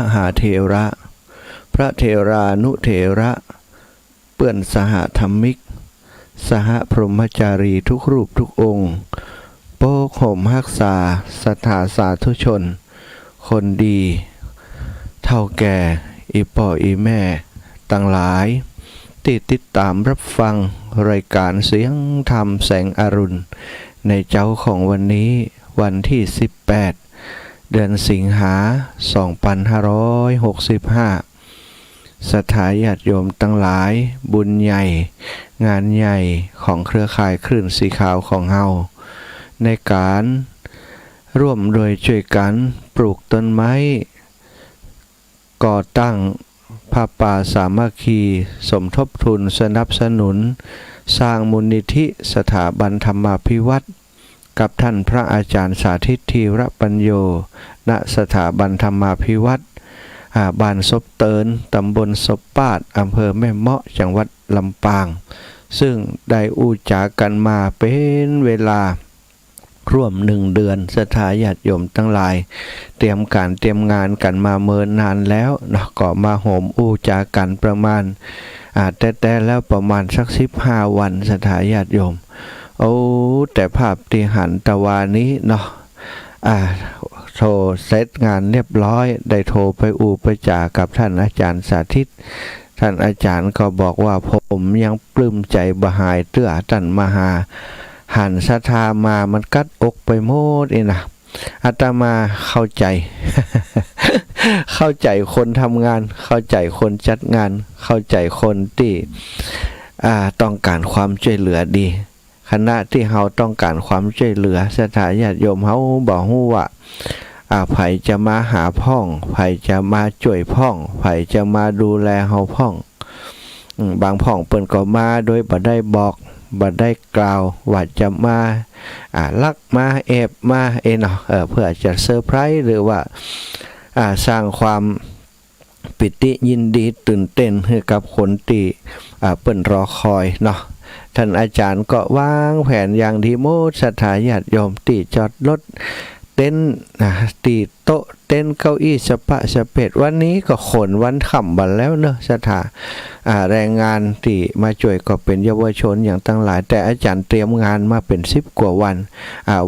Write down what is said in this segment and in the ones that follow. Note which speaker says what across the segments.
Speaker 1: มหาเถระพระเถรานุเถระเปื้อนสหธรรมิกสหพรหมจารีทุกรูปทุกองค์โปกห่มรักษาศรัทธาสาธุชนคนดีเท่าแก่อีป่ออีแม่ต่างหลายติดตามรับฟังรายการเสียงธรรมแสงอรุณในเจ้าของวันนี้วันที่18เดือนสิงหา2565ศรัทธาญาติโยมทั้งหลายบุญใหญ่งานใหญ่ของเครือข่ายคลื่นสีขาวของเฮาในการร่วมโดยช่วยกันปลูกต้นไม้ก่อตั้งผ้าป่าสามัคคีสมทบทุนสนับสนุนสร้างมูลนิธิสถาบันธรรมาภิวัตรกับท่านพระอาจารย์สาธิตธีระปัญโยณสถาบันธรรมาภิวัตรบ้านศพเตินตำบลศพปาดอำเภอแม่เมาะจังหวัดลำปางซึ่งได้อู้จากันมาเป็นเวลาร่วม1 เดือนศรัทธาญาติโยมทั้งหลายเตรียมงานกันมาเมินนานแล้วเนาะก็มาโหมอู้จากันประมาณแต่แล้วประมาณสัก15 วันศรัทธาญาติโยมโอ้แต่ภาพที่หันตะวานี้เนาะโทรเสร็จงานเรียบร้อยได้โทรไปไปจากับท่านอาจารย์สาธิตท่านอาจารย์ก็บอกว่าผมยังปลื้มใจบหายเตื้อท่านมหาหันศรัทธามามันกัดอกไปหมดเองนะอาตมาเข้าใจ เข้าใจคนทำงานเข้าใจคนจัดงานเข้าใจคนที่ต้องการความช่วยเหลือดีขณะที่เราต้องการความช่วยเหลือศรัทธาญาติโยมเขาบอกว่าไผจะมาหาพ่องไผจะมาช่วยพ่องไผจะมาดูแลเฮาพ่องบางพ่องเปิ้นก็มาโดยบ่ได้บอกบ่ได้กล่าวว่าจะมาลักมาแอบมาเนาะเพื่อจะเซอร์ไพรส์หรือว่าสร้างความปิติยินดีตื่นเต้นให้กับคนที่เปิ้นรอคอยเนาะท่านอาจารย์ก็วางแผนอย่างดีโมดศรัทธาญาติโยมที่จอดรถเต้นตีโต๊ะเต้นเก้าอี้สปะสเปดวันนี้ก็ขนวันค่ำบันแล้วเนอะศรัทธาแรงงานที่มาช่วยก็เป็นเยาวชนอย่างตั้งหลายแต่อาจารย์เตรียมงานมาเป็น10 กว่าวัน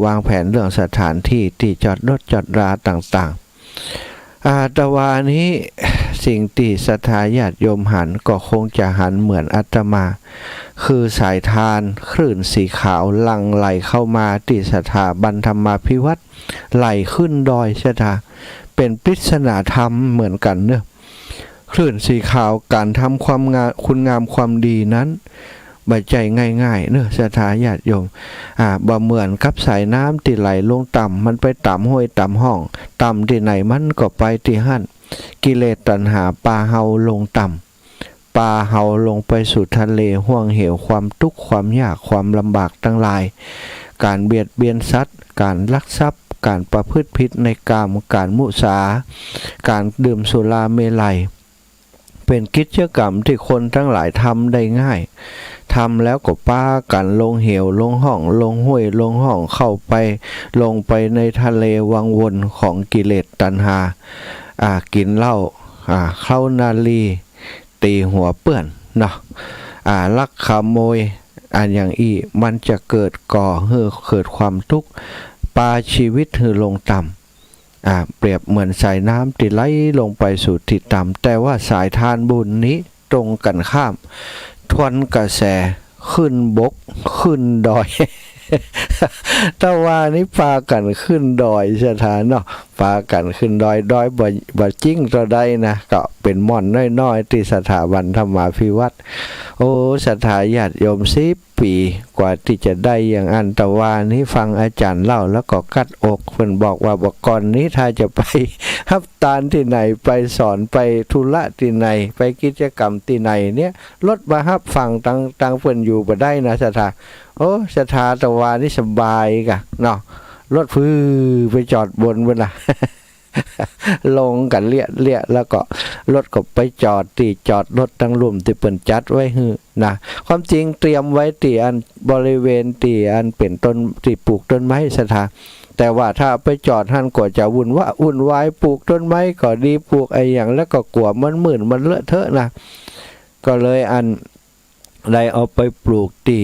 Speaker 1: วางแผนเรื่องสถานที่ที่จอดรถจอดราต่างๆแต่ว่านี้สิ่งที่ศรัทธาญาติโยมหันก็คงจะหันเหมือนอาตมาคือสายทานคลื่นสีขาวหลั่งไหลเข้ามาที่สถาบันธรรมาภิวัตรไหลขึ้นดอยศรัทธาเป็นปริศนาธรรมเหมือนกันเนอะคลื่นสีขาวการทำความงามคุณงามความดีนั้นบ่ใจง่ายๆเนอะศรัทธาญาติโยมบ่เหมือนกับสายน้ำที่ไหลลงต่ำมันไปต่ำห้วยต่ำห้องต่ำที่ไหนมันก็ไปที่หั่นกิเลสตัณหาปาเฮาลงต่ำปาเฮาลงไปสู่ทะเลห่วงเหวความทุกข์ความยากความลำบากทั้งหลายการเบียดเบียนสัตว์การลักทรัพย์การประพฤติผิดในกามการมุสาการดื่มสุราเมลัยเป็นกิจกรรมที่คนทั้งหลายทำได้ง่ายทำแล้วก็ป้ากันลงเหวลงห้องลงห้วยลงห้องเข้าไปลงไปในทะเลวังวนของกิเลสตัณหากินเหล้าเข้านาลีตีหัวเปื้อนเนาะลักขโมยอย่างมันจะเกิดก่อให้เกิดความทุกข์ปาชีวิตให้ลงต่ำเปรียบเหมือนสายน้ำที่ไหลลงไปสู่ที่ต่ำแต่ว่าสายทานบุญนี้ตรงกันข้ามทวนกระแสขึ้นบกขึ้นดอย ตะวันนี้พากันขึ้นดอยสถานเนาะพากันขึ้นดอยบ่จิ้งตัวใดนะก็เป็นม่อนน้อยๆที่สถาบันธรรมาภิวัตรโอ้ศรัทธาญาติโยม10 ปีกว่าที่จะได้อย่างอันตะวันนี้ฟังอาจารย์เล่าแล้วก็กัดอกเพิ่นบอกว่าก่อนนี้ถ้าจะไปฮับตานที่ไหนไปสอนไปธุระที่ไหนไปกิจกรรมที่ไหนเนี่ยรถมาฮับฟังตั้งเพิ่นอยู่บ่ได้นะศรัทธาโอ้ศรัทธาตะวันนี่สบายกะเนาะรถพื้ไปจอดบนเวลา ลงกันเลี่ยแล้วก็รถก็ไปจอดตีจอดรถตั้งลุ่มที่เปิ่นจัดไว้ฮือนะความจริงเตรียมไว้ตีอันบริเวณตีอันเป็นต้นตีปลูกต้นไม้สถาแต่ว่าถ้าไปจอดท่านก็จะวุ่นวายปลูกต้นไม้ก็ดีปลูกไอ้อย่างแล้วก็กลัวมันหมื่นมันเลอะเทอะนะก็เลยอันได้เอาไปปลูกตี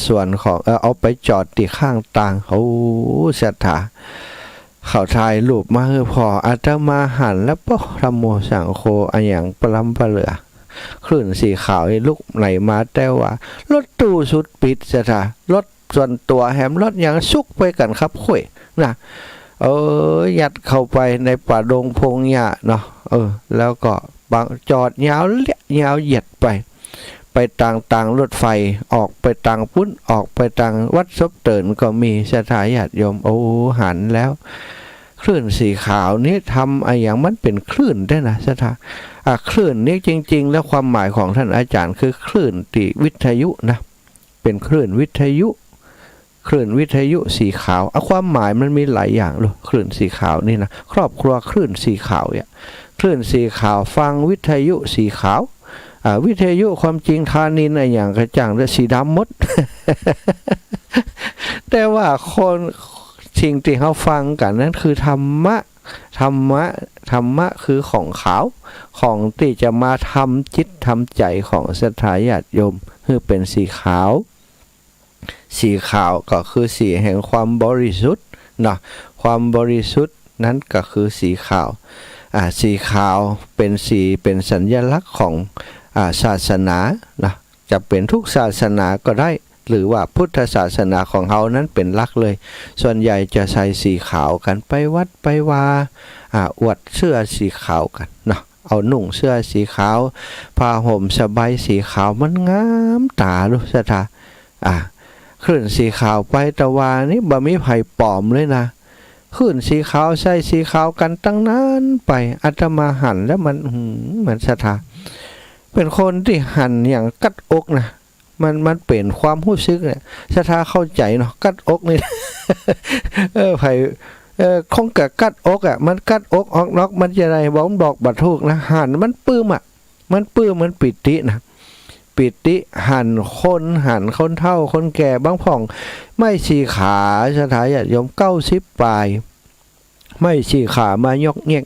Speaker 1: ส่วนของเอาไปจอดตีข้างต่างเขาศรัทธาเขาถ่ายรูปมาคือพออาตมาหันแล้วปะธรรมโมสังโฆอันอย่างปลัมปะเหลือคลื่นสีขาวลุกไหลมาแต่ว่ารถตู้สุดปิดศรัทธารถส่วนตัวแหมรถอย่างซุกไปกันครับคุยนะยัดเข้าไปในป่าดงพงหญ้าเนาะแล้วก็บางจอดยาวเลี้ยาวเหยียดไปต่างรถไฟออกไปต่างปุ้นออกไปต่างวัดซบเตินก็มีสถาญาติโยมหันแล้วคลื่นสีขาวนี้ทำอะไรอย่างมันเป็นคลื่นได้นะสถาคลื่นนี้จริงๆแล้วความหมายของท่านอาจารย์คือคลื่นติวิทยุนะเป็นคลื่นวิทยุสีขาวความหมายมันมีหลายอย่างเลยคลื่นสีขาวนี่นะครอบครัวคลื่นสีขาวเนี่ยคลื่นสีขาวฟังวิทยุสีขาววิทยุความจริงทานินอะไรอย่างกระจ่างและสีดำมด แต่ว่าคนสิ่งที่เขาฟังกันนั้นคือธรรมะคือของขาวของที่จะมาทำจิตทำใจของศรัทธาญาติโยมคือเป็นสีขาวก็คือสีแห่งความบริสุทธิ์นะความบริสุทธิ์นั้นก็คือสีขาวสีขาวเป็นสัญลักษณ์ของศาสนานะจะเป็นทุกศาสนาก็ได้หรือว่าพุทธศาสนาของเขานั้นเป็นหลักเลยส่วนใหญ่จะใส่สีขาวกันไปวัดไปวาอวดเสื้อสีขาวกันนะเอานุ่งเสื้อสีขาวผ้าห่มสบายสีขาวมันงามตาดูสถาคลื่นสีขาวไปตะวานี่บ่มีไผ่ปลอมเลยนะคลื่นสีขาวใส่สีขาวกันตั้งนั้นไปอาตมาหันแล้วมันเหมือนสถาเป็นคนที่หันอย่างกัดอกนะมันเปลี่ยนความรู้สึกเนี่ยสถาเข้าใจเนาะกัดอกนี่ ไผ่คงกับกัดอกมันกัดอกออกนอกมันจะอะไรบอกบัดทุกนะหันมันปื้มมันปิตินะปิติหันคนเฒ่าคนแก่บางผ่องไม่ชีขาสถาญาติโยม90ปลายไม่ชีขามายกเงียก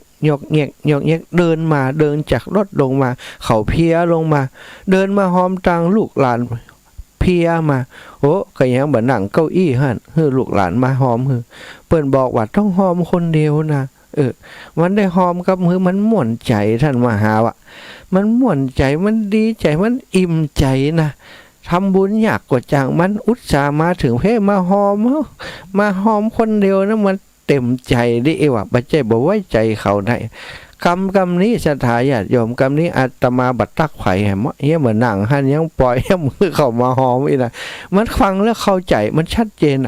Speaker 1: เดินจากรถลงมาเขาเพียลงมาเดินมาหอมตังลูกหลานเพียมาก็ยังบ่นั่งเก้าอี้หั่นลูกหลานมาหอมเปิ้นบอกว่าต้องหอมคนเดียวนะมันได้หอมกับมือมันม่วนใจท่านมหามันม่วนใจมันดีใจมันอิ่มใจนะทำบุญยากกว่าจังมันอุตส่าห์มาถึงเพมาหอมคนเดียวนะมันเต็มใจดิบัดใจบ่ไว้ใจเขาได้กรรมนี้ศรัทธาญาติโยมกรรมนี้อาตมาบัดตักไผ่แหมเหมือนหนังหันยังปล่อยให้มือเข้ามาหอมอีกนะมันฟังแล้วเข้าใจมันชัดเจน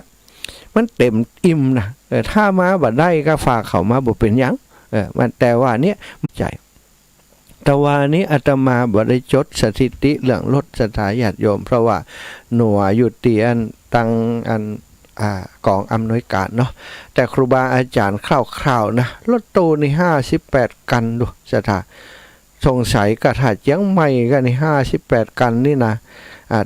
Speaker 1: มันเต็มอิ่มนะถ้ามาบัดได้ก็ฝากเขามาบ่เป็นหยังมันแต่ว่าเนี้ยใจแต่ว่านี้อาตมาบ่ได้จดสถิติเรื่องลดศรัทธาญาติโยมเพราะว่าหน่วยอยู่ที่ตั้งกองอำนวยการเนาะแต่ครูบาอาจารย์คร่าวๆนะรถตู้นี่58กันดูศรัทธาสงสัยกระถายังไม่กันนี่58กันนี่นะ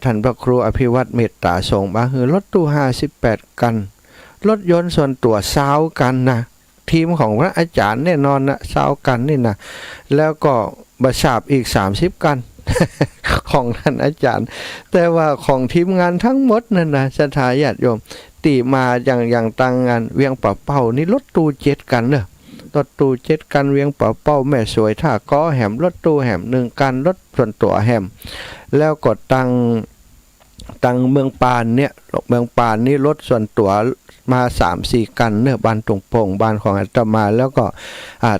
Speaker 1: ท่านพระครูอภิวัตเมตตาส่งมาคือรถตู้58กันรถยนต์ส่วนตัว20กันนะทีมของพระอาจารย์แน่นอนนะ20กันนี่นะแล้วก็บัชาบอีก30กัน ของท่านอาจารย์แต่ว่าของทีมงานทั้งหมดนั่นนะศรัทธาญาติโยมตีมาอย่างตั้งงานเวียงป่าเป้านี่รถตู้7กันเนอะรถตู้7กันเวียงป่าเป้าแม่สวยท่าก้อแหมรถตู้แหม1กันรถส่วนตัวแหมแล้วก็ตั้งเมืองปานเนี่ยเมืองปานนี่รถส่วนตัวมา 3-4 กันเนอะบ้านตรงโป่งบ้านของอาตมาแล้วก็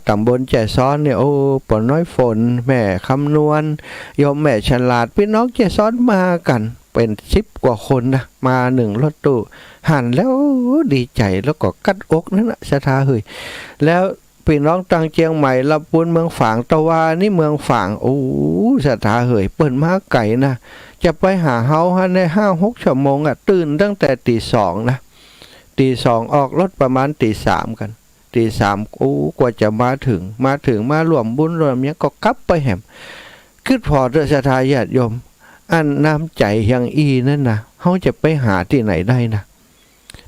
Speaker 1: ตำบลแจซ้อนเนี่ยปนน้อยฝนแม่คำนวณโยมแม่ฉลาดพี่น้องแจซ้อนมากันเป็น10 กว่าคนนะมา1รถตู้หันแล้วดีใจแล้วก็กัดอกนั่นนะศรัทธาแล้วพี่น้องตังเชียงใหม่ลำพูนเมืองฝางตะวานี่เมืองฝางศรัทธาเปิดมาไก่นะจะไปหาเฮาใน5-6 ชั่วโมงตื่นตั้งแต่ตี 2นะตี 2ออกรถประมาณตี 3กัน ตีสามกว่าจะมาถึงมารวมบุญรวมเนี้ยก็กลับไปแหมคิดพอเด้อศรัทธาญาติโยมอันน้ำใจอย่างอีนั่นนะเขาจะไปหาที่ไหนได้นะ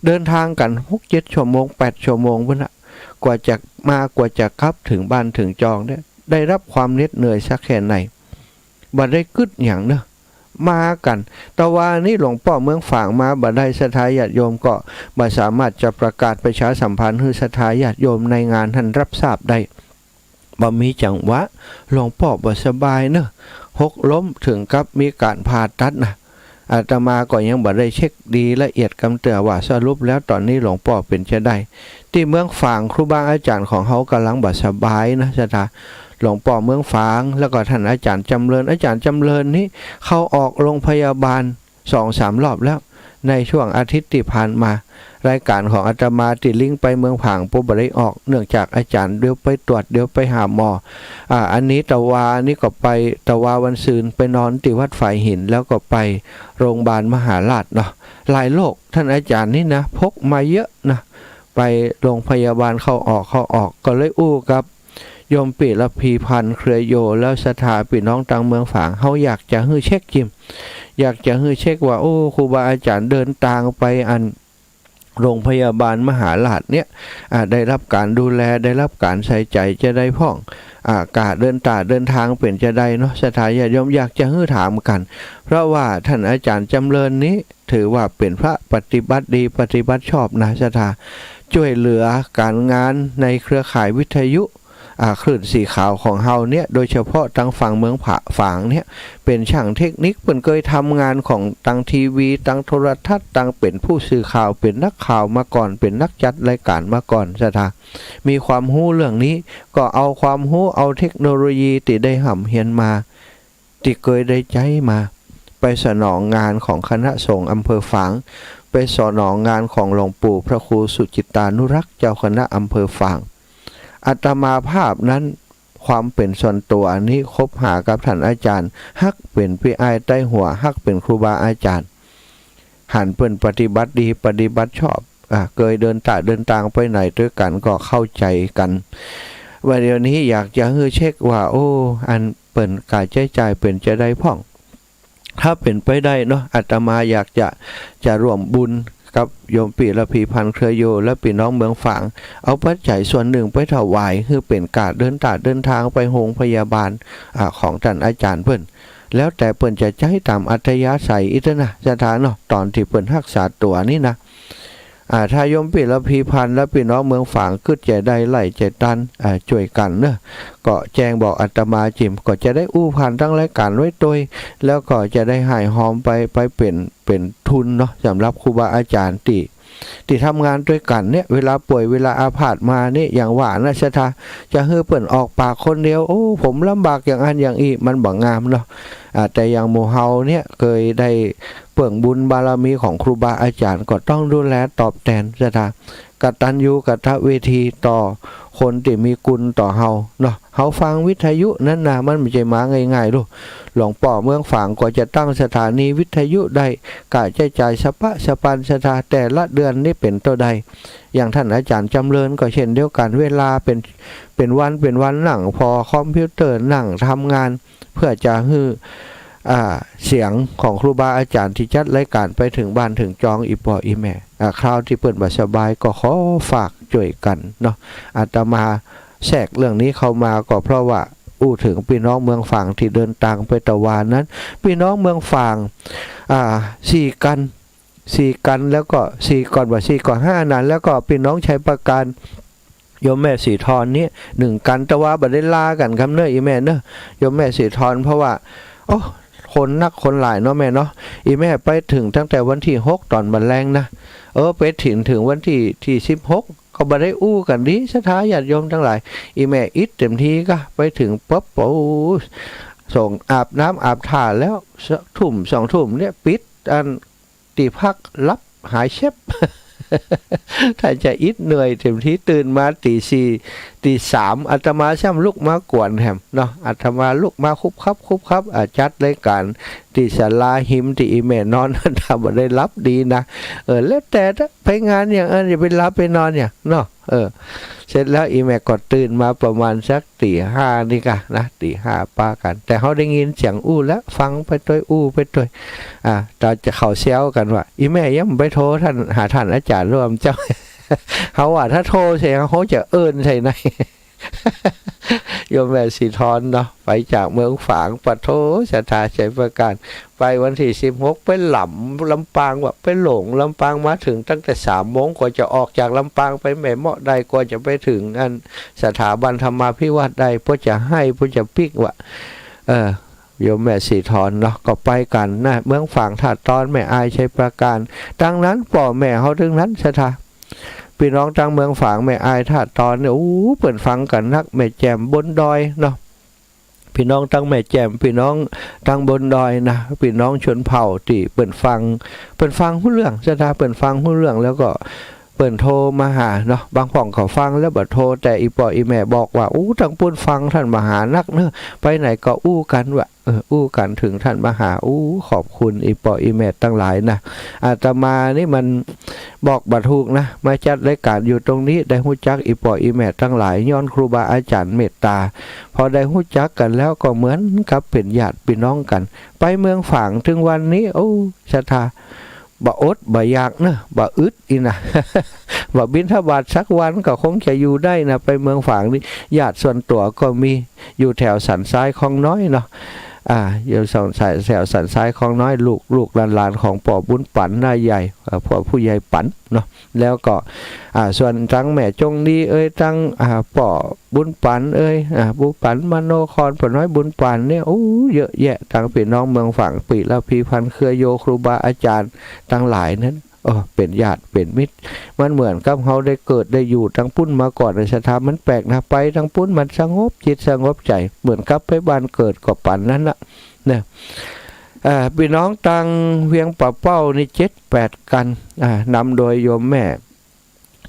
Speaker 1: เดินทางกัน6-7 ชั่วโมง8 ชั่วโมงพุ่นนะกว่าจะกลับถึงบ้านถึงจองได้รับความเหน็ดเหนื่อยสักแค่ไหนบ่ได้กึดอย่างเนอะมากันแต่ว่านี่หลวงพ่อเมืองฝางมาบ่ได้ศรัทธาญาติโยมก็บ่สามารถจะประกาศประชาสัมพันธ์ให้ศรัทธาญาติโยมในงานท่านรับทราบได้บ่มีจังหวะหลวงพ่อบ่สบายเนอะหกล้มถึงกับมีการผ่าตัดนะอาตมาก็ยังบ่ได้เช็คดีละเอียดกำเตือว่าสรุปแล้วตอนนี้หลวงพ่อเป็นจะได้ที่เมืองฝางครูบาอาจารย์ของเขากำลังบ่สบายนะศรัทธาหลวงพ่อเมืองฝางแล้วก็ท่านอาจารย์จำเริญนี้เขาออกโรงพยาบาล 2-3 รอบแล้วในช่วงอาทิตย์ที่ผ่านมารายการของอาตมาติลิงไปเมืองผางปุ๊บบ่ได้ออกเนื่องจากอาจารย์เดี๋ยวไปตรวจเดี๋ยวไปหาหมออันนี้ตะวานี่ก็ไปตะวาวันซืนไปนอนที่วัดฝ่ายหินแล้วก็ไปโรงพยาบาลมหาราชเนาะหลายโรคท่านอาจารย์นี่นะพกมาเยอะนะไปโรงพยาบาลเข้าออกก็เลยอู้กับโยมปิละพีพันธ์เครือโยแล้วศรัทธาพี่น้องต่างเมืองฝางเขาอยากจะให้เช็คจิมอยากจะให้เช็คว่าโอ้ครูบาอาจารย์เดินทางไปอันโรงพยาบาลมหาราชเนี่ยได้รับการดูแลได้รับการใส่ใจจะได้พ่องกาเดินทางเป็นจะได้เนาะศรัทธาญาติโยมอยากจะให้ถามกันเพราะว่าท่านอาจารย์จำเริญนี้ถือว่าเป็นพระปฏิบัติดีปฏิบัติชอบนะศรัทธาช่วยเหลือการงานในเครือข่ายวิทยุคลื่นสีขาวของเฮาเนี่ยโดยเฉพาะทางฝั่งเมืองฝางเนี่ยเป็นช่างเทคนิคเพิ่นเคยทำงานของทางทีวีทางโทรทัศน์ทางเป็นผู้สื่อข่าวเป็นนักข่าวมาก่อนเป็นนักจัดรายการมาก่อนศรัทธามีความรู้เรื่องนี้ก็เอาความรู้เอาเทคโนโลยีที่ได้ห่ำเรียนมาที่เคยได้ใจมาไปสนองงานของคณะสงฆ์อำเภอฝางไปสนองงานของหลวงปู่พระครูสุจิตตานุรักษ์เจ้าคณะอำเภอฝางอาตมาภาพนั้นความเป็นส่วนตัวอันนี้คบหากับท่านอาจารย์ฮักเป็นพี่อ้ายใต้หัวฮักเป็นครูบาอาจารย์หันเป็นปฏิบัติดีปฏิบัติชอบเคยเดินทางไปไหนด้วยกันก็เข้าใจกันวันเดียวนี้อยากจะให้เช็คว่าโอ้อันเปิ่นกายใจใจเป็นจะได้พ่องถ้าเป็นไปได้เนาะอาตมาอยากจะร่วมบุญกับโยมปีละพีพันธ์เครือโยและพี่น้องเมืองฝางเอาปัจจัยส่วนหนึ่งไปถวายคือเป็นการเดินทางไปโรงพยาบาลของท่านอาจารย์เพิ่นแล้วแต่เพิ่นจะใช้ตามอัธยาศัยอิตนะสถานเนาะตอนที่เพิ่นรักษาตัวนี่นะถ้าโยมปีละพีพันธ์และพี่น้องเมืองฝางขึ้นใจได้ไล่ใจตันช่วยกันเนาะก็แจ้งบอกอาตมาจิมก็จะได้อู้ผ่านทั้งรายการไว้ตัวแล้วก็จะได้หายหอมไปเป็นทุนเนาะสำหรับครูบาอาจารย์ที่ทำงานด้วยกันเนี่ยเวลาป่วยเวลาอาพาธมานี่อย่างว่านะชะตาจะให้เปิ่นออกปากคนเดียวโอ้ผมลำบากอย่างอันอย่างอีมันบ่งามเนาะแต่อย่างหมู่เฮาเนี่ยเคยได้เปิ่งบุญบารมีของครูบาอาจารย์ก็ต้องดูแลตอบแทนชะตากตัญญูกตเวทีต่อคนที่มีกุลต่อเฮาเนาะเฮาฟังวิทยุนั้นนะมันไม่ใช่มาง่ายๆดูหลวงป่อเมืองฝางก็จะตั้งสถานีวิทยุได้กะจ่ายสปันสถาแต่ละเดือนนี่เป็นตัวใดอย่างท่านอาจารย์จำเริญก็เช่นเดียวกันเวลาเป็นวันนั่งพอคอมพิวเตอร์นั่งทำงานเพื่อจะให้เสียงของครูบาอาจารย์ที่จัดรายการไปถึงบ้านถึงจองอีปออีแม่คราวที่เปิดบัสบายก็ขอฝากช่วยกันเนาะอาตมาแทรกเรื่องนี้เข้ามาก็เพราะว่าอู้ถึงพี่น้องเมืองฝางที่เดินทางไปตะวันนั้นพี่น้องเมืองฝางสี่กันแล้วก็4 ก่อนว่า4 ก่อน 5นั้นแล้วก็พี่น้องชัยประการโยมแม่สีทรนี่1 กันแต่ว่าบ่ได้ลากันคำเน้ออีแม่เน้อโยมแม่สีทรเพราะว่าโอ้คนหลายเนาะแม่เนาะอีแม่ไปถึงตั้งแต่วันที่6ตอนบันแรงนะไปถึงวันที่16ก็บ่ได้อู้กันดีสถาญาติโยมทั้งหลายอีแม่อิดเต็มทีก็ไปถึงปั๊บโอ้ส่งอาบน้ำอาบท่าแล้วทุ่ม2 ทุ่มเนี่ยปิดอันตีพักรับหายเช็บ ถ้าจะอิดเหนื่อยเต็มที่ตื่นมาตี 4 ตี 3อาตมาช่ำลุกมากวนแฮมเนาะอาตมาลุกมาคุบครับจัดรายการที่ศาลาหิมที่อีแม่นอนทำบ่ได้รับดีนะแล้วแต่ไปงานอย่างอย่าไปรับไปนอนอย่างเนาะ เสร็จแล้วอีแม่ก็ตื่นมาประมาณสักตี 5นี่กะนะตี 5ป้ากันแต่เขาได้ยินเสียงอู้แล้วฟังไปตัวอู้ไปตัวตอนจะเขาเซลกันว่าอีแม่ยังไปโทรท่านหาท่านอาจารย์ร่วมเจ้า เขาว่าถ้าโทรใช่เขาจะเอิ้นใช่ไหม โยมแม่สีทอนเนาะไปจากเมืองฝางปะโทศรัทธาชัยประการไปวันที่16ไปหล่ำลำปางว่าไปหลงลำปางมาถึงตั้งแต่3 โมงกว่าจะออกจากลำปางไปแม่เมาะใดกว่าจะไปถึงอันสถาบันธรรมาภิวัตรใดเพื่อจะให้เพื่อจะปิกว่าโยมแม่สีทอนเนาะก็ไปกันนะเมืองฝางถาดตอนแม่อายชัยประการดังนั้นป่อแม่เขาถึงนั้นศรัทธาพี่น้องจังเมืองฝางแม่อายถาดตอนเนี่ยเปิดฟังกันนักแม่แจมบนดอยเนาะพี่น้องตั้งแม่แจมพี่น้องตั้งบนดอยนะพี่น้องชนเผ่าที่เปิดฟังหู้เรื่องศรัทธาเปิดฟังหู้เรื่องแล้วก็เปิดโทรมาหาเนาะบางพ่องเขาฟังแล้วบัดโทรแต่อีปออีแม่บอกว่าทั้งปุ้นฟังท่านมหานักเนอะไปไหนก็อู้กันว่าอู้กันถึงท่านมหาขอบคุณอีปออีแม่ตั้งหลายนะอาตมานี่มันบอกบัดถูกนะมาจัดรายการอยู่ตรงนี้ได้หู้จักอีปออีแม่ตั้งหลายย้อนครูบาอาจารย์เมตตาพอได้หู้จักกันแล้วก็เหมือนกับเป็นญาติพี่น้องกันไปเมืองฝางถึงวันนี้ศรัทธาบ่อดบ่อยากนะบ่อึดอีนะบ่บิณฑบาตสักวันก็คงจะอยู่ได้นะไปเมืองฝางนี่ญาติส่วนตัวก็มีอยู่แถวสันทรายคลองน้อยเนาะอยู่แถวสันทรายคลองน้อยลูกหลานของป่อบุญปันหน้าใหญ่พ่อผู้ใหญ่ปันเนาะแล้วก็ส่วนทั้งแม่จงดีทั้งป่อบุญปันบุญปันมโนครป่อน้อยบุญปันเนี่ยเยอะแยะทั้งพี่น้องเมืองฝั่งปีละพีพันเครือโยครูบาอาจารย์ทั้งหลายนั้นเป็นญาติเป็นมิตรมันเหมือนกับเขาได้เกิดได้อยู่ทั้งปุ้นมาก่อนในสถามันแปลกนะไปทั้งปุ้นมันสงบจิตสงบใจเหมือนกับไปบ้านเกิดกับปันนั้นนะเนี่ยพี่น้องตังเวียงป่าเป้านี่7-8กันนำโดยโยมแม่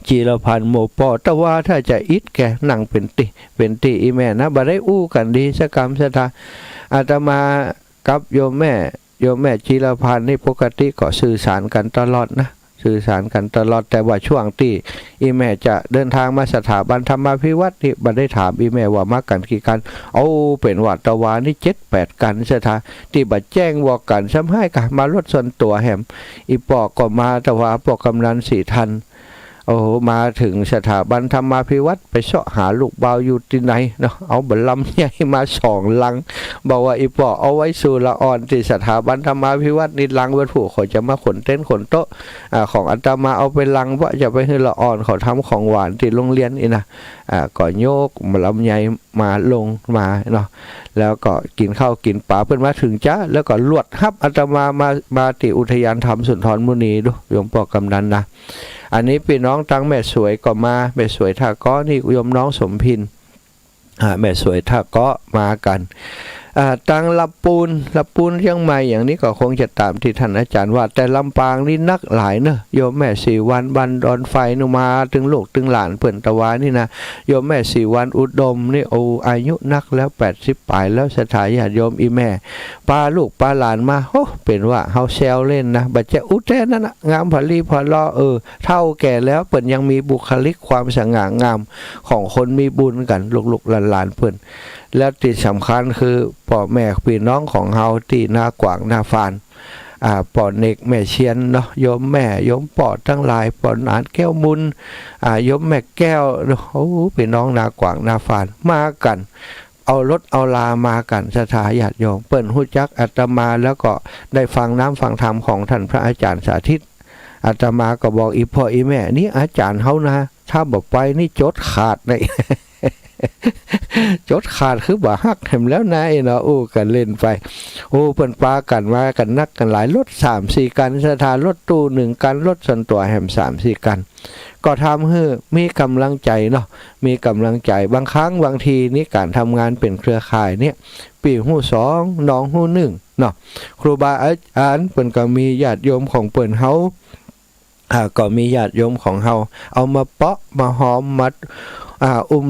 Speaker 1: จีรพันธ์โมปอแต่ว่าถ้าจะอิดแกนั่งเป็นติอีแม่นะบ่ได้อู้กันดีสักกรรมสถาอาตมากับโยมแม่จีรพันธ์นี่ปกติก็สื่อสารกันตลอดนะสื่อสารกันตลอดแต่ว่าช่วงที่อีแม่จะเดินทางมาสถาบันธรรมาภิวัตรนี่บ่ได้ถามอีแม่ว่ามากันกี่กันเป็นวัดตะวานี่7-8กันสถาที่บ่แจ้งว่ากันซ้ำให้กันมารถส่วนตัวแหมอีปอกก็มาแต่ว่าปอกกำนัน4 ท่านมาถึงสถาบันธรรมาภิวัตรไปเสาะหาลูกเบาอยู่ที่ไหนเนาะเอาบัลลัมใหญ่มา2 ลังบอกว่าอีปอเอาไว้สู่ละอ่อนที่สถาบันธรรมาภิวัตรนี่ลังวัตถุเขาจะมาขนเต้นขนโต๊ะของอาตมาเอาไปลังว่าจะไปให้ละอ่อนเขาทำของหวานที่โรงเรียนนี่นะก่อนโยกบัลลัมใหญ่มาลงมาเนาะแล้วก็กินข้าวกินปลาเพิ่นมาถึงจ้าแล้วก็ลวดฮับอาตมาที่อุทยานธรรมสุนทรมุนีดูโยมปอกำนันนะอันนี้พี่น้องตั้งแม่สวยก็มาแม่สวยท่าก้อนี่โยมน้องสมพินแม่สวยท่าก้อมากันตังลับปูนเชียงใหม่อย่างนี้ก็คงจะตามที่ท่านอาจารย์ว่าแต่ลำปางนี่นักหลายเนอะโยมแม่4 วันบันดอนไฟนุมาถึงลูกถึงหลานเปิ่นตะวานี่นะโยมแม่4 วันอุดมนี่อายุนักแล้ว80 ปลายแล้วสถาญาติโยมอีแม่ปาลูกปาหลานมาเป็นว่าเฮาแซวเล่นนะบัดจะอุแท้นั่นนะงามพลีพอลอเท่าแก่แล้วเปิ่นยังมีบุคลิกความสง่างามของคนมีบุญกันลูกหลานเปิ่นและที่สำคัญคือพ่อแม่พี่น้องของเฮาที่นากวางนาฟานปอเนกแม่เชียนเนาะโยมแม่โยมปอทั้งหลายปอนอ่านแก้วมุนโยมแม่แก้วพี่น้องนากวางนาฟานมากันเอารถเอาลามากันสถาญาติโยมเปิ้นฮู้จักอาตมาแล้วก็ได้ฟังน้ำฟังธรรมของท่านพระอาจารย์สาธิตอาตมาก็บอกอีพ่ออีแม่นี่อาจารย์เฮานะถ้าบอกไปนี่จดขาดเลยจดขาดคือบ่ฮักแหมแล้วนายเนาะกันเล่นไปเพิ่นปากันมากันนักกันหลายรถ 3-4 กันสถานรถตู้1 กันรถส่วนตัวแหม 3-4 กันก็ทำให้มีกำลังใจเนาะมีกำลังใจบางครั้งบางทีนี่การทำงานเป็นเครือข่ายเนี่ยปีหู้2น้องหู้1เนาะครูบาอาจารย์เปิ้นก็มีญาติโยมของเปิ้นเฮาก็มีญาติโยมของเฮาเอามาเปาะมาหอมมัด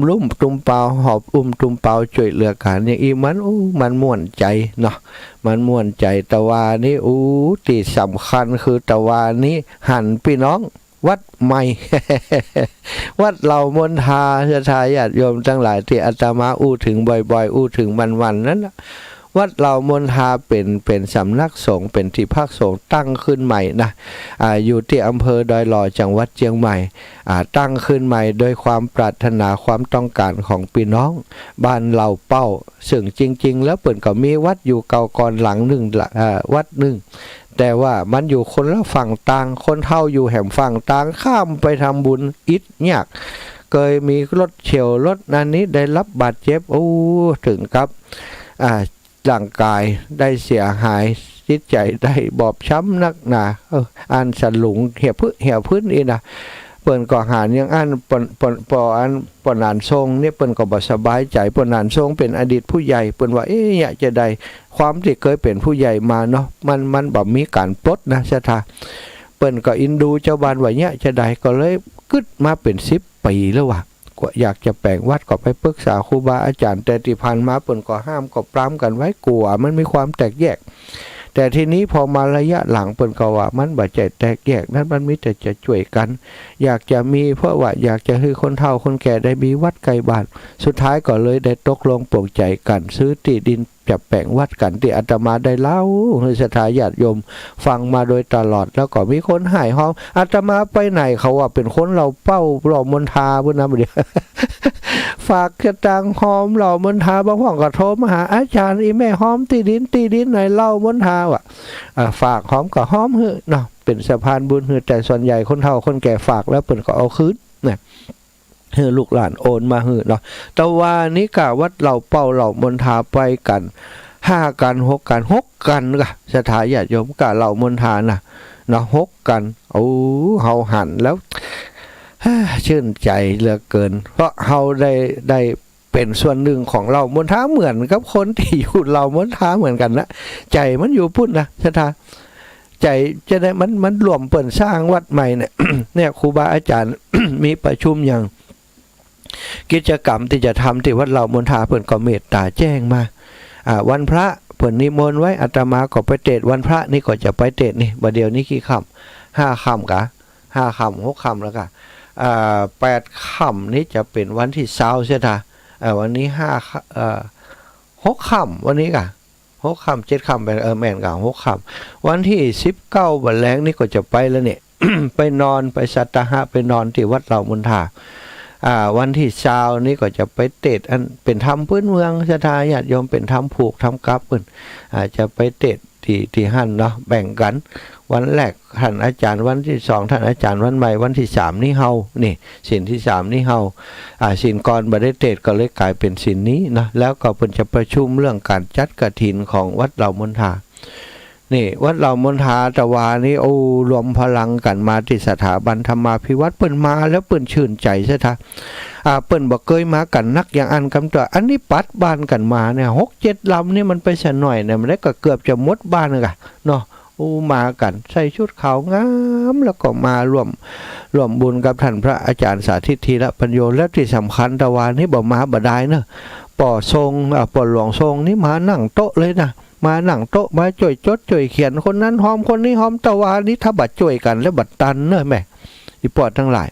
Speaker 1: ลุ่มตุ่มเปล่าหอบตุ่มเปล่าช่วยเหลือกันอย่างอีมันม่วนใจเนาะมันม่วนใจตะวานี้ที่สำคัญคือตะวานี้หันพี่น้อง วัดใหม่ วัดเหล่ามนทาศรัทธาญาติโยมทั้งหลายที่อาตมาอู้ถึงบ่อยๆอู้ถึงวันๆนั้นนะวัดเหล่ามนทาเป็นสำนักสงฆ์เป็นที่พักสงฆ์ตั้งขึ้นใหม่นะอยู่ที่อำเภอดอยหล่อจังหวัดเชียงใหม่ตั้งขึ้นใหม่โดยความปรารถนาความต้องการของพี่น้องบ้านเหล่าเป้าซึ่งจริงๆแล้วเปิ่นก็มีวัดอยู่เก่าก่อนหลังหนึ่งวัดหนึ่งแต่ว่ามันอยู่คนละฝั่งต่างคนเฒ่าอยู่แห่งฝั่งต่างข้ามไปทำบุญอิดยากเคยมีรถเฉียวรถนั้นนี้ได้รับบาดเจ็บถึงกับร่างกายได้เสียหายจิตใจได้บอบช้ำนักหนาอันสลุงเหี่ยวพื้นอีนะเปิ้นก็หายังอันปนานทรงเนี่ยเปิ้นก็บ่สบายใจปนานทรงเป็นอดีตผู้ใหญ่เปิ้นว่าอยากจะได้ความที่เคยเป็นผู้ใหญ่มาเนาะมันบ่มีการปลดนะศรัทธาเปิ้นก็อินดูเจ้าบ้านว่าเนี่ยจะได้ก็เลยกึดมาเป็น10 ปีแล้วว่ะก็อยากจะแปลงวัดก็ไปปรึกษาครูบาอาจารย์แต่ที่ผ่านมาเปิ้นก็ห้ามก็ปรามกันไว้กลัวมันมีความแตกแยกแต่ทีนี้พอมาระยะหลังเปิ้นก็ว่ามันบ่ใจแตกแยกนั้นมันมีแต่จะช่วยกันอยากจะมีเพราะว่าอยากจะให้คนเฒ่าคนแก่ได้มีวัดใกล้บ้านสุดท้ายก็เลยได้ตกลงปลงใจกันซื้อที่ดินจะแปลงวัดกันที่อาตมาได้เล่าให้ศรัทธาญาติโยมฟังมาโดยตลอดแล้วก็มีคนหายห้องอาตมาไปไหนเขาว่าเป็นคนเราเป้าเรามนทาพุ่นนะบ่เดียว ฝากกระตังหอมเรามนทาบางห้องก็โทรมาหาอาจารย์อีแม่หอมตีดินหน่อยเล่ามนทาว่ะฝากหอมก็หอมหื้อเนาะเป็นสะพานบุญหื้อแต่ส่วนใหญ่คนเฒ่าคนแก่ฝากแล้วเพิ่นก็เอาคืนนะฮือลูกหลานโอนมาฮือเนาะแต่ว่านี้กะวัดเหล่าเป้าเหล่ามนทาไปกัน5 กัน6 กัน6 กันกะสถาญาติโยมกะเหล่ามนทานะเนาะ6 กันเฮาหันแล้วชื่นใจเหลือเกินเพราะเฮาได้เป็นส่วนหนึ่งของเรามนทาเหมือนกับคนที่อยู่เรามนทาเหมือนกันนะใจมันอยู่พุ่นนะสถาใจจะได้มันรวมเปิ่นสร้างวัดใหม่เนี่ย เนี่ยครูบาอาจารย์ มีประชุมอย่างกิจกรรมที่จะทำที่วัดเรามนทาเปิ่นก็เมตตาแจ้งมาวันพระเปิ่นนิมนต์ไว้อาตมาก็ไปเทศวันพระนี่ก็จะไปเทศนี่บัดเดียวนี้กี่ค่ำ5 ค่ำกะ5 ค่ำ6 ค่ำแล้วกะ8 ค่ำนี้จะเป็นวันที่20ใช่ท่าวันนี้6 ค่ำวันนี้กะ6 ค่ำ7 ค่ำเป็นแม่นกะ6 ค่ำวันที่19วันแรงนี่ก็จะไปแล้วเนี่ย ไปนอนไปสัตหะไปนอนที่วัดเรามนทาวันที่20นี้ก็จะไปเทศอันเป็นธรรมพื้นเมืองศรัทธาญาติโยมเป็นธรรมผูกธรรมกับเพิ่นจะไปเทศที่หั่นเนาะแบ่งกันวันแรกท่านอาจารย์วันที่2ท่านอาจารย์วันใหม่วันที่3นี่เฮานี่ศีลที่3นี่เฮาศีลก่อนบ่ได้เทศก็เลยกลายเป็นศีลนี้นะแล้วก็เพิ่นจะประชุมเรื่องการจัดกฐินของวัดเรามนทานี่วัดเรามนทาตะวานี่รวมพลังกันมาที่สถาบันธรรมาภิวัตรเปิ้นมาแล้วเปิ้นชื่นใจซะท่าเปิ้นบ่เคยมากันนักอย่างอันกำตัวอันนี้ปัดบ้านกันมาเนี่ย6-7 ลำนี่มันไปซะหน่อยเนี่ยมันได้ก็เกือบจะหมดบ้านเลยอะเนาะมากันใส่ชุดขาวงามแล้วก็มาร่วมบุญกับท่านพระอาจารย์สาธิตธีระปัญโยและที่สำคัญตะวานี่บ่มาบ่ได้เนอะป่อทรงป่อหลวงทรงนี่มานั่งโต๊ะเลยนะมานั่งโต๊ะมาจ่วยจดจ่วยเขียนคนนั้นหอมคนนี้หอมตะวานี้ถ้าบัดจ่วยกันแล้วบัดตันเนอะแม่อีปอดทั้งหลาย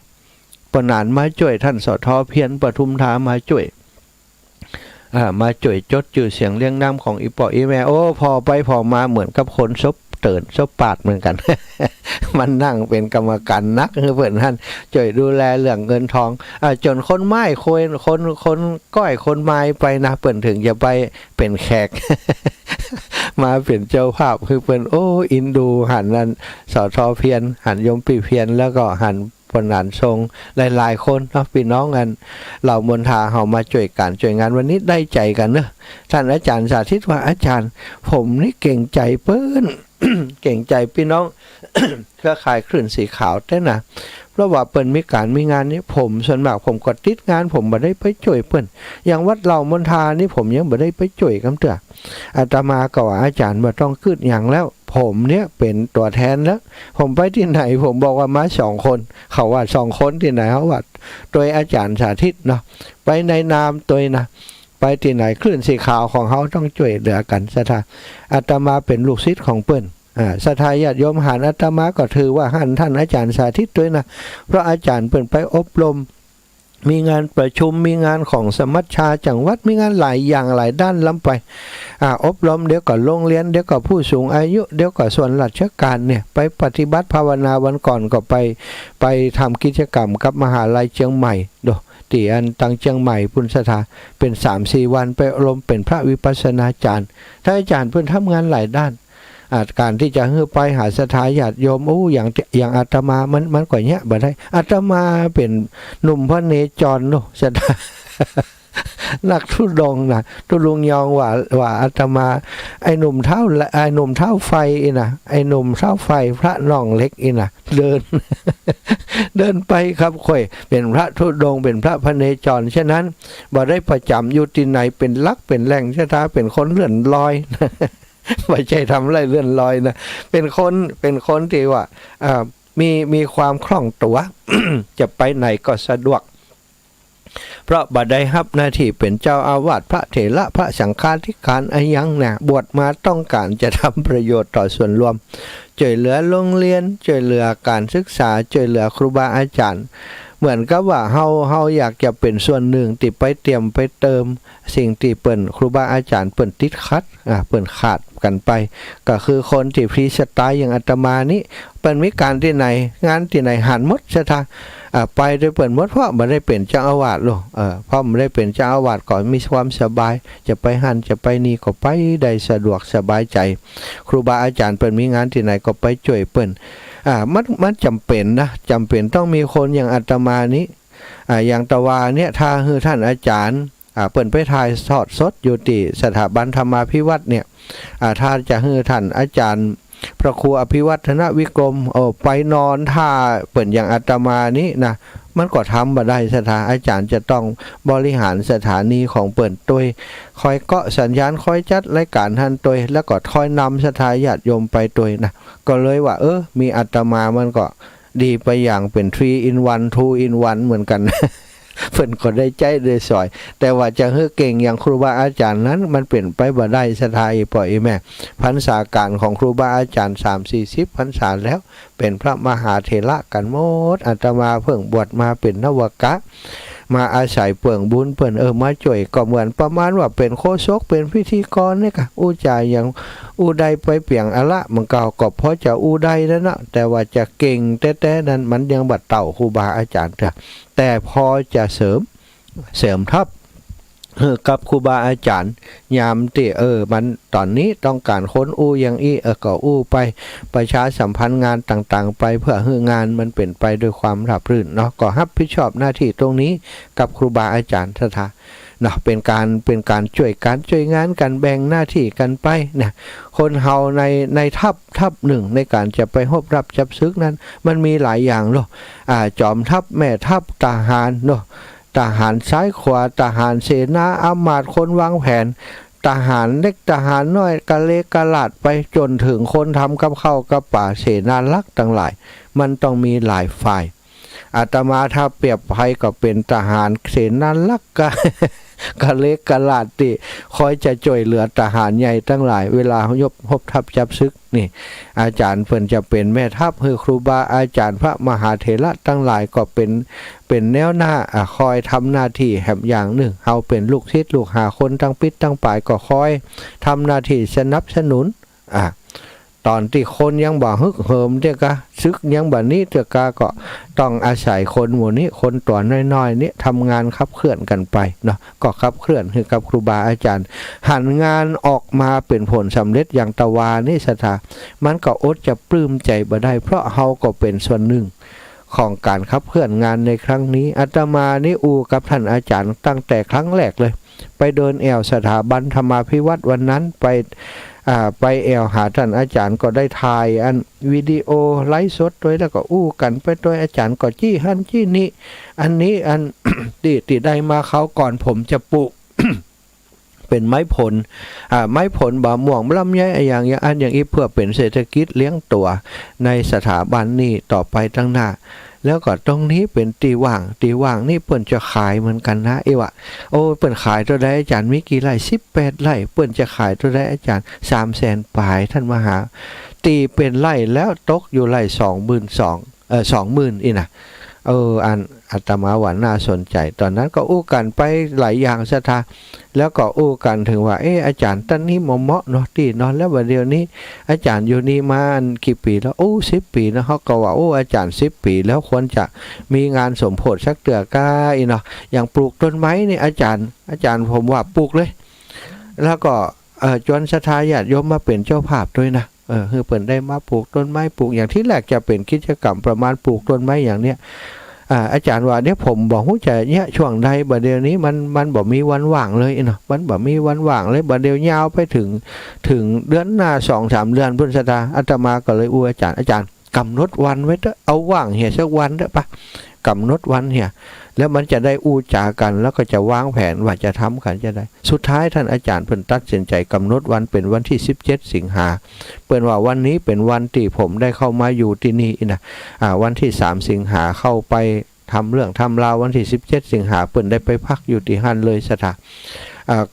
Speaker 1: ปนานมาจ่วยท่านสทเพียรปทุมธามาจ่วยมาจ่วยจดจื่อเสียงเรียงนามของอีปออีแม่พอไปพอมาเหมือนกับคนซบเตินซบปาดเหมือนกัน มันนั่งเป็นกรรมการนักเพื่อนท่านจ่วยดูแลเรื่องเงินทองจนคนไม้คนก้อยคนไม้ไปนะเปิ่นถึงจะไปเป็นแขก มาเป็นเจ้าภาพคือเปิ่นอินดูหันนั้นสทเพียรหันยมปีเพียรแล้วก็หันปนานทรงหลายๆคนเนาะพี่น้องกันเหล่ามนทาเฮามาช่วยกันช่วยงานวันนี้ได้ใจกันเนอะท่านอาจารย์สาธิตว่าอาจารย์ผมนี่เก่งใจเปิ้น เก่งใจพี่น้อง เครือข่ายคลื่นสีขาวแต่นะเพราะว่าเปิ้นมีการมีงานนี้ผมส่วนมากผมก็ติดงานผมบ่ได้ไปช่วยเปิ้นอย่างวัดเหล่ามนทานี่ผมยังบ่ได้ไปช่วยกำเตื้ออาตมาก็ว่าอาจารย์บ่ต้องคิดหยังแล้วผมเนี่ยเป็นตัวแทนแล้วผมไปที่ไหนผมบอกว่ามา2 คนเขาว่า2 คนที่ไหนเขาว่าโดยอาจารย์สาธิตเนาะไปในนามตัวนะไปที่ไหนคลื่นสีขาวของเขาต้องช่วยเหลือกันซะท่าอาตมาเป็นลูกศิษย์ของเปิ้น ศรัทธาญาติโยมหันอาตมาก็ถือว่าหันท่านอาจารย์สาธิตด้วยนะเพราะอาจารย์เปิ่นไปอบรมมีงานประชุมมีงานของสมัชชาจังหวัดมีงานหลายอย่างหลายด้านล้ำไปอบรมเดี๋ยวก็โรงเรียนเดี๋ยวก็ผู้สูงอายุเดี๋ยวก็ส่วนราชการเนี่ยไปปฏิบัติภาวนาวันก่อนก็ไปทำกิจกรรมกับมหาลัยเชียงใหม่ดูตีอันตังเชียงใหม่พุนสถาเป็น 3-4 วันไปอบรมเป็นพระวิปัสสนาจารย์ถ้าอาจารย์เพิ่นทำงานหลายด้านการที่จะไปหาศรัทธาญาติโยมอย่างอาตมามันกว่าเนี้ยบ่ได้อาตมาเป็นหนุ่มพระเนจรเนาะศรัทธา นักทุดงนะทุดงยองว่าอาตมาไอ้หนุ่มเท้าไฟอีนะไอ้หนุ่มเท้าไฟพระน้องเล็กอีนะเดิน เดินไปครับค่อยเป็นพระทุดงเป็นพระพเนจรฉะนั้นบ่ได้ประจำอยู่ที่ไหนเป็นลักเป็นแหล่งศรัทธาเป็นคนเลื่อนลอย ไม่ใช่ทำไรเลื่อนลอยนะเป็นคนที่ว่ามีความคล่องตัว จะไปไหนก็สะดวกเพราะบัดได้รับหน้าที่เป็นเจ้าอาวาสพระเถระพระสังฆาธิการอายังนะบวชมาต้องการจะทำประโยชน์ต่อส่วนรวมช่วยเหลือโรงเรียนช่วยเหลือการศึกษาช่วยเหลือครูบาอาจารย์เหมือนกับว่าเฮาอยากจะเป็นส่วนหนึ่งที่ไปเตรียมไปเติมสิ่งที่เปิ่นครูบาอาจารย์เปิ่นติดขัดเปิ่นขาดกันไปก็คือคนที่ฟรีสไตล์อย่างอาตมานี้เปิ่นมีการที่ไหนงานที่ไหนหันหมดซะท่าไปโดยเปิ่นหมดเพราะไม่ได้เป็นเจ้าอาวาสหรอกเพราะไม่ได้เป็นเจ้าอาวาสก่อนมีความสบายจะไปหันจะไปนี่ก็ไปได้สะดวกสบายใจครูบาอาจารย์เปิ่นมีงานที่ไหนก็ไปช่วยเปิ่นมันจำเป็นนะจำเป็นต้องมีคนอย่างอาตมานี้อย่างตะวาเนี่ยถ้าคือท่านอาจารย์เปิ่นไปถ่ายทอดสดอยู่ที่สถาบันธรรมาภิวัตน์เนี่ยถ้าจะคือท่านอาจารย์พระครูอภิวัฒนวิกรมไปนอนท่าเปิ่นอย่างอาตมานี้นะมันก็ทำมาได้สถาอาจารย์จะต้องบริหารสถานีของเปิ่นตัวคอยเกาะสัญญาณคอยจัดรายการท่านตัวแล้วก็คอยนำสถาญาติโยมไปตัวนะก็เลยว่ามีอาตมามันก็ดีไปอย่างเป็น3 in 1 2 in 1เหมือนกัน เพิ่นก็ได้ใจได้สอยแต่ว่าจะเฮ้อเก่งอย่างครูบาอาจารย์นั้นมันเป็นไปบ่ได้สถาอีปล่อยแม่พรรษาการของครูบาอาจารย์30-40 พรรษาแล้วเป็นพระมหาเถระกันหมดอาตมาเพิ่งบวชมาเป็นนวกะมาอาศัยเปิ่งบุญเปิ่นมาจ่วยก็เหมือนประมาณว่าเป็นโฆษกเป็นพิธีกรนี่ค่ะอู้ใจอย่างอู้ใดไปเปียงอะละมันเก่าก็เพราะจะอู้ใดนั่นนะแต่ว่าจะเก่งแต่นั้นมันยังบัดเต่าครูบาอาจารย์แต่พอจะเสริมทับกับครูบาอาจารย์ยามที่มันตอนนี้ต้องการค้นอู้อย่างก็อู้ไปประชาสัมพันธ์งานต่างๆไปเพื่อให้งานมันเป็นไปด้วยความราบรื่นเนาะก็รับผิดชอบหน้าที่ตรงนี้กับครูบาอาจารย์ท่าเนาะเป็นการช่วยงานกันแบ่งหน้าที่กันไปนะคนเฮาในทัพหนึ่งในการจะไปพบรับจับซึกนั้นมันมีหลายอย่างเนาะจอมทัพแม่ทัพทหารเนาะทหารซ้ายขวาทหารเสนาอามาตย์คนวางแผนทหารเล็กทหารน้อยกะเลกะลาดไปจนถึงคนทำกับข้าวกับป่าเสนาลักษ์ต่างหลายมันต้องมีหลายฝ่ายอาตมาถ้าเปรียบภัยก็เป็นทหารเสนาลักษ์กะเล็กกะลาดติคอยจะช่วยเหลือทหารใหญ่ทั้งหลายเวลาเขายบพบทัพจับศึกนี่อาจารย์เพิ่นจะเป็นแม่ทัพคือครูบาอาจารย์พระมหาเถระทั้งหลายก็เป็นแนวหน้าคอยทำหน้าที่แห่งอย่างหนึ่งเฮาเป็นลูกศิษย์ลูกหาคนทั้งปิดทั้งปลายก็คอยทำหน้าที่สนับสนุนตอนที่คนยังบ่ฮึกเหิมเด้อกะซึกยังบ่นี้เด้อกะก็ต้องอาศัยคนหมู่นี้คนตัวน้อยๆนี้ทำงานขับเคลื่อนกันไปเนาะก็ขับเคลื่อนคือกับครูบาอาจารย์หันงานออกมาเป็นผลสำเร็จอย่างตะวานี่สถามันก็อดจะปลื้มใจบ่ได้เพราะเฮาก็เป็นส่วนหนึ่งของการขับเคลื่อนงานในครั้งนี้อาตมานี่กับท่านอาจารย์ตั้งแต่ครั้งแรกเลยไปเดินแอวสถาบันธรรมาภิวัตน์วันนั้นไปแอวหาท่านอาจารย์ก็ได้ถ่ายวิดีโอไลฟ์สดด้วยแล้วก็อู้กันไปด้วยอาจารย์ก็จี้หันจี้นี่อันนี้ ติได้มาเขาก่อนผมจะปลูก เป็นไม้ผลบะม่วงลำไยอย่างอีเพื่อเป็นเศรษฐกิจเลี้ยงตัวในสถาบันนี้ต่อไปตั้งหน้า แล้วก็ตรงนี้เป็นตีว่างนี่เปิ้นจะขายเหมือนกันนะเอวะโอ้เปิ้นขายตัวใดอาจารย์มีกี่ไร่18ไร่เปิ้นจะขายตัวใดอาจารย์300,000ปลายท่านมหาตีเป็นไร่แล้วตกอยู่ไร่22,000 20,000อีน่ะอันอาตมาว่าน่าสนใจตอนนั้นก็อู้กันไปหลายอย่างศรัทธาแล้วก็อู้กันถึงว่าอาจารย์ท่านนี้เหมาะเนาะที่นอนแล้ววันเดียวนี้อาจารย์อยู่นี่มากี่ปีแล้ว10 ปีนะเขาก็ว่าอาจารย์10 ปีแล้วควรจะมีงานสมโพธิสักเตือกาอีเนาะอย่างปลูกต้นไม้นี่อาจารย์ผมว่าปลูกเลยแล้วก็จนศรัทธาญาติโยมมาเป็นเจ้าภาพด้วยนะคือเปิ่นได้มาปลูกต้นไม้ปลูกอย่างที่แรกจะเป็นกิจกรรมประมาณปลูกต้นไม้อย่างเนี้ยอาจารย์ว่าเนี่ยผมบอกหู้ใจเนี่ยช่วงใดบัดเดี๋ยวนี้มันบ่มีวันว่างเลยเนาะมันบ่มีวันว่างเลยบัดเดี๋ยวยาวไปถึงเดือนหน้า 2-3 เดือนพุทธศาสนาอาตมาก็เลยอาจารย์กำหนดวันไว้เถอะเอาว่างเหี่ยสักวันเถอะปะกำหนดวันเหี่ยแล้วมันจะได้อู้จากันแล้วก็จะวางแผนว่าจะทำกันจะได้สุดท้ายท่านอาจารย์เพิ่นตัดสินใจกำหนดวันเป็นวันที่17 สิงหาเปิ้นว่าวันนี้เป็นวันที่ผมได้เข้ามาอยู่ที่นี่นะวันที่3 สิงหาเข้าไปทำเรื่องทำราววันที่17 สิงหาเปิ้นได้ไปพักอยู่ที่ฮั่นเลยสถา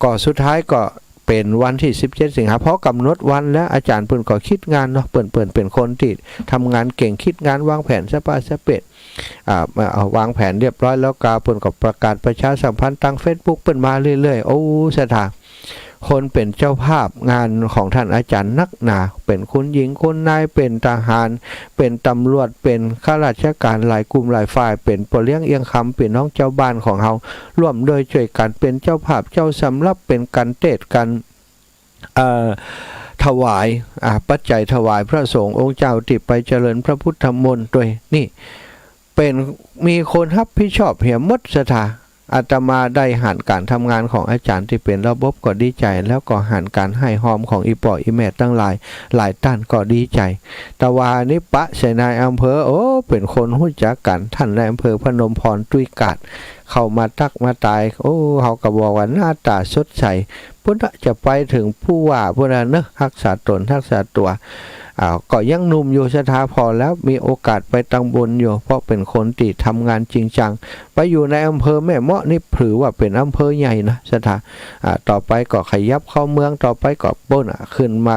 Speaker 1: ก็สุดท้ายก็เป็นวันที่17 สิงหาเพราะกำหนดวันแล้วอาจารย์เปิ้นก็คิดงานเนาะเปิ้นเป็นคนที่ทำงานเก่งคิดงานวางแผนสะปาสะเป็ดวางแผนเรียบร้อยแล้วกาเปิ้นก็ประกาศประชาสัมพันธ์ทาง Facebook เปิ้นมาเรื่อยๆสถาคนเป็นเจ้าภาพงานของท่านอาจารย์นักหนาเป็นคุณหญิงคุณนายเป็นทหารเป็นตำรวจเป็นข้าราชการหลายกลุ่มหลายฝ่ายเป็นปเลี้ยงเอียงคำเป็นน้องเจ้าบ้านของเฮาร่วมโดยช่วยกันเป็นเจ้าภาพเจ้าสำรับเป็นกันเทศกันถวายปัจจัยถวายพระสงฆ์องค์เจ้าที่ไปเจริญพระพุทธมนต์ด้วยนี่เป็นมีคนรับผิดชอบเหี่ยมดสถาอาตมาได้หันการทำงานของอาจารย์ที่เป็นระบบก็ดีใจแล้วก็หันการให้หอมของอีปออีแม่ตั้งหลายท่านก็ดีใจแต่ว่านี่ปะใส่นายอำเภอเป็นคนรู้จักกันท่านนายอำเภอพนมพรตุยกาดเข้ามาตักมาตายเขาก็บอกว่าหน้าตาสดใสพุทธจะไปถึงผู้ว่าพุทธเนอะรักษาตนรักษาตัวก็ยังหนุ่มอยู่สถาพอแล้วมีโอกาสไปตังบนอยู่เพราะเป็นคนที่ทำงานจริงจังไปอยู่ในอำเภอแม่เมาะนี่ถือว่าเป็นอำเภอใหญ่นะสถาต่อไปก็ขยับเข้าเมืองต่อไปก็ป้นขึ้นม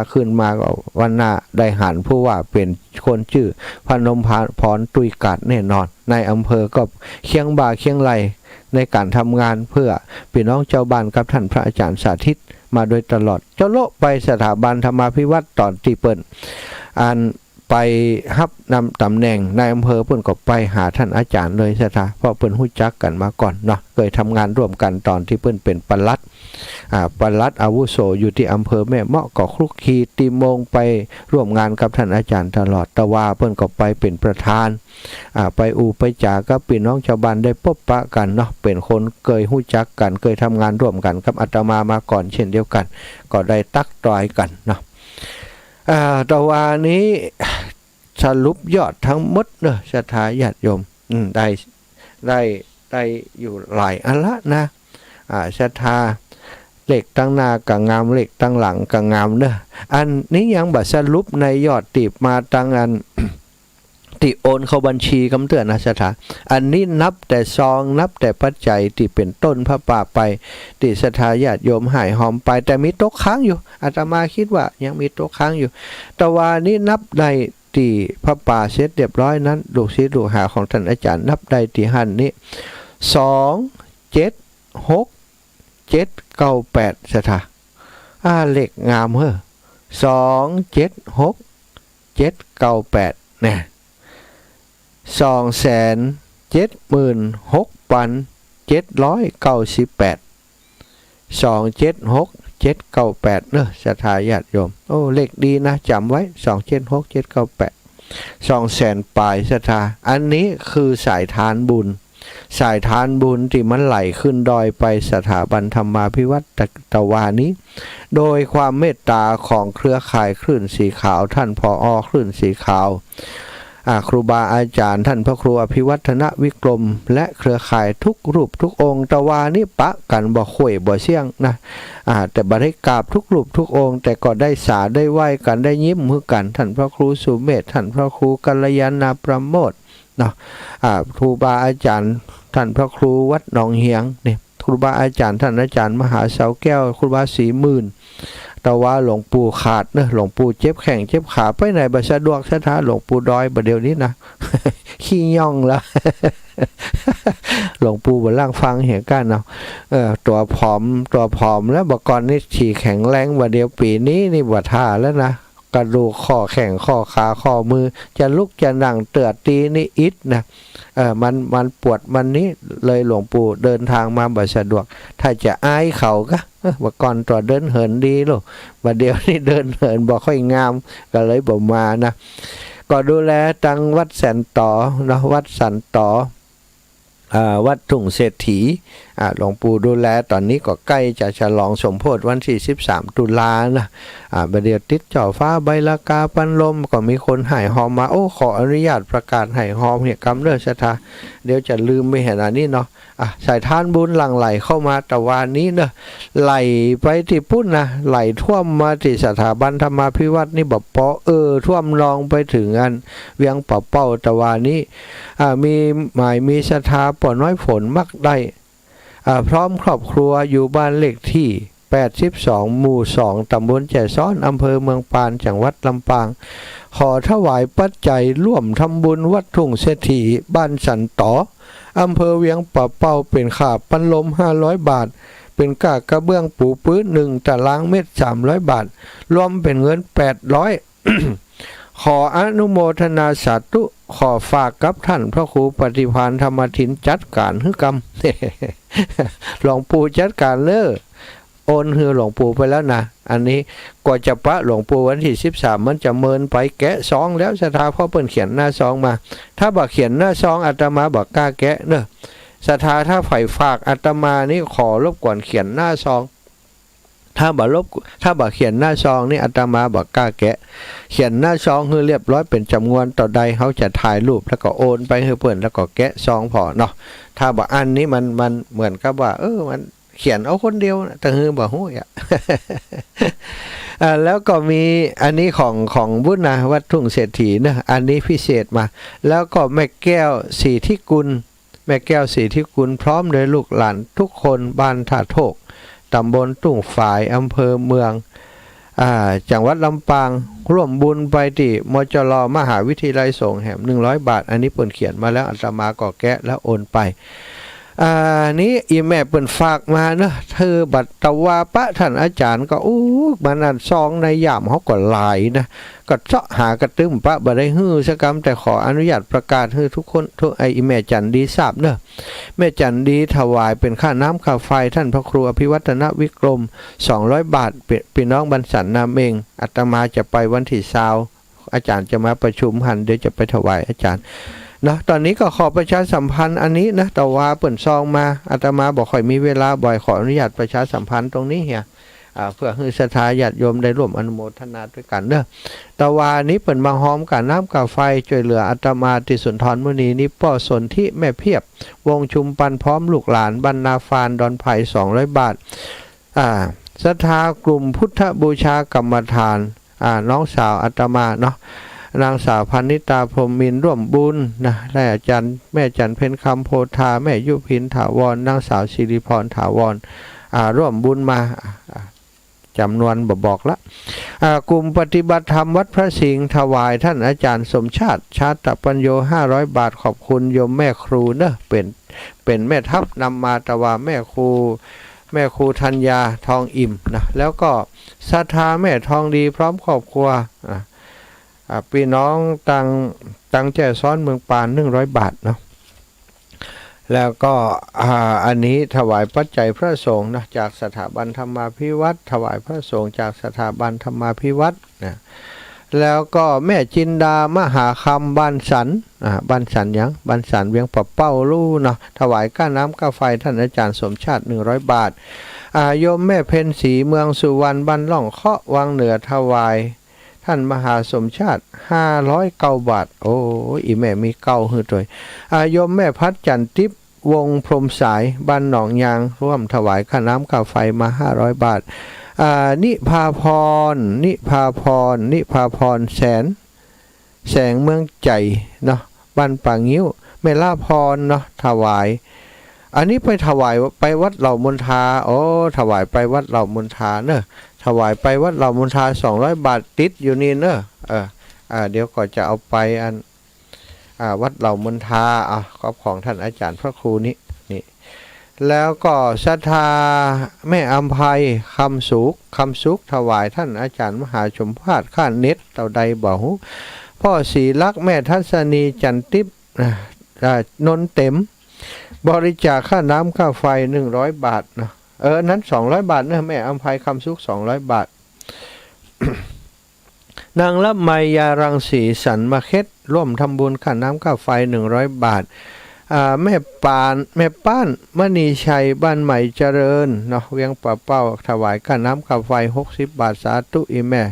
Speaker 1: าก็วันหน้าได้หันผู้ว่าเป็นคนชื่อพนมพรตุยกาดแน่นอนในอำเภอก็เคียงบ่าเคียงไหลในการทำงานเพื่อพี่น้องเจ้าบ้านกับท่านพระอาจารย์สาธิตมาโดยตลอดเจ้าโลไปสถาบันธรรมาภิวัตรตอนที่เปิ้นไปฮับนำตำแหน่งในอำเภอเปิ้นก็ไปหาท่านอาจารย์เลยสถาเพราะเปิ้นรู้จักกันมาก่อนเนาะเคยทำงานร่วมกันตอนที่เปิ้นเป็นปลัดอาวุโสอยู่ที่อำเภอแม่เมาะก็คลุกคลีตีมงไปร่วมงานกับท่านอาจารย์ตลอดแต่ว่าเปิ้นก็ไปเป็นประธานไปไปจากัพี่น้องชาวบ้านได้พบปะกันเนาะเป็นคนเคยรู้จักกันเคยทำงานร่วมกันกับอาตมาก่อนเช่นเดียวกันก็ได้ตักตอยกันเนาะแต่ว่านี้สรุปยอดทั้งหมดเนอะศรัทธาญาติโยมได้อยู่หลายอันละนะศรัทธาเลขตั้งหน้ากับงามเลขตั้งหลังกับงามเนอะอันนี้ยังบ่สรุปในยอดติบมาตั้งอัน ที่โอนเข้าบัญชีคำเตือนนะศรัทธาอันนี้นับแต่ซองนับแต่ปัจจัยที่เป็นต้นพระป่าไปที่ศรัทธาญาติโยมหายหอมไปแต่มีตกค้างอยู่อาตมาคิดว่ายังมีตกค้างอยู่แต่ว่านี้นับได้ที่พระป่าเสร็จเรียบร้อยนั้นลูกศิษย์ลูกหาของท่านอาจารย์นับได้ที่หันนี้276 798ศรัทธาเลขงาม276 798เนี่ย276,798 276,798เนอะศรัทธาญาติโยมเลขดีนะจำไว้276,798 200,000ปลายศรัทธาอันนี้คือสายทานบุญที่มันไหลขึ้นดอยไปสถาบันธรรมาภิวัตตวานี้โดยความเมตตาของเครือข่ายคลื่นสีขาวท่านผอ.คลื่นสีขาวครูบาอาจารย์ท่านพระครูอภิวัฒนวิกรมและเครือข่ายทุกรูปทุกองค์ตะวานี่ปะกันบ่ข่วยบ่เสี่ยงนะแต่บ่ได้กราบทุกรูปทุกองค์แต่ก็ได้สาได้ไหว้กันได้ยิ้มมือกันท่านพระครูสุเมธท่านพระครูกัลยาณประโมท เนาะครูบาอาจารย์ท่านพระครูวัดหนองเฮียงเนี่ยครูบาอาจารย์ท่านอาจารย์มหาเสาแก้วครูบาศรีหมื่นแต่ว่าหลวงปู่ขาดเนอะหลวงปู่เจ็บแข้งเจ็บขาไปไหนบ่สะดวกสถานหลวงปู่ดอยบ่เดี๋ยวนี้นะ ขี้ย่องละ หลวงปู่บ่ล่างฟังเห็นกันเนาะตัวผอมแล้วบ่ก่อนนี่ฉี่แข็งแรงบ่เดี๋ยวปีนี้นี่บ่ท่าแล้วนะกระดูกข้อแข้งข้อขาข้อมือจะลุกจะนั่งเตือตีนี่อิดนะมันปวดมันนี้เลยหลวงปู่เดินทางมาบ่สะดวกถ้าจะอายเขาก็บ่ก่อนตัวเดินเหินดีลูกบ่เดี๋ยวนี้เดินเหินบ่ค่อยงามก็เลยบ่มานะก็ดูแลตังวัดแสนต่อนะวัดสันต่อวัดทุ่งเศรษฐีหลวงปู่ดูแลตอนนี้ก็ใกล้จะฉลองสมโภชวันที่13ตุลานะประเดี๋ยวติดจ่อฟ้าใบละกาปันลมก็มีคนหายหอมมาโอ้ขออนุญาตประกาศหายหอมเนี่ยกำเริบศรัทธาเดี๋ยวจะลืมไปเห็นอันนี้เนาะสายทานบุญหลั่งไหลเข้ามาแต่วันนี้เนาะไหลไปที่พุ่นนะไหลท่วมมาที่สถาบันธรรมาภิวัตน์นี่แบบปอท่วมรองไปถึงอันเวียงป่าเป้าแต่วันนี้มีหมายมีศรัทธาป่อน้อยฝนมักได้พร้อมครอบครัวอยู่บ้านเลขที่82หมู่2ตำบลแจ่ซ้อนอำเภอเมืองปานจังหวัดลำปางขอถวายปัจจัยร่วมทำบุญวัดทุ่งเศรษฐีบ้านสันต่ออำเภอเวียงป่าเป้าเป็นค่าปันลม500 บาทเป็นค่ากระเบื้องปูพื้น1ตารางเมตร300 บาทรวมเป็นเงิน800 ขออนุโมทนาสาธุขอฝากกับท่านพระครูปฏิภาณธรรมทินจัดการฮึกรรม หลวงปู่จัดการโอนคือหลวงปู่ไปแล้วนะอันนี้กว่าจะปะหลวงปู่วันที่13มันจะเมินไปแกะซองแล้วศรัทธาพ่อเปิ้นเขียนหน้าซองมาถ้าบอกเขียนหน้าซองอาตมาบอกกล้าแกะเนอะศรัทธาถ้าฝ่ายฝากอาตมานี่ขอรบกวนเขียนหน้าซองถ้าบ่เขียนหน้าซองนี่อาตมาบอกกล้าแกะเขียนหน้าซองคือเรียบร้อยเป็นจำนวนต่อใดเขาจะถ่ายรูปแล้วก็โอนไปให้เปิ้นแล้วก็แกะซองพอเนาะถ้าบ่อันนี้มันเหมือนกับว่ามันเขียนเอาคนเดียวนะแต่คือบ่ฮู้อ่ะ แล้วก็มีอันนี้ของบุญนะวัดทุ่งเศรษฐีนะอันนี้พิเศษมาแล้วก็แม่แก้วศรีทิกุลแม่แก้วศรีทิกุลพร้อมด้วยลูกหลานทุกคนบ้านท่าโทกตำบลทุ่งฝายอำเภอเมืองจังหวัดลำปางร่วมบุญไปที่มจรมหาวิทยาลัยสงฆ์แห่ง100 บาทอันนี้เปิ่นเขียนมาแล้วอาตมาก็แกะแล้วโอนไปนี้อีแม่เปิ่นฝากมาเนอะเธอบัดตะวาปะท่านอาจารย์ก็มันอันซองในยามเขาก็หลายนะก็เจาะหากระตึมปะบ่ได้ฮื้อสักคำแต่ขออนุญาตประกาศให้ทุกคนทุกอีแม่จันดีทราบเนอะแม่จันดีถวายเป็นค่าน้ำค่าไฟท่านพระครูอภิวัฒนวิกรม200 บาทพี่น้องบรรสันนำเองอาตมาจะไปวันที่20อาจารย์จะมาประชุมหันเดี๋ยวจะไปถวายอาจารย์นะตอนนี้ก็ขอประชาสัมพันธ์อันนี้นะแต่ว่าเปิ่นซองมาอาตมาบอกค่อยมีเวลาบ่อยขออนุญาตประชาสัมพันธ์ตรงนี้เฮียเพื่อให้ศรัทธาญาติโยมได้ร่วมอนุโมทนาด้วยกันเด้อแต่ว่านี้เปิ่นมาหอมกับน้ำกับไฟช่วยเหลืออาตมาติสุนทรมุนีนี้ป้อสนที่แม่เพียบวงชุมปันพร้อมลูกหลานบรรณาฟานดอนไผ่200 บาทศรัทธากลุ่มพุทธบูชากรรมฐานน้องสาวอาตมาเนาะนางสาวพันนิตาพรหมมินร่วมบุญนะและอาจารย์แม่จันเพ็ญคำโพธาแม่ยุพินถาวรนางสาวศิริพรถาวรร่วมบุญมาจำนวนบอกละกลุ่มปฏิบัติธรรมวัดพระสิงห์ถวายท่านอาจารย์สมชาติชาตปัญโย500 บาทขอบคุณโยมแม่ครูเนอะเป็นแม่ทัพนำมาตวาแม่ครูธัญญาทองอิ่มนะแล้วก็ศรัทธาแม่ทองดีพร้อมครอบครัวพี่น้องตังแจ่ซ้อนเมืองปาน100 บาทเนาะแล้วก็อันนี้ถวายปัจจัยพระสงฆ์นะจากสถาบันธรรมาภิวัตรถวายพระสงฆ์จากสถาบันธรรมาภิวัตรนะแล้วก็แม่จินดามหาคำบ้านสันบ้านสันบ้านสันเวียงปะเป้าลู่เนาะถวายก้าน้ำก้าไฟท่านอาจารย์สมชาติ100 บาทโยมแม่เพ็ญศรีเมืองสุวรรณบ้านล่องเคาะวังเหนือถวายท่านมหาสมชาติ509 บาทโอ้อีแม่มีเก้าหือตัวโยมแม่พัดจันทิพย์วงพรมสายบ้านหนองยางร่วมถวายค่าน้ำค่าไฟมา500 บาทนิพาพรแสงเมืองใจเนาะ บ้านป่างิ้วแม่ล่าพรเนาะถวายอันนี้ไปถวายไปวัดเหล่ามนทาถวายไปวัดเหล่ามนทาเนอะถวายไปวัดเหล่ามนทา200 บาทติดอยู่นี่เนอะเดี๋ยวก็จะเอาไปวัดเหล่ามนทาของท่านอาจารย์พระครูนี่แล้วก็ศรัทธาแม่อัมภัยคำสุขถวายท่านอาจารย์มหาชมภาสข้าเน็ตเต่าใดบ่หูพ่อศรีลักษณ์แม่ทัศนีจันทิพย์นนเต็มบริจาคค่าน้ำค่าไฟ100 บาทนะนั้น200 บาทนะแม่อัมภัยคำสุข200 บาท นางละไมยารังสีสันมาเค็ดร่วมทำบุญค่าน้ำค่าไฟ100 บาทแม่ป้านมณีชัยบ้านใหม่เจริญเนาะเวียงป่าเป้าถวายค่าน้ำค่าไฟ60 บาทสาธุอีแม่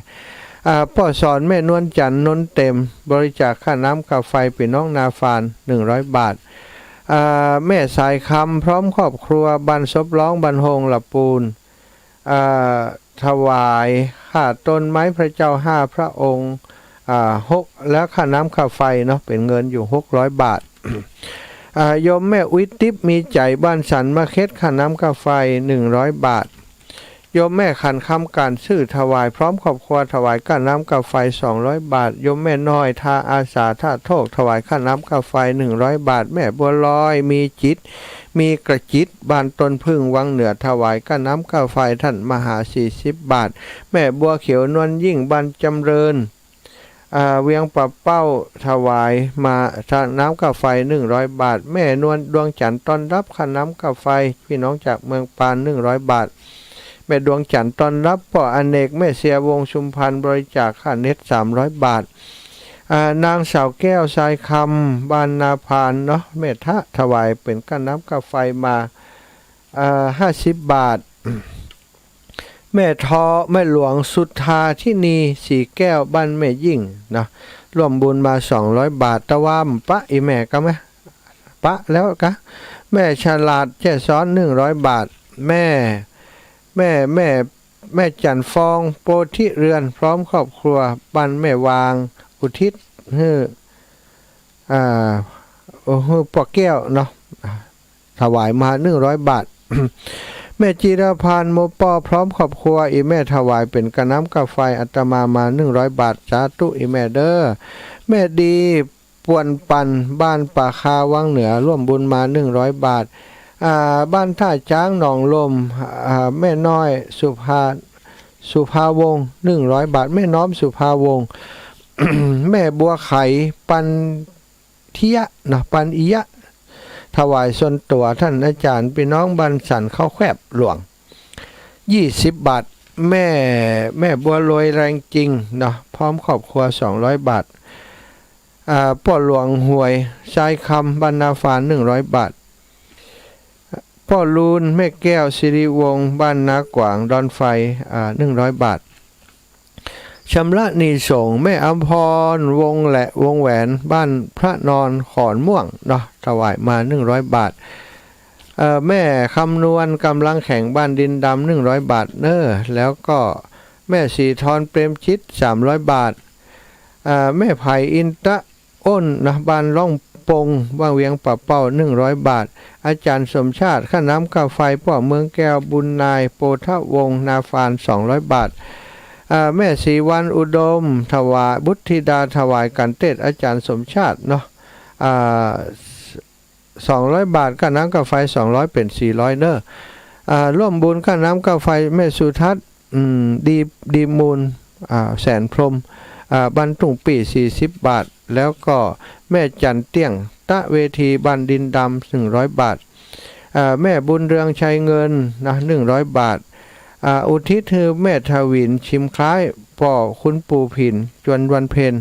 Speaker 1: พ่อสอนแม่นวลจันทร์นนเต็มบริจาคค่าน้ำค่าไฟพี่น้องนาฟาน100 บาทแม่สายคำพร้อมครอบครัวบันซบร้องบันโฮงละปูนถวายค่าต้นไม้พระเจ้า5 พระองค์แล้วค่าน้ำค่าไฟเนาะเป็นเงินอยู่600 บาทโยมแม่อุยติบมีใจบ้านสันมาเค็ดค่าน้ำค่าไฟ100 บาทโยมแม่ขันคำการซื้อถวายพร้อมครอบครัวถวายค่าน้ำค่าไฟ200 บาทโยมแม่น้อยทาอาสาท่าโทษถวายค่าน้ำค่าไฟ100 บาทแม่บัวลอยมีจิตมีกระจิตบ้านต้นพึ่งวังเหนือถวายค่าน้ำค่าไฟท่านมหา40 บาทแม่บัวเขียวนวลยิ่งบ้านจำเริญเวียงป่าเป้าถวายมาน้ำค่าไฟ100 บาทแม่นวลดวงจันทร์ต้อนรับค่าน้ำค่าไฟพี่น้องจากเมืองปาน100 บาทแม่ดวงจันทร์ต้อนรับพ่ออเนกแม่เสียวงชุมพันธ์บริจาคค่าเน็ต300 บาทนางสาวแก้วทรายคำบ้านนาพานเนาะแม่ทะถวายเป็นค่าน้ำค่าไฟมา50 บาทแม่ทอแม่หลวงสุทธาที่นีสีแก้วบ้านแม่ยิ่งนะร่วมบุญมา200 บาทตะวามปะอีแม่ก็ไหมปะแล้วกะแม่ฉลาดแจ้ซ้อน100 บาทแม่จันฟองโปธิเรือนพร้อมครอบครัวบ้านแม่วางอุทิศปอแก้วเนาะถวายมา100 บาท แม่จีรพันธ์โมปอพร้อมครอบครัวอีแม่ถวายเป็นกระน้ำกาไฟอัตมา100 บาทสาธุอีแม่เด้อแม่ดีป่วนปันบ้านป่าคาวังเหนือร่วมบุญมา100 บาทบ้านท่าจ้างหนองลมแม่น้อยสุภาวงศ์100 บาทแม่น้อมสุภาวงศ์ แม่บัวไข่ปันทิยะนะปันอิยะถวายส่วนตัวท่านอาจารย์พี่น้องบันสันเข้าแคบหลวง20 บาทแม่บัวลอยแรงจริงเนาะพร้อมครอบครัว200 บาทพ่อหลวงหวยชายคำบรรณาฟาน100 บาทพ่อลูนแม่แก้วสิริวงศ์บ้านนากวางดอนไฟ100 บาทชำระหนี้ส่งแม่อัมพรวงและวงแหวนบ้านพระนอนขอนม่วงเนาะถวายมา100 บาทแม่คำนวณกำลังแข่งบ้านดินดำ100 บาทแล้วก็แม่สีทรเปรมชิต300 บาทแม่ไผ่อินตะอ้นนะบ้านล่องปงว่างเวียงป่าเป้า100 บาทอาจารย์สมชาติค่าน้ำค่าไฟพ่อเมืองแก้วบุญนายโปทวงนาฟาน200 บาทแม่ศรีวันอุดมถวายบุตรธิดาถวายกันเทศอาจารย์สมชาติเนาะ200 บาทค่าน้ำค่าไฟ200เป็น400เนอะร่วมบุญค่าน้ำค่าไฟแม่สุทัศน์ดีมูลแสนพรมบรรทุงปี40 บาทแล้วก็แม่จันเตี้ยงตะเวทีบันดินดำ100 บาทแม่บุญเรืองชัยเงินนะ100 บาทอุทิศคือแม่ทวินชิมคล้ายป่อคุณปู่ผินจวนวันเพ็ญ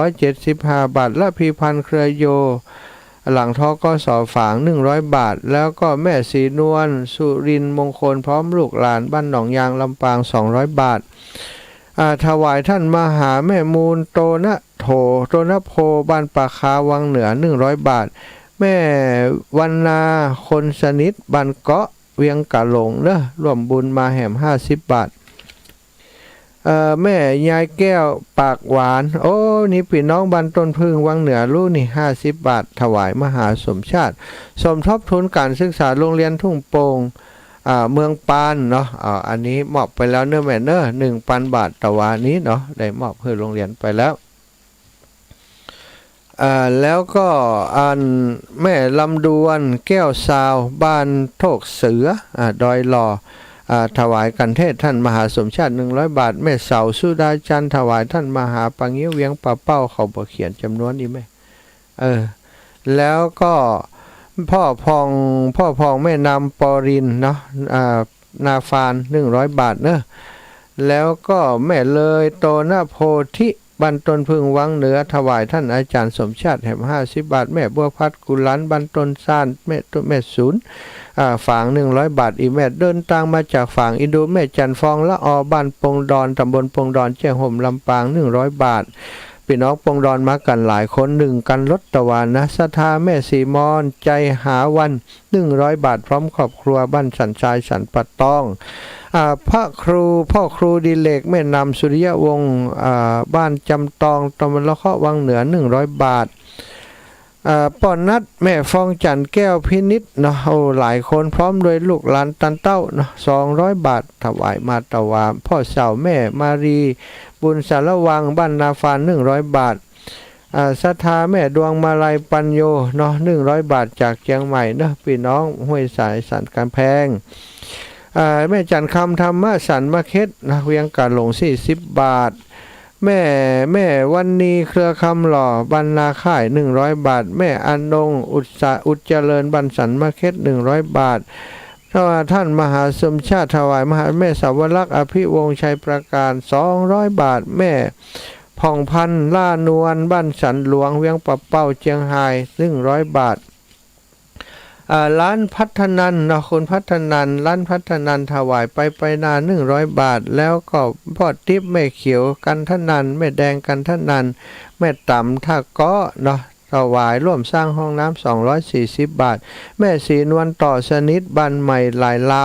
Speaker 1: 175 บาทละพีพันธ์เครือโยหลังทอกสฝาง100 บาทแล้วก็แม่ศรีนวลสุรินทร์มงคลพร้อมลูกหลานบ้านหนองยางลำปาง200 บาทถวายท่านมหาแม่มูลโตนะโพบ้านป่าคาวังเหนือ100 บาทแม่วันนาคนสนิทบ้านเกาะเวียงกะหลงร่วมบุญมาแหม50 บาท แม่ยายแก้วปากหวานโอ้นี่พี่น้องบ้านต้นพึ่งวังเหนือลูกนี่50 บาทถวายมหาสมชาติสมทบทุนการศึกษาโรงเรียนทุ่งโป่งเมืองปานเนาะอันนี้มอบไปแล้วเนอะแม่เนอะ1,000 บาทต่อวันนี้เนาะได้มอบให้โรงเรียนไปแล้วแล้วก็อันแม่ลำดวนแก้วซาวบ้านโทกเสือดอยหล่อถวายกันเทศท่านมหาสมชาติ100 บาทแม่เสาสุดาจันถวายท่านมหาปังเงี้ยวเวียงป่าเป้าเขาบ่เขียนจำนวนนี้ไหมแล้วก็พ่อพองแม่นำปอรินเนาะนาฟาน100 บาทเนอะแล้วก็แม่เลยโตนาโพธิบันตนพึงวังเหนือถวายท่านอาจารย์สมชาติแห่ง50 บาทแม่บัวพัดกุลันบันตนซ่านแม่ศูนย์ฝาง100 บาทอีแม่เดินทางมาจากฝางอินโดแม่จันฟองละอบ้านปงดอนตำบลปงดอนเจ้าห่มลำปาง100 บาทพี่น้องปงดอนมากันหลายคนกันรถตะวันนะศรัทธาแม่สีมอนใจหาวัน100 บาทพร้อมครอบครัวบ้านสันชายสันปัดต้องพ่อครูดิเลกแม่นำสุริยวงศ์บ้านจำตองตำบลละเคาะวังเหนือ100 บาทป้อนนัดแม่ฟองจันแก้วพินิษเนาะหลายคนพร้อมด้วยลูกหลานตันเต้าเนาะ200 บาทถวายมาตวาพ่อเสาแม่มารีบุญสารวังบ้านนาฟาน100 บาทศรัทธาแม่ดวงมาลัยปัญโยเนาะ100 บาทจากเชียงใหม่เนาะพี่น้องห้วยสายสันกำแพงแม่จันคำธรรมะสันมะเค็ดนะเวียงกาหลง40 บาทแม่วันนี้เครือคำหล่อบรรณาค่าย100 บาทแม่อนงอุจเจริญบันสันมะเค็ด100 บาทท่านมหาสมชาติถวายมหาแม่สาวรักษ์อภิวงศ์ชัยประการ200 บาทแม่ผ่องพันธ์ล่านวลบ้านสันหลวงเวียงปะเป้าเชียงไฮ้100 บาทร้านพัฒนันนะคุณพัฒนันร้านพัฒนันถวายไปนา100 บาทแล้วก็พ่อทิพย์แม่เขียวกันทนันแม่แดงกันทนันแม่ต่ำท่าก้อเนาะถวายร่วมสร้างห้องน้ำ240 บาทแม่ศรีนวลต่อสนิทบ้านใหม่หลายเล้า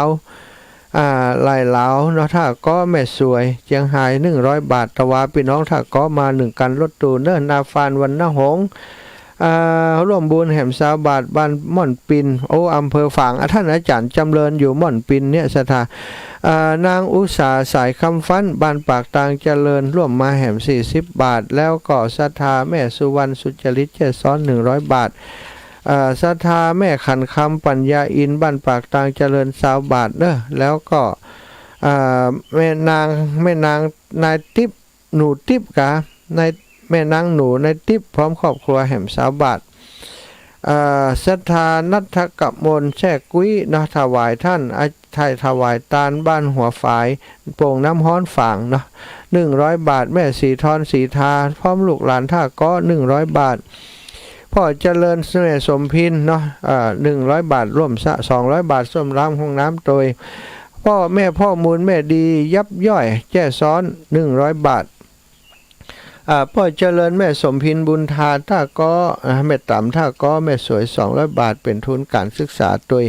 Speaker 1: หลายเล้าเนาะท่าก้อแม่สวยเชียงไฮ้100 บาทถวายพี่น้องท่าก้อมา1 กันรถตู้เนิ่นนาฟานวันนหงร่วมบุญแห่มสาวบาทบ้านม่อนปินอำเภอฝางท่านอาจารย์จำเริญอยู่ม่อนปินเนี่ยศรัทธานางอุสาสายคำฟันบ้านปากตางเจริญร่วมมาแห่ม40 บาทแล้วก็ศรัทธาแม่สุวรรณสุจริตเจซ้อน100 บาทศรัทธาแม่ขันคำปัญญาอินบ้านปากตางเจริญ20 บาทเนอะแล้วก็แม่นางนายติ๊บหนูติ๊บกะนายแม่นางหนูในติ๊บพร้อมครอบครัวแห่ม20 บาทศรัทธานัทกมลแช่กุ้ยเนาะถวายท่านไทยถวายตาลบ้านหัวฝายโป่งน้ำฮ้อนฝางเนาะ100 บาทแม่สีทอนสีทาพร้อมลูกหลานท่าก้อ100 บาทพ่อเจริญแม่สมพินเนาะ100 บาทร่วม200 บาทส้มล้างห้องน้ำโดยพ่อมูลแม่ดียับย่อยแจ้ซ้อน100 บาทพ่อเจริญแม่สมพินบุญทาท่าก็แม่ต่ำท่าก็แม่สวย200 บาทเป็นทุนการศึกษาตัว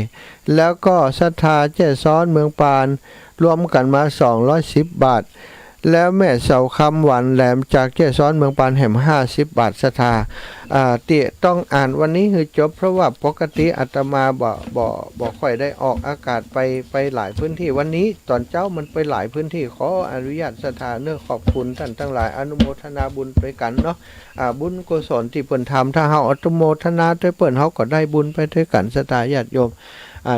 Speaker 1: แล้วก็ศรัทธาแจ้ซ้อนเมืองปานรวมกันมา210 บาทแล้วแม่เสาคำหวานแหลมจากแจ้ซ้อนเมืองปานแห่ม50 บาทศรัทธาเตี่ยต้องอ่านวันนี้คือจบเพราะว่าปกติอาตมาบ่ค่อยได้ออกอากาศไปหลายพื้นที่วันนี้ตอนเจ้ามันไปหลายพื้นที่ขออนุญาตศรัทธาเนื้อขอบคุณท่านทั้งหลายอนุโมทนาบุญไปกันเนาะบุญกุศลที่เพิ่นทำถ้าเฮาอนุโมทนาด้วยเพิ่นเฮาก็ได้บุญไปด้วยกันศรัทธาญาติโยม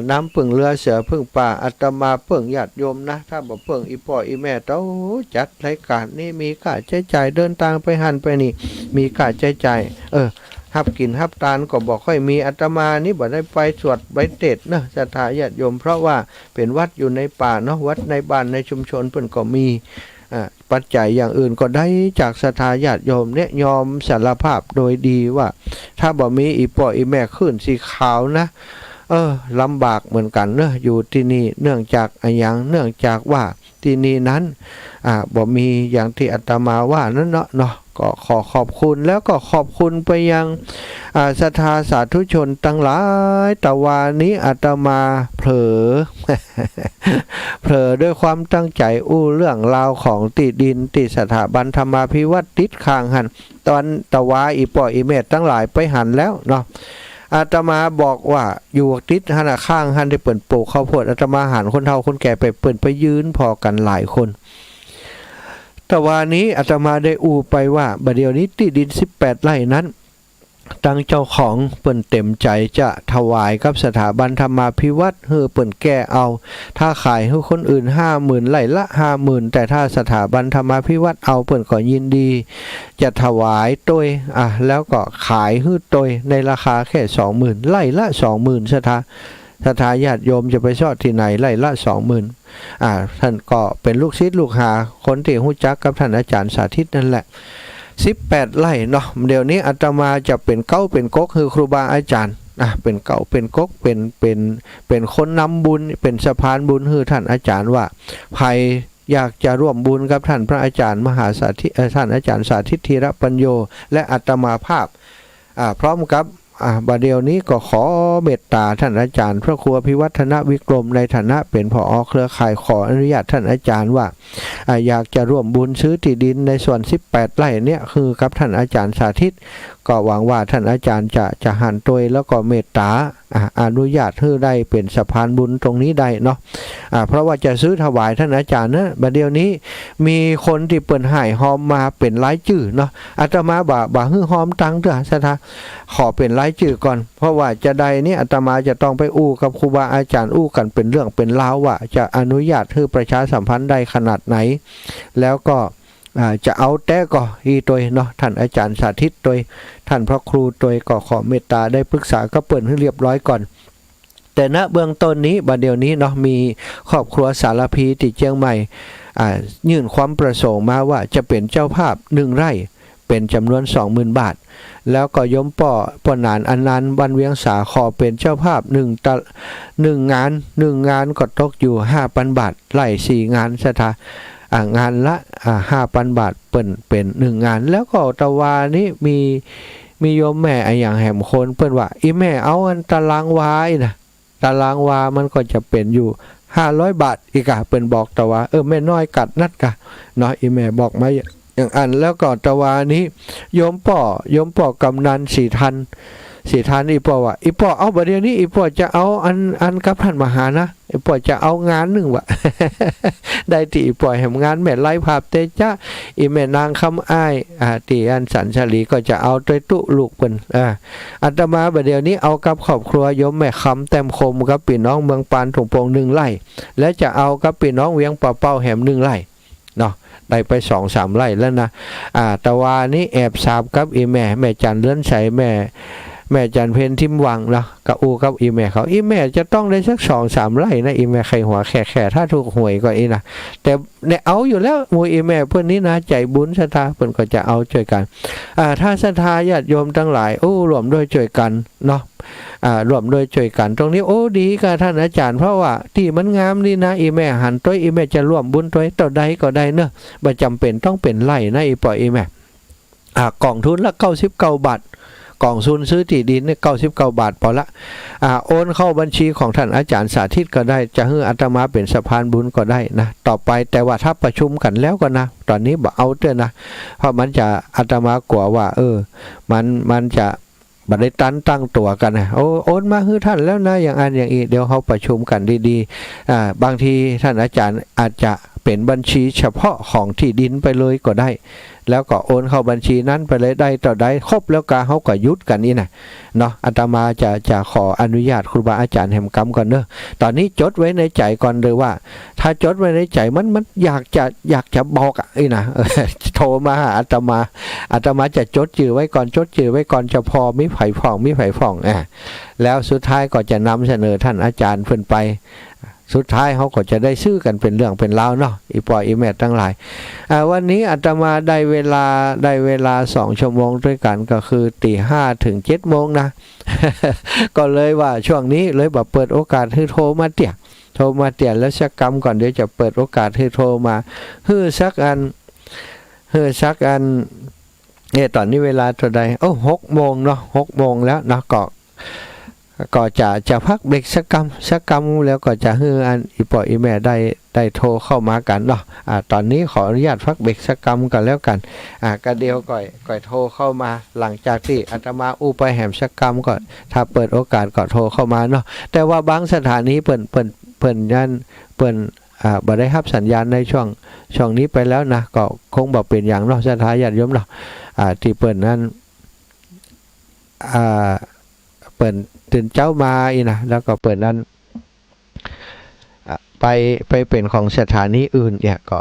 Speaker 1: น้ำพึ่งเรือเสือพึ่งป่าอาตมาเพิ่งญาติโยมนะถ้าบ่เพิ่งอีพ่ออีแม่เต้าจัดรายการนี่มีค่าใช้จ่ายเดินทางไปหันไปนี่มีค่าใช้จ่ายฮับกินฮับทานก็บอกค่อยมีอาตมานี่บ่ได้ไปสวดใบเตดนะศรัทธาญาติโยมเพราะว่าเป็นวัดอยู่ในป่าเนาะวัดในบ้านในชุมชนเพิ่นก็มีปัจจัยอย่างอื่นก็ได้จากศรัทธาญาติโยมเนี่ยยอมสารภาพโดยดีว่าถ้าบ่มีอีพ่ออีแม่ขึ้นสีขาวนะลำบากเหมือนกันเนอะอยู่ที่นี่เนื่องจากอะไรอย่างเนื่องจากว่า ที่นี่นั้นบ่มีอย่างที่อาตมาว่านั่นเนาะก็ขอขอบคุณแล้วก็ขอบคุณไปยังศรัทธาสาธุชนทั้งหลายแต่วันนี้อาตมาเผลอ เผลอด้วยความตั้งใจอู้เรื่องราวของติดินติสถาบันธรรมาภิวัตน์ติดข้างหันตอนตะวาอีปออีเมตทั้งหลายไปหันแล้วเนาะอาตมาบอกว่าอยู่ติดหันข้างหันได้เปิ่นปลูกข้าวโพดอาตมาหันคนเฒ่าคนแก่ไปเปิ่นไปยืนพอกันหลายคนแต่วันนี้อาตมาได้อูไปว่าบัดเดี๋ยวนี้ที่ดิน18 ไร่นั้นตั้งเจ้าของเปิ่นเต็มใจจะถวายกับสถาบันธรรมาภิวัตน์เฮือเปิ่นแก้เอาถ้าขายให้คนอื่น 50,000 ไร่ละ 50,000 แต่ถ้าสถาบันธรรมาภิวัตน์เอาเปิ่นก็ยินดีจะถวายต้วยแล้วก็ขายให้ต้วยในราคาแค่ 20,000 ไร่ละ 20,000ศรัทธาญาติโยมจะไปชอดที่ไหนไร่ละ 20,000ท่านก็เป็นลูกศิษย์ลูกหาคนที่ฮู้จักกับท่านอาจารย์สาธิตนั่นแหละ18 ไร่เนาะเดี๋ยวนี้อาตมาจะเป็นเก้าเป็นก๊กคือครูบาอาจารย์เป็นเก่าเป็นก๊กเป็นคนนำบุญเป็นสะพานบุญคือท่านอาจารย์ว่าใครอยากจะร่วมบุญกับท่านพระอาจารย์มหาสาธิตท่านอาจารย์สาธิตธีรปัญโยและอาตมาภาพพร้อมกับบัดเดี๋ยวนี้ก็ขอเมตตาท่านอาจารย์พระครูพิวัฒนวิกรมในฐานะเป็นผอ.เครือข่ายขออนุญาตท่านอาจารย์ว่าอยากจะร่วมบุญซื้อที่ดินในส่วน18 ไร่เนี่ยคือกับท่านอาจารย์สาธิตก็หวังว่าท่านอาจารย์จะหันตัวแล้วก็เมตตาอนุญาตให้ได้เป็นสะพานบุญตรงนี้ได้เนาะเพราะว่าจะซื้อถวายท่านอาจารย์นะบัดเดี๋ยวนี้มีคนที่เปิ่นหายหอมมาเป็นรายชื่อเนาะอาตมาบ่ฮื้อหอมตังเด้อสถาขอเป็นรายชื่อก่อนเพราะว่าจะได้นี่อาตมาจะต้องไปอู้กับครูบาอาจารย์อู้กันเป็นเรื่องเป็นราวว่าจะอนุญาตให้ประชาสัมพันธ์ได้ขนาดไหนแล้วก็จะเอาแต่ก็อีตัวเนาะท่านอาจารย์สาธิตตัวท่านพระครูตัวก็ขอเมตตาได้ปรึกษาก็เปิดให้เรียบร้อยก่อนแต่ณเบื้องต้นนี้บัดเดี๋ยวนี้เนาะมีครอบครัวสารพีที่เชียงใหม่ยื่นความประสงค์มาว่าจะเป็นเจ้าภาพ1 ไร่เป็นจำนวน 20,000 บาทแล้วก็ยมป่อนานอันนันต์วันเวียงสาขอเป็นเจ้าภาพ1 งานก็ตกอยู่ 5,000 บาทไร่4 งานสถางานละ5,000 บาทเป็น1 งานแล้วก็ตะวานี้มีโยมแม่อย่างแหมคนเปิ้นว่าอีแม่เอาอันตารางวายนะตารางวามันก็จะเป็นอยู่500 บาทอีกเปิ้นบอกตะวาแม่น้อยกัดนัดกะเนาะอีแม่บอกมาอย่างอันแล้วก็ตะวานี้โยมป่อกำนัน4,000อีป่อว่าอีป่อเอาบัดเดี๋ยวนี้อีป่อจะเอาอันกับท่านมหานะอีป่อจะเอางานหนึ่งวะ ได้ที่อีป่อแห่งงานแม่ไล่ภาพเตจ้าอีแม่นางคำอ้ายที่อันสันชลีก็จะเอาตัวตุลูกเปิ้นอาตมาบัดเดี๋ยวนี้เอากับครอบครัวโยมแม่คำแต้มคมกับพี่น้องเมืองปานถุงโป่ง1 ไร่และจะเอากับพี่น้องเวียงป่าเป้าแหม1 ไร่เนาะได้ไป 2-3 ไร่แล้วนะแต่ว่านี้แอบสาบกับอีแม่จันเลื่อนใสแม่จันเพนทิมวังเนาะกับกับอีแม่เขาอีแม่จะต้องได้สัก 2-3 ไร่นะอีแม่ใครหัวแข่ถ้าถูกหวยก็นะแต่เนี่ยเอาอยู่แล้วมวยอีแม่เพื่อนนี้นะใจบุญศรัทธาเพื่อนก็จะเอาช่วยกันถ้าศรัทธาญาติโยมทั้งหลายรวมด้วยช่วยกันเนาะรวมด้วยช่วยกันตรงนี้ดีกับท่านอาจารย์เพราะว่าที่มันงามนี่นะอีแม่หันตัวอีแม่จะร่วมบุญตัวต่อใดก็ได้เนอะบ่จำเป็นต้องเป็นไร่นะอีปล่อยอีแม่กล่องทุนละ99 บาทกล่องซุนซื้อที่ดินเนี่ย99 บาทพอละโอนเข้าบัญชีของท่านอาจารย์สาธิตก็ได้จะให้อาตมาเป็นสะพานบุญก็ได้นะต่อไปแต่ว่าถ้าประชุมกันแล้วก็นะตอนนี้บ่เอาเด้อนะเพราะมันจะอาตมากลัวว่ามันจะบัดได้ตั้งตัวกันนะโอนมาให้ท่านแล้วนะอย่างอันอย่างอีเดี๋ยวเขาประชุมกันดีๆบางทีท่านอาจารย์อาจจะเป็นบัญชีเฉพาะของที่ดินไปเลยก็ได้แล้วก็โอนเข้าบัญชีนั้นไปเลยได้ต่อได้ครบแล้วก็เขาก็ยุดกันนี่นะเนาะอาตมาจะขออนุญาตครูบาอาจารย์แห่งกรรมก่อนเนอะตอนนี้จดไว้ในใจก่อนเลยว่าถ้าจดไว้ในใจมันอยากจะบอกนะโทรมาหาอาตมาจะจดจื่อไว้ก่อนจะพอมิไผ่ผ่องแล้วสุดท้ายก็จะนำเสนอท่านอาจารย์เพิ่นไปสุดท้ายเขาก็จะได้ซื้อกันเป็นเรื่องเป็นราวเนาะอีปออีแม่ทั้งหลายวันนี้อาตมาได้เวลา2 ชั่วโมงด้วยกันก็คือตี 5 ถึง 7 โมงนะ ก็เลยว่าช่วงนี้เลยแบบเปิดโอกาสให้โทรมาเตี่ย โทรมาเตียนแล้วสักกรรมก่อนเดี๋ยวจะเปิดโอกาสให้โทรมาฮือสักอันตอนนี้เวลาเท่าใด6 โมงเนาะ6 โมงแล้วเนาะก็จะพักเบรกสักกรรมแล้วก็จะฮืออันอีปออีแม่ได้โทรเข้ามากันเนาะตอนนี้ขออนุญาตพักเบรกสักกรรมกันแล้วกันก็เดียวก่อยโทรเข้ามาหลังจากที่อาตมาอู้ไปแหมสักกรรมก็ถ้าเปิดโอกาสก็โทรเข้ามาเนาะแต่ว่าบางสถานีเปิ่นยันเปิ่นบ่ได้รับสัญญาณในช่วงนี้ไปแล้วนะก็คงบ่เป็นอย่างเนาะสถาญาติโยมเนาะที่เปิ่นนั้นเปิ่นตื่นเจ้ามาอีนะแล้วก็เปิ่นนั้นไปเป็นของสถานีอื่นเนี่ยก็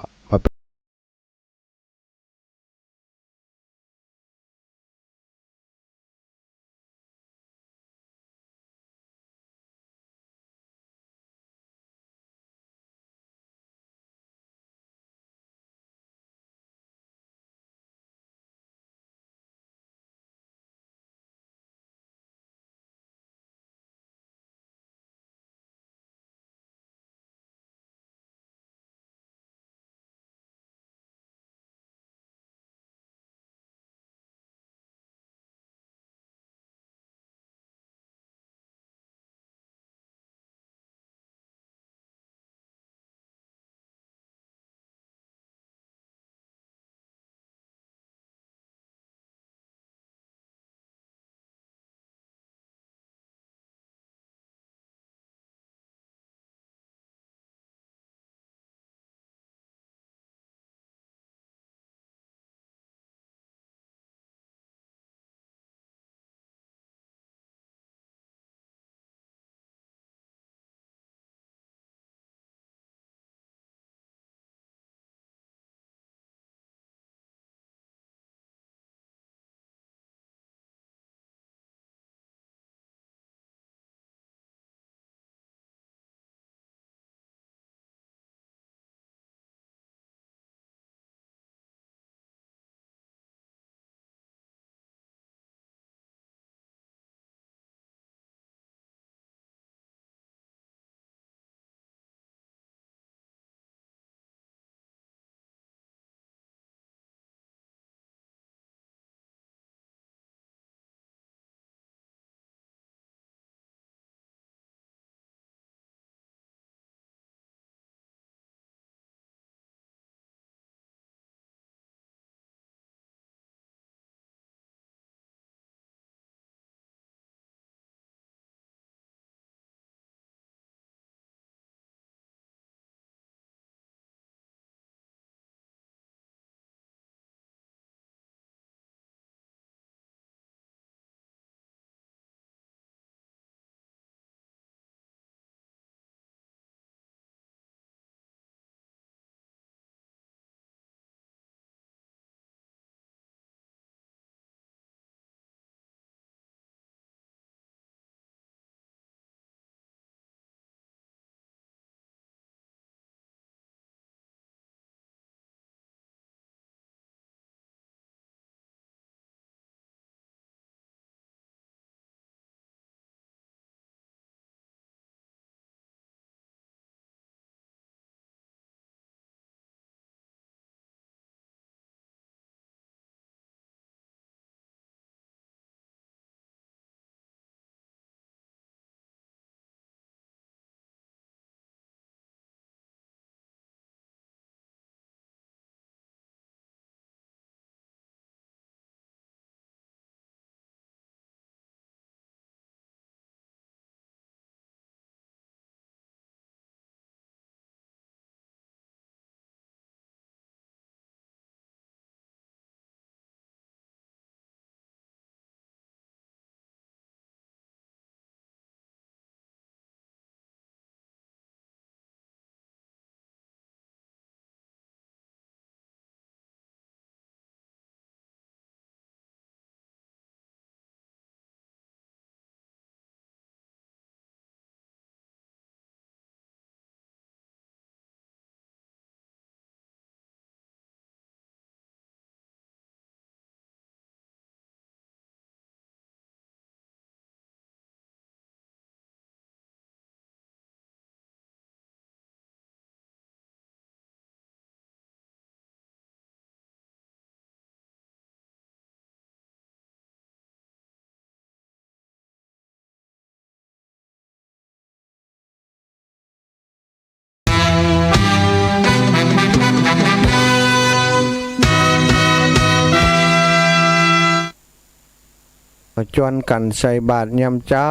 Speaker 1: จวนกันใส่บาตรยามเจ้า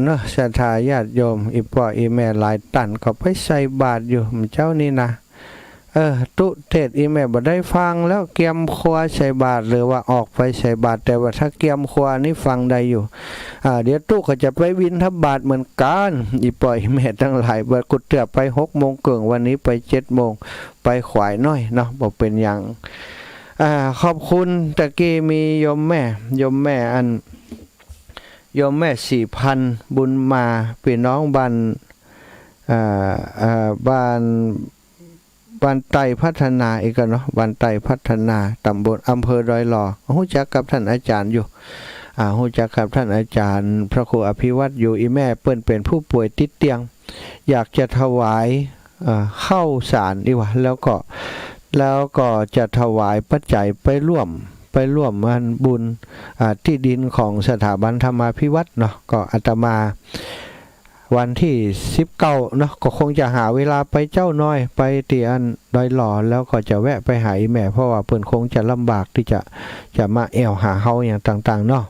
Speaker 1: เนาะศรัทธาญาติโยมอีพ่ออีแม่หลายตันก็ไปใส่บาตรอยู่เจ้านี่นะตุเทศอีแม่บ่ได้ฟังแล้วเกียมครัวใส่บาตรหรือว่าออกไปใส่บาตรแต่ว่าถ้าเกียมครัวนี่ฟังได้อยู่เดี๋ยวตุก็จะไปวินทบาทเหมือนกันอีปล่อยแม่ทั้งหลายเบิดกุดเตือไป6 โมงเกิงวันนี้ไป7 โมงไปขวายน้อยเนาะบ่เป็นหยังขอบคุณตะกี้มีโยมแม่โยมแม่4,000บุญมาพี่น้องบ้านบ้านไต่พัฒนาอีกเนาะบ้านไต่พัฒนาตำบลอำเภอดอยหล่อฮู้จักกับท่านอาจารย์อยู่ฮู้จักกับท่านอาจารย์พระครูอภิวัตอยู่อีแม่เปิ้นเป็นผู้ป่วยติดเตียงอยากจะถวายข้าวสารดีกว่าแล้วก็จะถวายปัจจัยไปร่วมมันบุญที่ดินของสถาบันธรรมาภิวัตน์เนาะก็อาตมาวันที่19เนาะก็คงจะหาเวลาไปเจ้าน้อยไปเตียนดอยหล่อแล้วก็จะแวะไปหาแม่เพราะว่าเพิ่นคงจะลำบากที่จะมาแอวหาเฮาอย่างต่างๆเนาะ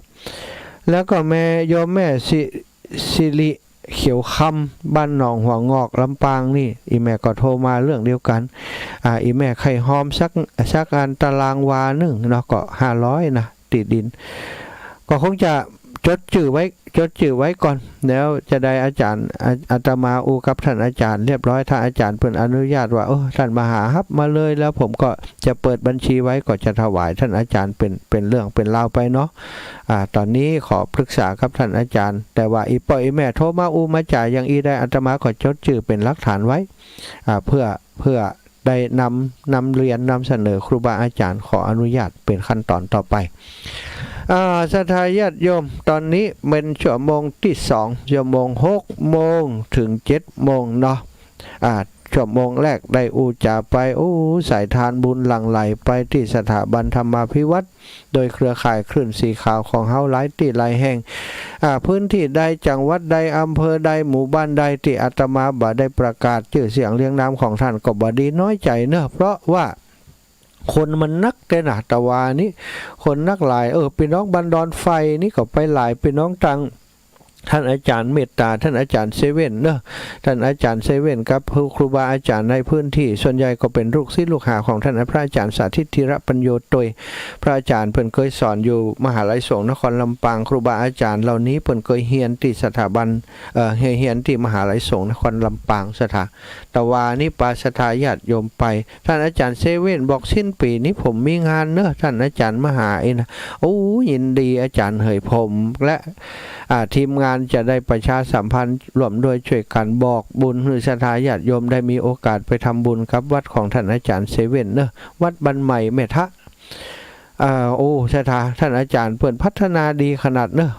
Speaker 1: แล้วก็แม่โยมแม่สิริเขียวคำบ้านหนองหัวงอกลำปางนี่อีแม่ก็โทรมาเรื่องเดียวกันอีแม่ไข่หอมสักอันตารางวาหนึ่งเนาะก็500นะติดดินก็คงจะจดจื่อไว้ก่อนแล้วจะได้อาจารย์อาตมาอูกับท่านอาจารย์เรียบร้อยถ้าอาจารย์เพิ่นอนุญาตว่าท่านมาหาครับมาเลยแล้วผมก็จะเปิดบัญชีไว้ก็จะถวายท่านอาจารย์เป็นเรื่องเป็นราวไปเนาะตอนนี้ขอปรึกษากับท่านอาจารย์แต่ว่าอีป่อยแม่โทรมาอูมาจ่ายอย่างอีได้อาตมาก็จดจื่อเป็นหลักฐานไว้เพื่อได้นำเรียนนำเสนอครูบาอาจารย์ขออนุญาตเป็นขั้นตอนต่อไปศรัทธาญาติโยมตอนนี้เป็นชั่วโมงที่2ชั่วโมง6 โมงถึง7 โมงเนาะชั่วโมงแรกได้อูจาไปสายทานบุญหลั่งไหลไปที่สถาบันธรรมาภิวัตน์โดยเครือข่ายคลื่นสีขาวของเฮาหลายที่หลายแห่งพื้นที่ใดจังหวัดใดอำเภอใดหมู่บ้านใดที่อาตมาบ่ได้ประกาศชื่อเสียงเรียงนามของท่านก็บ่ดีน้อยใจเนอะเพราะว่าคนมันนักแต่หนาตะวานี้คนนักหลายพี่น้องบันดอนไฟนี่ก็ไปหลายพี่น้องตังท่านอาจารย์เมตตาท่านอาจารย์เซเว่นเนอะท่านอาจารย์เซเว่นครับครูบาอาจารย์ในพื้นที่ส่วนใหญ่ก็เป็นลูกศิษย์ลูกหาของท่านพระอาจารย์สาธิตธีรปัญโยโดยพระอาจารย์เพิ่นเคยสอนอยู่มหาลัยสงฆ์นครลำปางครูบาอาจารย์เหล่านี้เพิ่นเคยเรียนที่สถาบันเรียนที่มหาลัยสงฆ์นครลำปางสถาตะวานี่ปาสถาญาติโยมไปท่านอาจารย์เซเว่นบอกสิ้นปีนี้ผมมีงานเนอะท่านอาจารย์มหานะยินดีอาจารย์เหยผมและทีมงานจะได้ประชาสัมพันธ์ร่วมด้วยช่วยกันบอกบุญหรือศรัทธาญาติโยมได้มีโอกาสไปทำบุญครับวัดของท่านอาจารย์เซเว่นเนอะวัดบันใหม่เมทะศรัทธาท่านอาจารย์เปิ่นพัฒนาดีขนาดเนอะ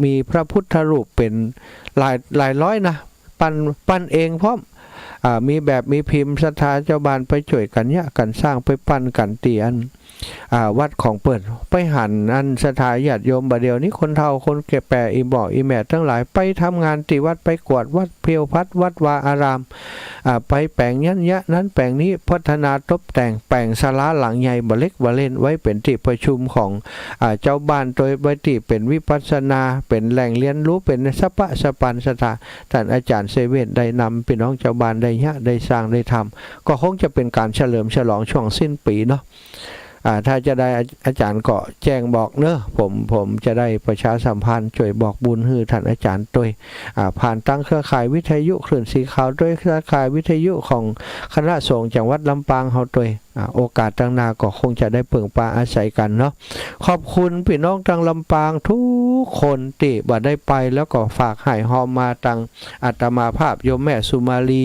Speaker 1: มีพระพุทธรูปเป็นหลายร้อยนะปั้นเองพร้อมมีแบบมีพิมพ์ศรัทธาเจ้าบ้านไปช่วยกันเนี่ยกันสร้างไปปั้นกันเตียนวัดของเปิดไปหันอันศรัทธาญาติโยมบัดเดียวนี้คนเฒ่าคนแก่แปอีบอกอีแม่ทั้งหลายไปทำงานที่วัดไปกวดวัดเพียวพัดวัดวาอารามไปแปลงยันยะนั้นแปลงนี้พัฒนาตบแต่งแปลงศาลาหลังใหญ่บ่เล็กบ่เล่นไว้เป็นที่ประชุมของเจ้าบ้านโดยไว้ที่เป็นวิปัสสนาเป็นแหล่งเรียนรู้เป็นสปันสถาท่านอาจารย์เซเว่นได้นำพี่น้องเจ้าบ้านได้ได้สร้างได้ทำก็คงจะเป็นการเฉลิมฉลองช่วงสิ้นปีเนาะถ้าจะได้อาจารย์ก็แจ้งบอกเนอะผมจะได้ประชาสัมพันธ์ช่วยบอกบุญให้ท่านอาจารย์ด้วยผ่านตั้งเครือข่ายวิทยุคลื่นสีขาวด้วยเครือข่ายวิทยุของคณะสงฆ์จังหวัดลำปางเฮาด้วยโอกาสตั้งนาก็คงจะได้เปิ่งปาอาศัยกันเนาะขอบคุณพี่น้องทางลำปางทุกคนที่บ่ได้ไปแล้วก็ฝากให้หอมมาตังอาตมาภาพโยมแม่สุมาลี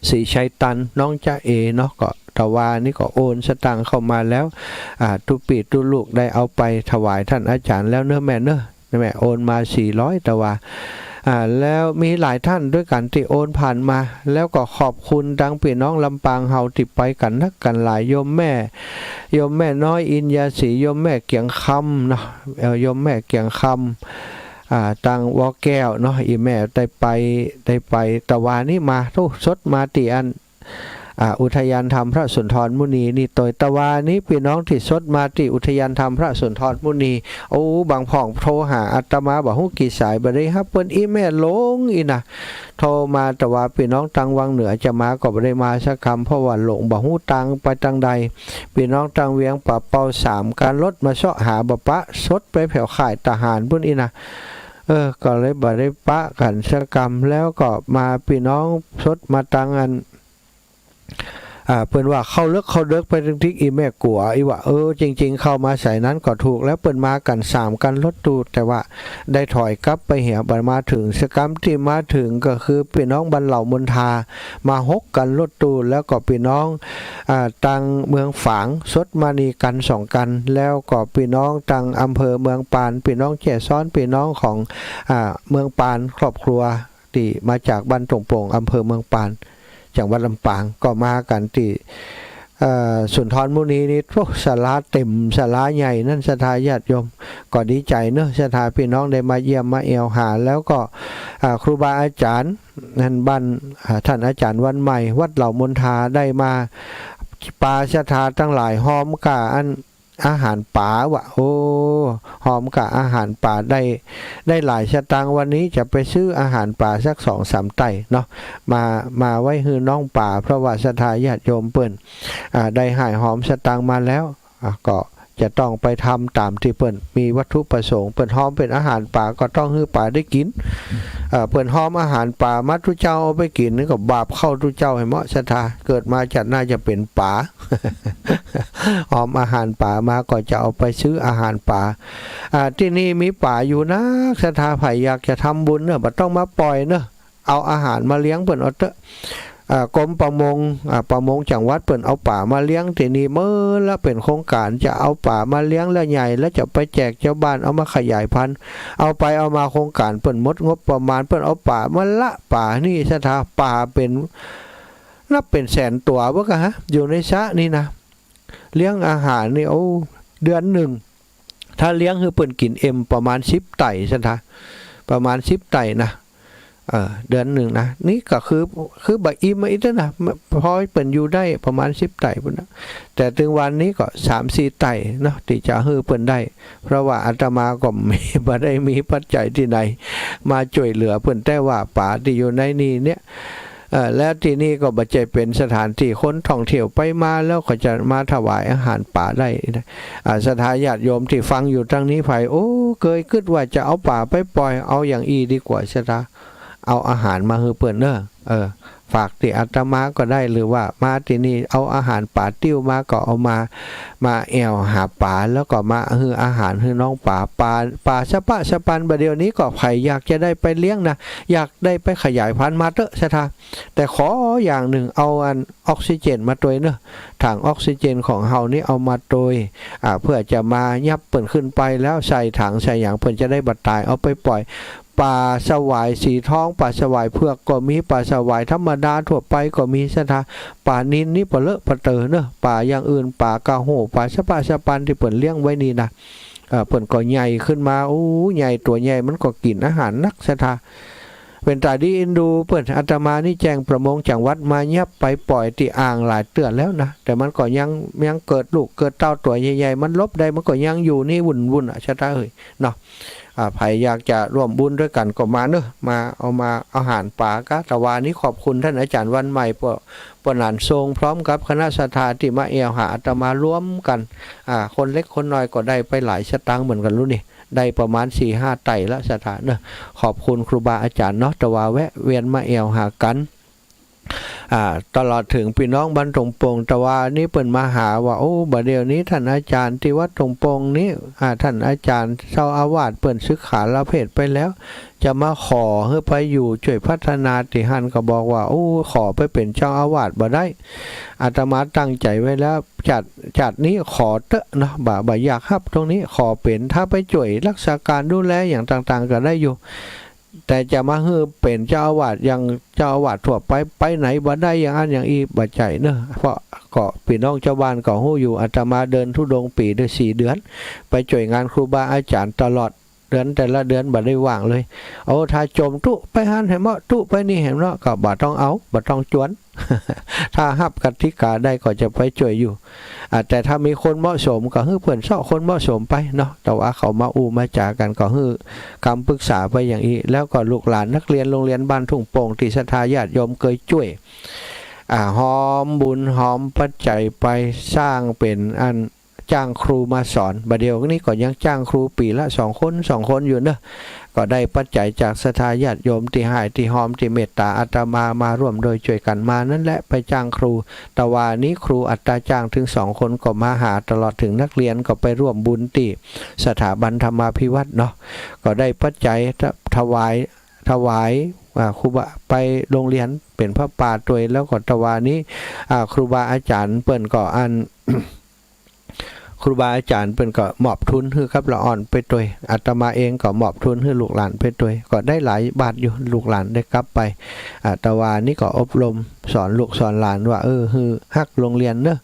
Speaker 1: ศรีชัยตันน้องจ้าเอเนาะก็ตะวานี่ก็โอนสตางค์เข้ามาแล้วทุกปีทุกลูกได้เอาไปถวายท่านอาจารย์แล้วเนอะแม่เนอะแม่โอนมา400ตะวาแล้วมีหลายท่านด้วยกันที่โอนผ่านมาแล้วก็ขอบคุณดังพี่น้องลำปางเฮาที่ไปกันนักกันหลายโยมแม่น้อยอินยาศรีโยมแม่เกียงคำเนาะโยมแม่เกียงคำตังวอแก้วเนาะอีแม่ได้ไปตะวานี่มาทุกสดมาตีอัน อุทยานธรรมพระสุนทรมุนีนี่โดยตะวานี้พี่น้องที่สดมาที่อุทยานธรรมพระสุนทรมุนีโอ้บางพ่องโทรหาอาตมาบอกฮู้กี่สายบ่ได้ครับเปิ้นอีแม่ลงอีนะโทรมาแต่ว่าพี่น้องตังวังเหนือจะมาก็บ่ได้มาสักคำเพราะว่าหลงบ่ฮู้ตังไปตังใดพี่น้องตังเวียงป่าเป่า3การรถมาเสาะหาบ่ปะสดไปแผ่วข่ายทหารพุ่นอีนะก็เลยบ่ได้ปะกันสักคำแล้วก็มาพี่น้องสดมาตังอันเปิ้นว่าเข้าเลิกไปถึงที่อีแม่กัวอีว่าจริงๆเข้ามาใส่นั้นก็ถูกแล้วเปิ้นมากัน3กันรถตู้แต่ว่าได้ถอยกลับไปเหี่ยบัดมาถึงสกรรมที่มาถึงก็คือพี่น้องบรรเหล่ามนทามา6กันรถตู้แล้วก็พี่น้องตังเมืองฝางสดมานีกัน2กันแล้วก็พี่น้องตังอำเภอเมืองปานพี่น้องแก่ซ้อนพี่น้องของเมืองปานครอบครัวที่มาจากบ้านตงโป่งอำเภอเมืองปานจังหวัดลำปางก็มากันที่สุนทรมุนีนี่พวกศาลาเต็มศาลาใหญ่นั่นศรัทธาญาติโยมก็ดีใจเนอะศรัทธาพี่น้องได้มาเยี่ยมมาเอวหาแล้วก็ครูบาอาจารย์นั่นบ้านท่านอาจารย์วันใหม่วัดเหล่ามนทาได้มาปาศรัทธาทั้งหลายหอมกะอันอาหารป่าวะหอมกับอาหารป่าได้หลายสตางค์วันนี้จะไปซื้ออาหารป่าสัก2-3 ไต่เนาะมาไว้ฮือน้องป่าเพราะว่าศรัทธาญาติโยมเปิ้นได้หายหอมสตางค์มาแล้วก็จะต้องไปทำตามที่เปิ้นมีวัตถุประสงค์เปิ้นหอมเป็นอาหารป่าก็ต้องให้ป่าได้กินเปิ้นหอมอาหารป่ามัดทุเจ้าเอาไปกินนี่ก็บาปเข้าทุเจ้าให้เหมาะศรัทธาเกิดมาจัดน่าจะเป็นป่า หอมอาหารป่ามาก็จะเอาไปซื้ออาหารป่าที่นี่มีป่าอยู่นะศรัทธาไผอยากจะทำบุญเนอะบ่ต้องมาปล่อยเนอะเอาอาหารมาเลี้ยงเปิ้นเอาเถอะกรมประมงจังหวัดเปิ่นเอาป่ามาเลี้ยงที่นี่เมื่อแล้วเป็นโครงการจะเอาป่ามาเลี้ยงแล้วใหญ่แล้วจะไปแจกเจ้าบ้านเอามาขยายพันธุ์เอาไปเอามาโครงการเปิ่นมดงบประมาณเปิ่นเอาป่ามาละป่านี่ศรัทธาป่าเป็นนับเป็นแสนตัวบ่กะฮะอยู่ในสระนี่นะเลี้ยงอาหารนี่เดือนหนึ่งถ้าเลี้ยงคือเปิ่นกินประมาณ10 ไต่ศรัทธาประมาณ10 ไต่นะเดือนหนึ่งนะนี่ก็คือบักอิ่มมาอีกนะพอเปิ่นอยู่ได้ประมาณ10 ไต่พุ่นนะแต่ถึงวันนี้ก็3-4 ไต่เนาะที่จะฮือเปิ่นได้เพราะว่าอาตมาก็บ่ได้มีปัจจัยที่ไหนมาช่วยเหลือเปิ่นแต่ว่าป่าที่อยู่ในนี้เนี่ยแล้วที่นี่ก็บ่ใจเป็นสถานที่คนท่องเที่ยวไปมาแล้วก็จะมาถวายอาหารป่าได้ศรัทธาญาติโยมที่ฟังอยู่ทางนี้ไผเคยคิดว่าจะเอาป่าไปปล่อยเอาอย่างอีดีกว่าศรัทธาเอาอาหารมาให้เปิ้นเด้อฝากที่อาตมาก็ได้หรือว่ามาที่นี่เอาอาหารป่าติ้วมาก็เอามาแอวหาป่าแล้วก็มาให้อาหารให้น้องป่าสะปะสะปันประเดี๋ยวนี้ก็ใครอยากจะได้ไปเลี้ยงนะอยากได้ไปขยายพันธุ์มาเถอะศรัทธาแต่ขออย่างหนึ่งเอาออกซิเจนมาตัวเนอะถังออกซิเจนของเฮานี่เอามาตัวเพื่อจะมายับเปิ้นขึ้นไปแล้วใส่ถังใส่อย่างเปิ้นจะได้บัดตายเอาไปปล่อยป่าสวายสีทองป่าสวายเผือกก็มีป่าสวายธรรมดาทั่วไปก็มีศรัทธาป่านินนี่ปะเลอะปะเตอเนอะป่าอย่างอื่นป่ากะโหป่าสะปะสะปันที่เปิ่นเลี้ยงไว้นี่นะเปิ่นก็ใหญ่ขึ้นมาใหญ่ตัวใหญ่มันก็กินอาหารนักศรัทธาเป็นตาดีอินดูเปิ่นอาตมานี่แจ้งประมงจังหวัดมายับไปปล่อยที่อ่างหลายเตือนแล้วนะแต่มันก็ยังเกิดลูกเกิดเต้าตัวใหญ่ๆมันลบได้มันก็ยังอยู่นี่วุ่นศรัทธาเอ้ยเนาะใครอยากจะร่วมบุญด้วยกันก็มาเนอะมาเอาอาหารป่ากะตะวานี้ขอบคุณท่านอาจารย์วันใหม่ปนานทรงพร้อมกับคณะศรัทธาที่มาเอวหาอาตมาร่วมกันคนเล็กคนน้อยก็ได้ไปหลายสตางค์เหมือนกันรู้นี่ได้ประมาณ 4-5 ไต่ละศรัทธาเนอะขอบคุณครูบาอาจารย์เนาะตะวาแวะเวียนมาเอวหากันตลอดถึงพี่น้องบ้านตงโปงตะวานี้เปิ่นมาหาว่าบัดเดี๋ยวนี้ท่านอาจารย์ที่วัดตงโปงนี้ท่านอาจารย์เจ้าอาวาสเปิ่นศึกษาละเพศไปแล้วจะมาขอให้ไปอยู่ช่วยพัฒนาติหันก็บอกว่าขอไปเป็นเจ้าอาวาสบ่ได้อาตมาตั้งใจไว้แล้วจัดนี้ขอเตอะเนาะบ่อยากครับตรงนี้ขอเป็นถ้าไปช่วยรักษาการดูแลอย่างต่างๆก็ได้อยู่แต่จะมาฮือเป็นเจ้าอาวาสอย่างเจ้าอาวาสทั่วไปไหนบ่ได้อย่างอันอย่างอีบ่ใจเนอะเพราะก็พี่น้องชาวบ้านก็ฮู้อยู่อาตมาเดินธุดงค์ปีได้4 เดือนไปช่วยงานครูบาอาจารย์ตลอด เดือนแต่ละเดือนบ่ได้ว่างเลยโอ้ถ้าจมตุไปหันให้เหมาะตุไปนี่เห็นเนาะก็บ่ต้องเอาบ่ต้องจวน ถ้าฮับกติกาได้ก็จะไปช่วยอยู่แต่ถ้ามีคนเหมาะสมก็ให้เพื่อนเสาะคนเหมาะสมไปเนาะแต่ว่าเขามามาจากันก็ให้คำปรึกษาไปอย่างนี้แล้วก็ลูกหลานนักเรียนโรงเรียนบ้านทุ่งโป่งที่ศรัทธาญาติโยมเคยช่วยหอมบุญหอมปัจจัยไปสร้างเป็นอันจ้างครูมาสอนบัดเดียวนี้ก็ยังจ้างครูปีละ2 คนอยู่เนอะก็ได้ปัจจัยจากศรัทธาญาติโยมที่ให้ที่หอมที่เมตตาอาตมาร่วมโดยช่วยกันมานั่นแหละไปจ้างครูแต่ว่านี้ครูอัตราจ้างถึง2 คนก็มาหาตลอดถึงนักเรียนก็ไปร่วมบุญที่สถาบันธรรมาภิวัตน์เนาะก็ได้ปัจจัยถวายครูบาไปโรงเรียนเป็นพระป่าตัวแล้วก็ตะวานี้ครูบาอาจารย์เปิ้นก็อัน ครูบาอาจารย์เปิ้นก็มอบทุนให้กับละอ่อนไปตัวอาตมาเองก็มอบทุนให้ลูกหลานไปตัวก็ได้หลายบาทอยู่ลูกหลานได้กลับไปตะวานี้ก็อบรมสอนลูกสอนหลานว่าฮือฮักโรงเรียนเนอะ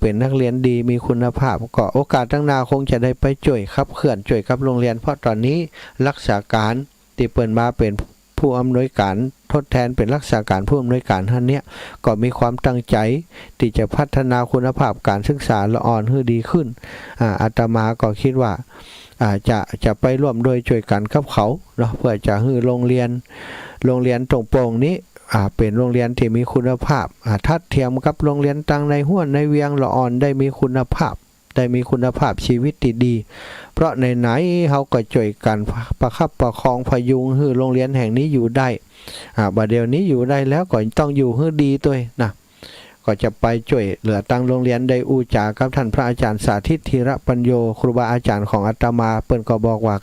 Speaker 1: เป็นนักเรียนดีมีคุณภาพก็โอกาสตั้งนาคงจะได้ไปช่วยครับเขื่อนช่วยกับโรงเรียนเพราะตอนนี้รักษาการที่เปิ้นมาเป็นผู้อำนวยการทดแทนเป็นรักษาการผู้อำนวยการท่านเนี้ยก็มีความตั้งใจที่จะพัฒนาคุณภาพการศึกษาละอ่อนให้ดีขึ้นอาตมาก็คิดว่าจะไปร่วมโดยช่วยกันกับเขาเนาะเพื่อจะให้โรงเรียนตรงโป่งนี้เป็นโรงเรียนที่มีคุณภาพทัดเทียมกับโรงเรียนต่างในห้วนในเวียงละอ่อนได้มีคุณภาพชีวิตที่ดีเพราะไหนๆเขาก็ช่วยกันประคับประคองพยุงให้โรงเรียนแห่งนี้อยู่ได้บัดเดี๋ยวนี้อยู่ได้แล้วก็ต้องอยู่ให้ดีด้วยนะก็จะไปช่วยเหลือตั้งโรงเรียนได้อูจากับท่านพระอาจารย์สาธิตธีระปัญโยครูบาอาจารย์ของอาตมาเปิ้นก็บอกว่า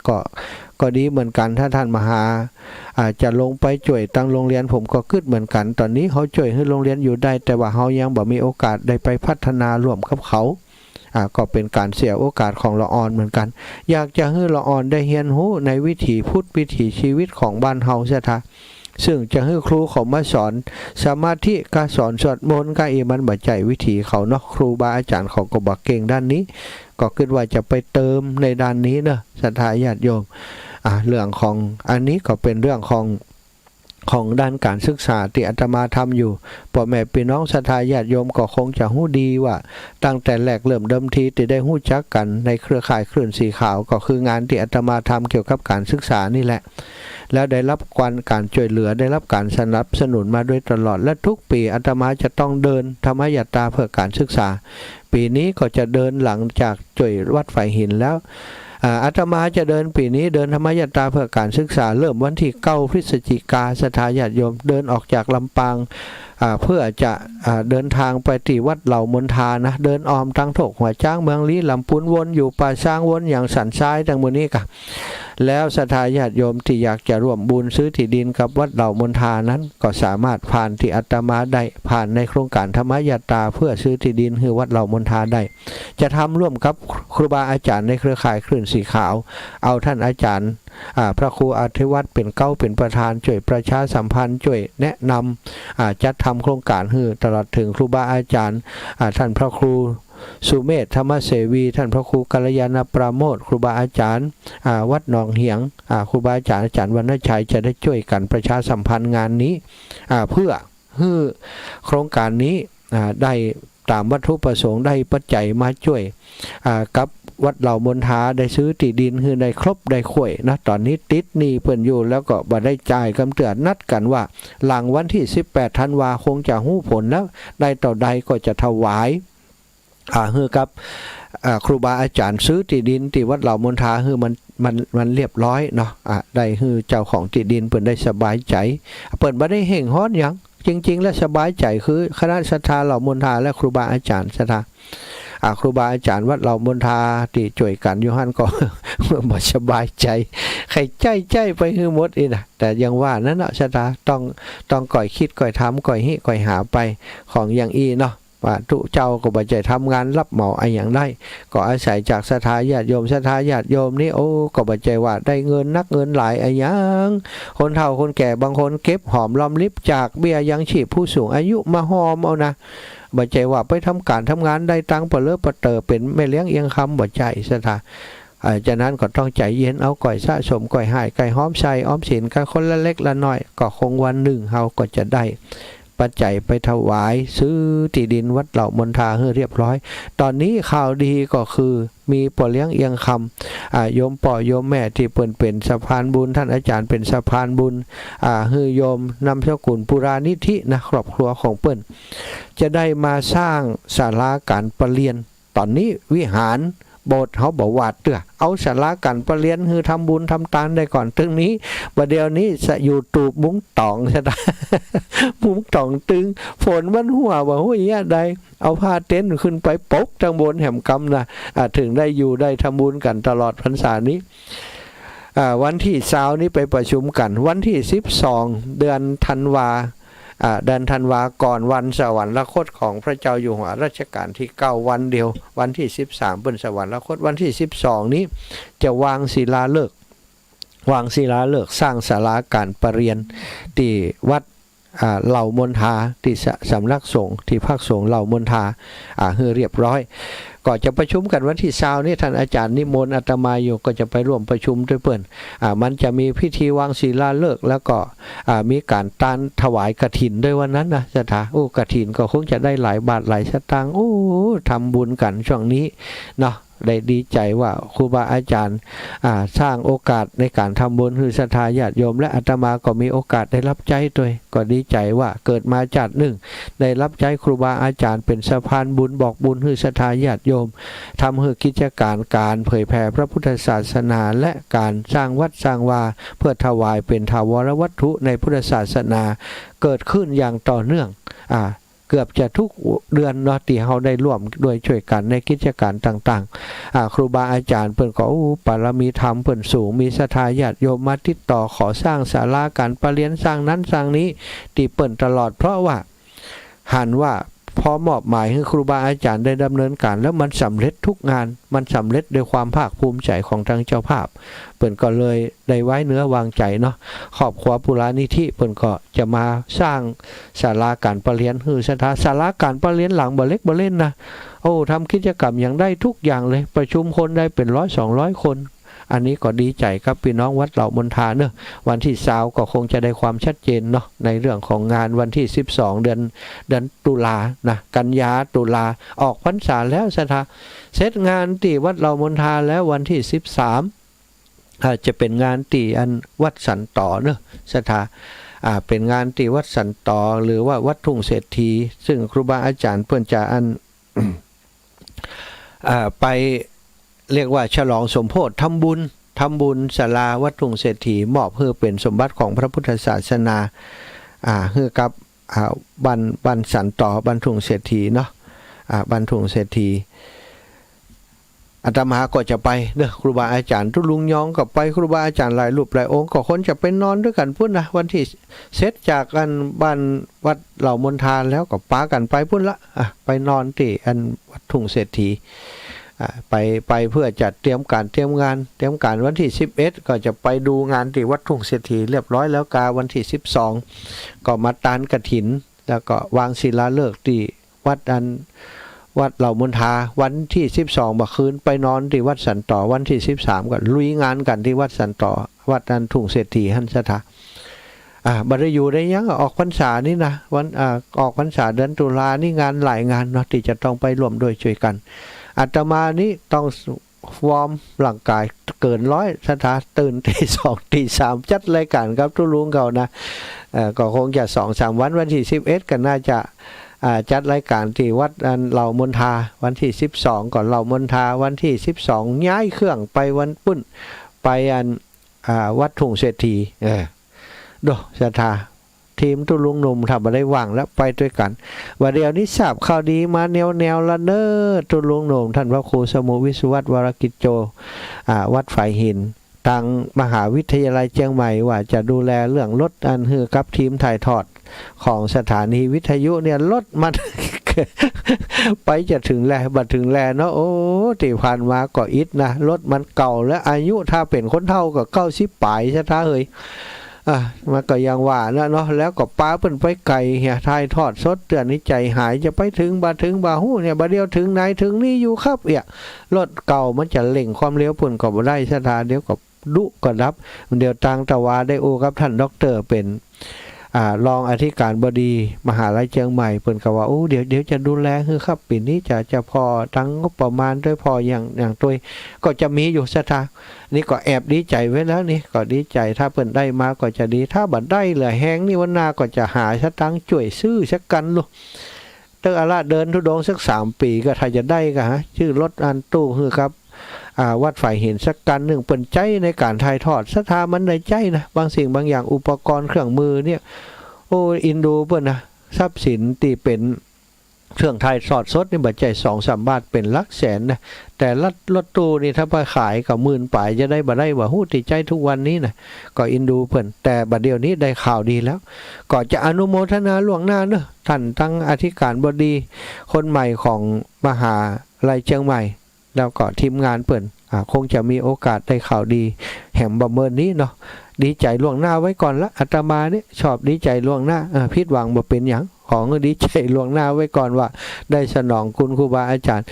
Speaker 1: ก็ดีเหมือนกันถ้าท่านมหาจะลงไปช่วยตั้งโรงเรียนผมก็คิดเหมือนกันตอนนี้เขาช่วยให้โรงเรียนอยู่ได้แต่ว่าเขายังบ่มีโอกาสได้ไปพัฒนาร่วมกับเขาก็เป็นการเสียโอกาสของละอ่อนเหมือนกันอยากจะให้ละอ่อนได้เรียนรู้ในวิถีพุทธวิถีชีวิตของบ้านเฮาเสียท่าซึ่งจะให้ครูเขามาสอนสมาธิการสอนสวดมนต์ก็มันบัดใจวิถีเขาเนาะครูบาอาจารย์เขาก็บอกเก่งด้านนี้ก็คิดว่าจะไปเติมในด้านนี้เนอะศรัทธาญาติโยมเรื่องของอันนี้ก็เป็นเรื่องของด้านการศึกษาที่อาตมาทำอยู่พ่อแม่พี่น้องศรัทธาญาติโยมก็คงจะหู้ดีว่าตั้งแต่แรกเริ่มเดิมทีที่ได้หู้จักกันในเครือข่ายคลื่นสีขาวก็คืองานที่อาตมาทำเกี่ยวกับการศึกษานี่แหละแล้วได้รับการช่วยเหลือได้รับการสนับสนุนมาโดยตลอดและทุกปีอาตมาจะต้องเดินธรรมยตราเพื่อการศึกษาปีนี้ก็จะเดินหลังจากช่วยวัดไฟหินแล้วอาตมาจะเดินปีนี้เดินธรรมยตราเพื่อการศึกษาเริ่มวันที่9 พฤศจิกายนศรัทธาญาติโยมเดินออกจากลำปางเพื่อจะเดินทางไปที่วัดเหล่ามนทานะเดินอ้อมทางถกหัวจ้างเมืองลี้ลำพูนวนอยู่ป่าช้างวนอย่างสันทรายทั้งหมดนี้ค่ะแล้วศรัทธาญาติโยมที่อยากจะร่วมบุญซื้อที่ดินกับวัดเหล่ามนทานั้นก็สามารถผ่านที่อาตมาได้ผ่านในโครงการธรรมยตราเพื่อซื้อที่ดินคือวัดเหล่ามนทาได้จะทำร่วมกับครูบาอาจารย์ในเครือข่ายคลื่นสีขาวเอาท่านอาจารย์พระครูอธิวัตรเป็นประธานช่วยประชาสัมพันธ์ช่วยแนะนำจัดทำโครงการให้ตลอดถึงครูบาอาจารย์ท่านพระครูสุเมธธรรมเสวีท่านพระครูกัลยาณปราโมทย์ครูบาอาจารย์วัดหนองเหียงครูบาอาจารย์วรรณชัยจะได้ช่วยกันประชาสัมพันธ์งานนี้เพื่อให้โครงการนี้ได้ตามวัตถุประสงค์ได้ปัจจัยมาช่วยกับวัดเหล่ามนทาได้ซื้อที่ดินคือได้ครบได้ข่วยนะตอนนี้ติดหนี้เพิ่นอยู่แล้วก็บ่ได้จ่ายกำเตือนนัดกันว่าหลังวันที่18 ธันวาคงจะฮู้ผลแล้วได้ต่อใดก็จะถวายคือกับครูบาอาจารย์ซื้อที่ดินที่วัดเหล่ามนทาคือมันเรียบร้อยเนาะได้คือเจ้าของที่ดินเพิ่นได้สบายใจเพิ่นบ่ได้เห่งฮ้อนหยังจริงๆแล้วสบายใจคือคณะศรัทธาเหล่ามนทาและครูบาอาจารย์ศรัทธาครูบาอาจารย์วัดเหล่ามนทาที่ช่วยกันอยู่หั่นก็ บ่สบายใจใครใจไปคือหมดอีนะแต่ยังว่านั้นเนาะศรัทธาต้องก่อยคิดก่อยทำก่อยหิก่อยหาไปของอย่างอีเนาะว่าทุเจ้าก็บ่ใจทำงานรับเหมาอะไรอย่างได้ก็อาศัยจากศรัทธาญาติโยมศรัทธาญาติโยมนี่โอ้ก็บ่ใจว่าได้เงินนักเงินหลายอะไรอย่างคนเฒ่าคนแก่บางคนเก็บหอมรอมริบจากเบี้ยยังชีพผู้สูงอายุมาหอมเอานะบ่ใจว่าไปทำการทำงานได้ตังค์เปลือเปเตอเป็นแม่เลี้ยงเอียงคำบ่ใจศรัทธา จากนั้นก็ต้องใจเย็นเอาก่อยสะสมก่อยหายไก่ห้อมใส่อ้อมสินกันคนละเล็กละน้อยก็คงวันหนึ่งเฮาก็จะได้ปัจจัยไปถวายซื้อที่ดินวัดเหล่ามนทาให้เรียบร้อยตอนนี้ข่าวดีก็คือมีป่อเลี้ยงเอียงคำโยมป่อโยมแม่ที่เปิ่นเป็นสะพานบุญท่านอาจารย์เป็นสะพานบุญฮือโยมนำเจ้ากุลปุรานิธินะครอบครัวของเปิ่นจะได้มาสร้างศาลาการประเรียนตอนนี้วิหารโบสถ์เขาบอกว่าเตื้อเอาศาลาการประเรียนคือทำบุญทำทานได้ก่อนตึงนี้ประเดี๋ยวนี้จะอยู่ตูบมุ้งตองใช่ไหม มุ้งตองตึงฝนมันหัวว่าหุ้ยใดเอาผ้าเต็นท์ขึ้นไปปกทางบนแหมกำนะถึงได้อยู่ได้ทำบุญกันตลอดพรรษานี้วันที่20นี้ไปประชุมกันวันที่12เดือนธันวาเดือนธันวาก่อนวันสวรรคตของพระเจ้าอยู่หัวรัชกาลที่9วันเดียววันที่13เป็นสวรรคตวันที่12นี้จะวางศิลาฤกษ์สร้างศาลาการประเรียนที่วัดเหล่ามนทาที่สำนักสงฆ์ที่ภาคสงฆ์เหล่ามนทาให้เรียบร้อยก็จะประชุมกันวันที่20นี้ท่านอาจารย์นิมนต์อาตมาอยู่ก็จะไปร่วมประชุมด้วยเพื่อนมันจะมีพิธีวางศิลาฤกษ์แล้วก็มีการตานถวายกฐินด้วยวันนั้นนะสถากฐินก็คงจะได้หลายบาทหลายสตางค์ทำบุญกันช่วงนี้เนาะได้ดีใจว่าครูบาอาจารย์สร้างโอกาสในการทำบุญคือศรัทธาญาติโยมและอาตมาก็มีโอกาสได้รับใจด้วยก็ดีใจว่าเกิดมาจากหนึ่งได้รับใจครูบาอาจารย์เป็นสะพานบุญบอกบุญคือศรัทธาญาติโยมทำให้กิจการเผยแผ่พระพุทธศาสนาและการสร้างวัดสร้างวาเพื่อถวายเป็นถาวรวัตถุในพุทธศาสนาเกิดขึ้นอย่างต่อเนื่องเกือบจะทุกเดือนเนาะที่เราได้ร่วมด้วยช่วยกันในกิจการต่างๆครูบาอาจารย์เพิ่นก็ปารมีธรรมเพิ่นสูงมีศรัทธาญาติโยมมาติดต่อขอสร้างศาลาการประเรียนสร้างนั้นสร้างนี้ที่เปิ่นตลอดเพราะว่าหันว่าพอมอบหมายให้ครูบาอาจารย์ได้ดำเนินการแล้วมันสำเร็จทุกงานมันสำเร็จด้วยความภาคภูมิใจของทางเจ้าภาพเปิ่นก็เลยได้ไว้เนื้อวางใจเนาะครอบครัวปุรานิธิเปิ่นก็จะมาสร้างศาลาการประเรียนคือศาลาการประเรียนหลังบ่เล็กบ่เล่นนะทำกิจกรรมอย่างได้ทุกอย่างเลยประชุมคนได้เป็น100-200 คนอันนี้ก็ดีใจครับพี่น้องวัดเหล่ามนทาเนอะวันที่20ก็คงจะได้ความชัดเจนเนาะในเรื่องของงานวันที่12เดือนตุลานะกันยาตุลาออกพรรษาแล้วสถาเสร็จงานที่วัดเหล่ามนทาแล้ววันที่13จะเป็นงานที่อันวัดสันต่อเนอะสถาเป็นงานที่วัดสันต่อหรือว่าวัดทุ่งเศรษฐีซึ่งครูบาอาจารย์เพื่อนจะอัน ไปเรียกว่าฉลองสมโภชทำบุญศาลาวัดทุ่งเศรษฐีมอบเพื่อเป็นสมบัติของพระพุทธศาสนาเพื่อกับบันสันต่อบันทุ่งเศรษฐีเนาะบันทุ่งเศรษฐีอาตมาก็จะไปเด้อครูบาอาจารย์ทุลุงยองก็ไปครูบาอาจารย์หลายรูปหลายองค์ก็คนจะไปนอนด้วยกันพุ่นนะวันที่เสร็จจากอันบ้านวัดเหล่ามนทาแล้วก็ปากันไปพุ่นละไปนอนที่อันวัดทุ่งเศรษฐีไปเพื่อจัดเตรียมการวันที่11ก็จะไปดูงานที่วัดทุ่งเศรษฐีเรียบร้อยแล้วกาวันที่12ก็มาตานกฐินแล้วก็วางศิลาฤกษ์ที่วัดเหล่ามนทาวันที่12บ่คืนไปนอนที่วัดสันต่อวันที่13ก็ลุยงานกันที่วัดสันต่อวัดทุ่งเศรษฐีหันสถาบัดอยู่ได้ยังออกพรรษานี่นะวันออกพรรษาเดือนตุลานี่งานหลายงานเนาะที่จะต้องไปร่วมด้วยช่วยกันอาตมานี่ต้องวอร์มร่างกายเกิน100สถาตื่นตี2ตี3จัดรายการครับทุลุงเก่านะก็คงจะ 2-3 วันที่11ก็น่าจะจัดรายการที่วัดเหล่ามนทาวันที่12ก่อนเหล่ามนทาวันที่12ย้ายเครื่องไปวันปุ้นไปวัดทุ่งเศรษฐีดูศรัทธาทีมตุลุงหนุ่มทำมาได้ว่างแล้วไปด้วยกันว่าเดี๋ยวนี้ทราบข่าวดีมาแนวละเนอตุลุงหนุ่มท่านพระครูสมุวิสุวัตวรกิจโจวัดฝ่ายหินทางมหาวิทยาลัยเชียงใหม่ว่าจะดูแลเรื่องรถฮือกับทีมถ่ายทอดของสถานีวิทยุเนี่ยรถมัน ไปจะถึงแล้วบัดถึงแล้วเนาะที่ผ่านมาก็อิดนะรถมันเก่าและอายุถ้าเป็นคนเฒ่าก็90 ปลายซะท่าเฮ้ย มันก็ยังว่านะเนาะแล้วก็ป้าเปิ้นไปไกลเฮียทายทอดสดเตือนนี้ใจหายจะไปถึงบาฮู้เนี่ยบาเดียวถึงไหนถึงนี่อยู่ครับรถเก่ามันจะเร่งความเร็วปุ่นก็บ่ได้สถานเดี๋ยวก็ดุก็รับเดี๋ยวต่างตะวาได้โอครับท่านด็อกเตอร์เป็นรองอธิการบดีมหาลัยเชียงใหม่เพิ่นก็ว่าโอ้เดี๋ยวจะดูแลคือครับปีนี้จะพอทั้งงบประมาณด้วยพออย่างตัวก็จะมีอยู่สถานี่ก็แอบดีใจไว้แล้วนี่ก็ดีใจถ้าเพิ่นได้มาก็จะดีถ้าบัดได้เหลือแห้งนี่วันหน้าก็จะหาสตังค์ช่วยซื้อสักกันลูกเตออาละเดินทุดงสัก3 ปีก็ถ้าจะได้ก็ชื่อรถอันตู้คือครับวัดฝ่ายเห็นสักกันหนึ่งเปิ่นใจในการถ่ายทอดสถามันในใจนะบางสิ่งบางอย่างอุปกรณ์เครื่องมือเนี่ยโอ้อินดูเปิ่นนะทรัพย์สินตีเป็นเครื่องถ่ายทอดสดนี่บัดใจ2-3 บาทเป็นหลักแสนนะแต่รถตู้นี่ถ้าไปขายกับ10,000 ป่ายจะได้บ่ได้ว่าฮู้ติใจทุกวันนี้นะก็อินดูเปิ่นแต่บัดเดี๋ยวนี้ได้ข่าวดีแล้วก็จะอนุโมทนาล่วงหน้าเนอะท่านตั้งอธิการบดีคนใหม่ของมหาลัยเชียงใหม่แล้วก็ทีมงานเปิ่นคงจะมีโอกาสได้ข่าวดีแห่งบำเมินนี้เนาะดีใจล่วงหน้าไว้ก่อนละอาตมาเนี่ยชอบดีใจล่วงหน้าผิดหวังบ่เป็นหยังของดีใจล่วงหน้าไว้ก่อนว่าได้สนองคุณครูบาอาจารย์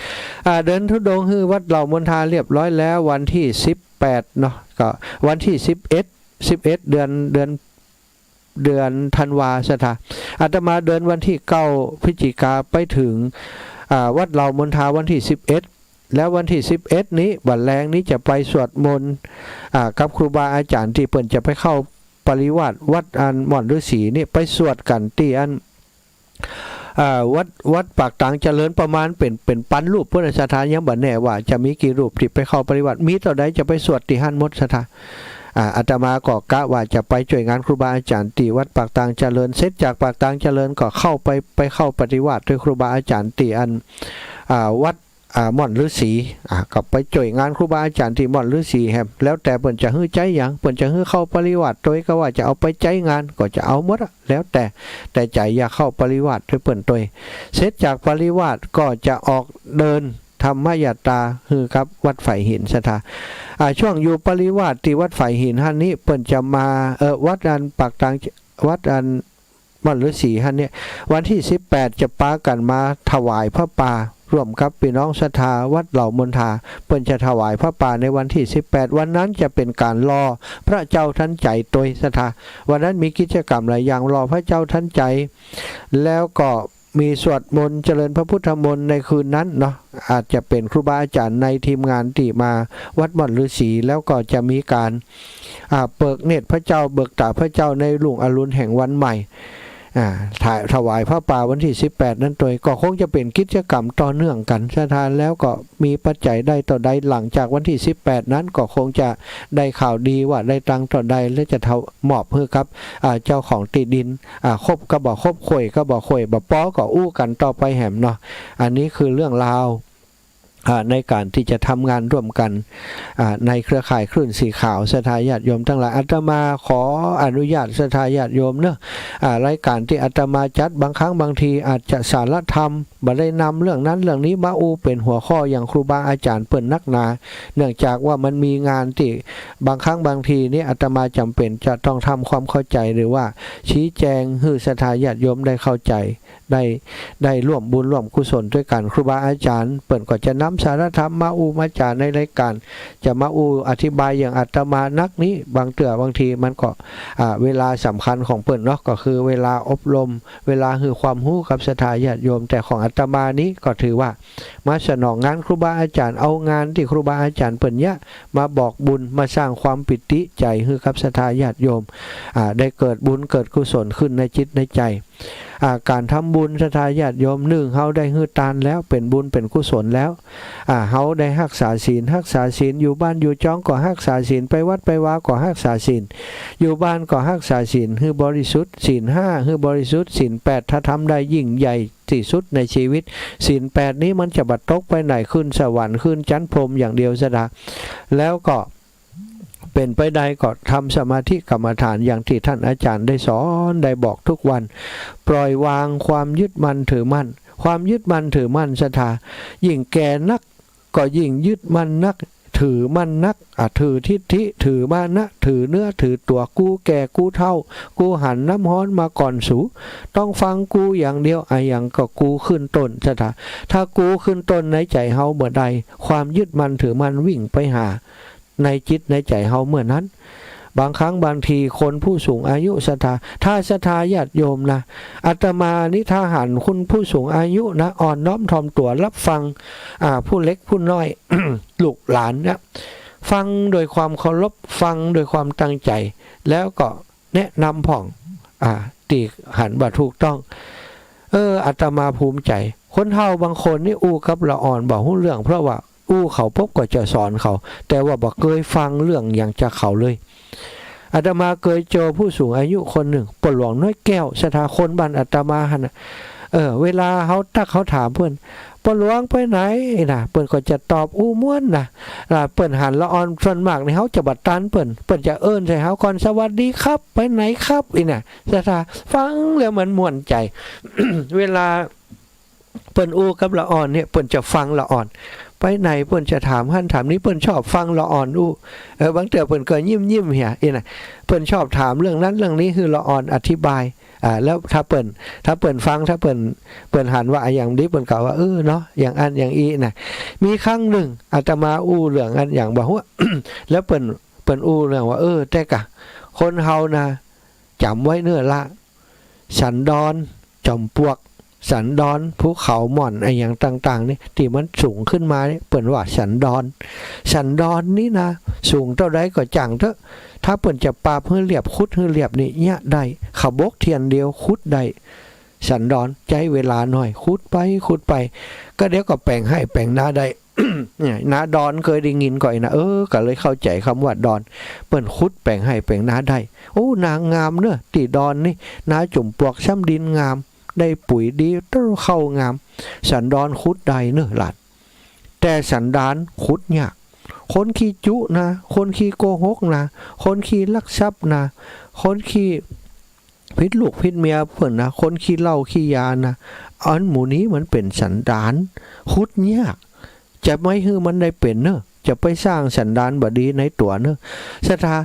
Speaker 1: เดินธุดงค์คือวัดเหล่ามณฑาเรียบร้อยแล้ววันที่18เนาะก็วันที่11เดือนธันวาสถาอาตมาเดินวันที่9 พฤศจิกาไปถึงวัดเหล่ามณฑาวันที่11แล้ววันที่11นี้บัดแรงนี้จะไปสวดมนต์กับครูบาอาจารย์ที่เพิ่นจะไปเข้าปริวาสวัดอันม่อนฤาษีนี่ไปสวดกันที่อันวัดปากตางเจริญประมาณเป็นปันรูปพุทธสถานยังบ่แน่ว่าจะมีกี่รูปที่ไปเข้าปริวาสมีต่อใดจะไปสวดที่หันหมดสถานอาตมาก็กะว่าจะไปช่วยงานครูบาอาจารย์ที่วัดปากตางเจริญเสร็จจากปากตางเจริญก็เข้าไปเข้าปฏิวัติด้วยครูบาอาจารย์ที่อันวัดม่อนฤาษีกับไปจ่วยงานครูบาอาจารย์ที่ม่อนฤาษีแฮมแล้วแต่เปิ่นจะฮื้อใจอย่างเปิ่นจะฮื้อเข้าปริวัติโดยก็ว่าจะเอาไปใจงานก็จะเอาหมดแล้วแต่ใจอยากเข้าปริวัติด้วยเปิ่นตัวเสร็จจากปริวัติก็จะออกเดินธรรมยตราคือครับวัดฝ่ายหินสถาช่วงอยู่ปริวัติที่วัดฝ่ายหินฮั่นนี้เปิ่นจะมาวัดอันปากตางวัดอันม่อนฤาษีฮั่นเนี่ยวันที่18จะปากันมาถวายพระป่าร่วมกับพี่น้องศรัทธาวัดเหล่ามณฑาเปิ้นจะถวายพระป่าในวันที่18วันนั้นจะเป็นการรอพระเจ้าทันใจโดยศรัทธาวันนั้นมีกิจกรรมหลายอย่างรอพระเจ้าทันใจแล้วก็มีสวดมนต์เจริญพระพุทธมนต์ในคืนนั้นเนาะอาจจะเป็นครูบาอาจารย์ในทีมงานที่มาวัดม่อนฤาษีแล้วก็จะมีการเปิกเนตรพระเจ้าเบิกตาพระเจ้าในรุ่งอรุณแห่งวันใหม่ถวายพระป่าวันที่18นั้นตัวก็คงจะเป็นกิจกรรมต่อเนื่องกันสถานแล้วก็มีปัจจัยได้ต่อใดหลังจากวันที่18นั้นก็คงจะได้ข่าวดีว่าได้ตังต่อใดและจะมอบเพื่อครับเจ้าของติดินคบก็บอกคบข่อยก็บอกข่อยบ่ป้อก็อู้กันต่อไปแหมเนาะอันนี้คือเรื่องราวในการที่จะทำงานร่วมกันในเครือข่ายคลื่นสีขาวศรัทธาญาติโยมทั้งหลายอาตมาขออนุญาตศรัทธาญาติโยมเนอะรายการที่อาตมาจัดบางครั้งบางทีอาจจะสารธรรมบ่ได้นำเรื่องนั้นเรื่องนี้มาเป็นหัวข้ออย่างครูบาอาจารย์เปิ่นนักหนาเนื่องจากว่ามันมีงานที่บางครั้งบางทีนี่อาตมาจำเป็นจะต้องทำความเข้าใจหรือว่าชี้แจงให้ศรัทธาญาติโยมได้เข้าใจได้ร่วมบุญร่วมกุศลด้วยกันครูบาอาจารย์เปิ่นก็จะนำสารธรรมมาจารในรายการจะมาอธิบายอย่างอาตมานักนี้บางทีมันก็เวลาสำคัญของเปิ่นเนาะก็คือเวลาอบรมเวลาคือความรู้กับศรัทธาญาติโยมแต่ของอาตมานี้ก็ถือว่ามาสนองงานครูบาอาจารย์เอางานที่ครูบาอาจารย์เปิ่นเนี่ยมาบอกบุญมาสร้างความปิติใจให้กับศรัทธาญาติโยมได้เกิดบุญเกิดกุศลขึ้นในจิตในใจการทำบุญศรัทธาญาติโยมหนึ่งเฮาได้ฮื้อตานแล้วเป็นบุญเป็นกุศลแล้วเฮาได้รักษาศีลอยู่บ้านอยู่จ้องก็รักษาศีลไปวัดไปวาก็รักษาศีลอยู่บ้านก็รักษาศีลให้บริสุทธิ์ศีล5ให้บริสุทธิ์ศีล8ถ้าทำได้ยิ่งใหญ่ที่สุดในชีวิตศีล8นี้มันจะบัดตกไปไหนขึ้นสวรรค์ขึ้นชั้นพรหมอย่างเดียวซะนะแล้วก็เป็นไปได้ก็ทำสมาธิกรรมฐานอย่างที่ท่านอาจารย์ได้สอนได้บอกทุกวันปล่อยวางความยึดมั่นถือมั่นความยึดมั่นถือมั่นศรัทธายิ่งแก่นักก็ยิ่งยึดมั่นนักถ ถือมันนักถือทิฏฐิถือมานะถือเนื้อถือตัวกูแก่กูเท่ากูหันน้ำฮ้อนมาก่อนสูต้องฟังกูอย่างเดียวอย่างก็กูขึ้นต้นซะถ้ากูขึ้นต้นในใจเฮาเมื่อใดความยึดมันถือมันวิ่งไปหาในจิตในใจเฮาเมื่อนั้นบางครั้งบางทีคนผู้สูงอายุศรัทธาถ้าศรัทธาญาติโยมนะอาตมานิทาหันคุณผู้สูงอายุนะอ่อนน้อมถ่อมตัวรับฟังผู้เล็กผู้น้อย ลูกหลานนะฟังโดยความเคารพฟังโดยความตั้งใจแล้วก็แนะนำผ่องตีหันบ่ถูกต้องอาตมาภูมิใจคนเฒ่าบางคนนี่อู้กับละอ่อนบ่ฮู้เรื่องเพราะว่าอู้เขาพบก็จะสอนเขาแต่ว่าบ่เคยฟังเรื่องอย่างจากเขาเลยอาตมาเคยเจอผู้สูงอายุคนหนึ่งปวดหลวงน้อยแก้วสถาคนบ้านอาตมาหั่นเวลาเขาถามเพิ่นปวดหลวงไปไหนนะเพิ่นก็จะตอบอู้ม่วนนะเปิ้นหันละอ่อนส่วนมากในเฮาจะบัดตันเปิ้นจะเอิ้นใส่เฮาก่อนสวัสดีครับไปไหนครับน่ะสถาฟังแล้วมันม่วนใจ เวลาเปิ้นอู้กับละอ่อนเนี่ยเปิ้นจะฟังละอ่อนไปไหนเปิ้นจะถามหั่นถามนี้เปิ้นชอบฟังละอ่อนอู้บางเทื่อเปิ้นก็ยิ้มเหี่ยน่ะเปิ้นชอบถามเรื่องนั้นเรื่องนี้คือละอ่อนอธิบายแล้วถ้าเปิ้นฟังถ้าเปิ้นหันว่าอย่างนี้เปิ้นกล่าวว่าเนาะอย่างอันอย่างอีน่ะมีครั้งหนึ่งอาตมาอู้เรื่องอันอย่างบ่ฮู้ แล้วเปิ้นอู้เรื่องว่าแต่กะคนเฮานะจำไว้เนื้อละสันดอนจอมปลวกสันดอนภูเขาหม่อนอย่างต่างๆนี่ที่มันสูงขึ้นมานี่เปิ้นว่าสันดอนนี่นะสูงเท่าใดก็จังเถอะถ้าเปิ้นจะปราบให้เรียบคุดให้เรียบนี่เนี่ยได้ขบกเทียนเดียวคุดได้สันดอนใจเวลาหน่อยคุดไปก็เดี๋ยวก็แปลงให้แปลงหน้าได้ เนี่ยนาดอนเคยได้ยินก่อยนะก็เลยเข้าใจคำว่าดอนเปิ้นคุดแปลงให้แปลงหน้าได้โอ้นางงามเนอะตีดอนนี่นาจุ่มปลวกช้ำดินงามได้ปุ๋ยดีต้นเข้างามสันดอนคุดได้เนอะหลานแต่สันดานคุดยากคนขี้จุนะคนขี้โกหกนะคนขี้ลักทรัพย์นะคนขี้พิษลูกพิษเมียเพิ่นนะคนขี้เหล้าขี้ยานะอันหมู่นี้มันเป็นสันดานคุดยากจะไม่ให้มันได้เป็นเนอะจะไปสร้างสันดานบดีในตัวเนอะศรัทธา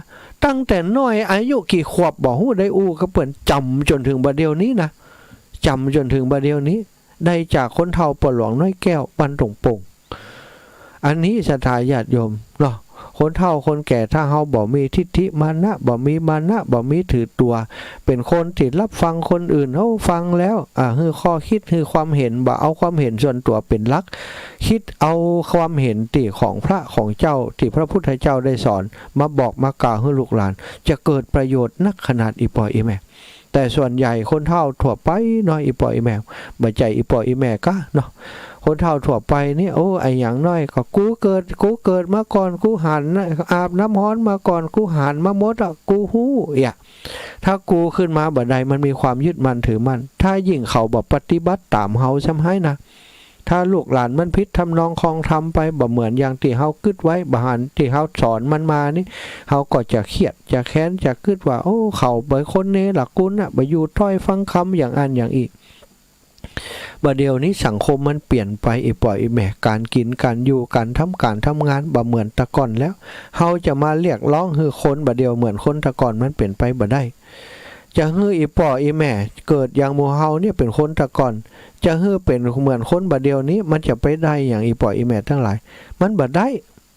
Speaker 1: ตั้งแต่น้อยอายุกี่ขวบบ่ฮู้ได้อู้ก็เปิ้นจำจนถึงบัดเดียวนี้นะจำจนถึงบัดเดียวนี้ได้จากคนเฒ่าปวดหลวงน้อยแก้วบ้านตรงปงอันนี้ศรัทธาญาติโยมเนาะคนเฒ่าคนแก่ถ้าเฮาบ่มีทิฏฐิมานะบ่มีมานะบ่มีถือตัวเป็นคนที่รับฟังคนอื่นเฮาฟังแล้วคือข้อคิดคือความเห็นบ่เอาความเห็นส่วนตัวเป็นหลักคิดเอาความเห็นที่ของพระของเจ้าที่พระพุทธเจ้าได้สอนมาบอกมากล่าวให้ลูกหลานจะเกิดประโยชน์นักขนาดอีปอยอีแม่แต่ส่วนใหญ่คนเฒ่าทั่วไปน้อยอีปอยอีแม่บ่ใจอีปอยอีแม่กะเนาะคนเฒ่าทั่วไปนี่อย่างน้อยก็กูเกิดมาก่อนกูหันอาบน้ำร้อนมาก่อนกูหันมาหมดกูฮู้ถ้ากูขึ้นมาบ่ได้มันมีความยึดมั่นถือมั่นถ้ายิ่งเขาบ่ปฏิบัติตามเฮาซ้ำให้นะถ้าลูกหลานมันพิษทำนองคองทำไปบ่เหมือนอย่างที่เฮาคิดไว้บ่หันที่เฮาสอนมันมานี่เฮาก็จะเครียดจะแค้นจะคิดว่าเขาบ่คนนี้ล่ะกูน่ะบ่อยู่ถ้อยฟังคำอย่างอันอย่างอีกบ่เดี๋ยวนี้สังคมมันเปลี่ยนไปปล่อยแม่การกินการอยู่การทำงานบ่เหมือนแต่ก่อนแล้วเฮาจะมาเรียกร้องคือคนบ่เดียวเหมือนคนแต่ก่อนมันเปลี่ยนไปบ่ได้จะฮื้อป่อแม่เกิดอย่างหมู่เฮาเนี่ยเป็นคนแต่ก่อนจะฮื้อเป็นเหมือนคนบ่เดียวนี้มันจะไปได้อย่างป่อแม่ทั้งหลายมันบ่ได้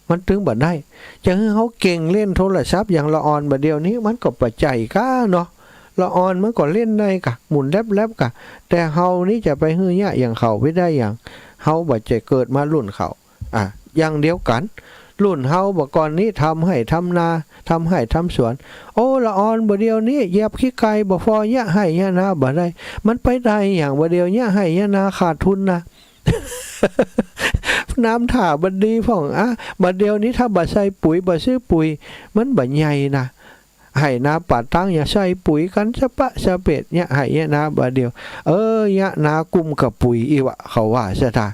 Speaker 1: มันถึงบ่ได้จะฮื้อเฮาเก่งเล่นโทรศัพท์อย่างละอ่อนบ่เดียวนี้มันก็ปัจจัยก้าเนาะละอ่อนมันก็เล่นได้กะหมุนแลบๆกะแต่เฮานี่จะไปฮื้ออย่างเขาไม่ได้อย่างเฮาบ่จะเกิดมารุ่นเขาอย่างเดียวกันรุ่นเฮาบ่ก่อนนี้ทำให้ทำนาทำให้ทำสวนละอ่อนบ่เดียวนี้เหยียบขี้ไก่บ่พอยะให้ยะนาบ่ได้มันไปได้อย่างบ่เดียวยะให้ยะนาขาดทุนนะ น้ำถ่าบ่ดีพ่องบ่เดียวนี้ถ้าบ่ใส่ปุ๋ยบ่ซื้อปุ๋ยมันบ่ใหญ่นะให้นาป่าตั้งอย่าใส่ปุ๋ยกันสะปะสะเป็ดเนี่ยให้ยะนาบ่เดียวยะนากุมกับปุ๋ยอีวะเขาว่าซะท่า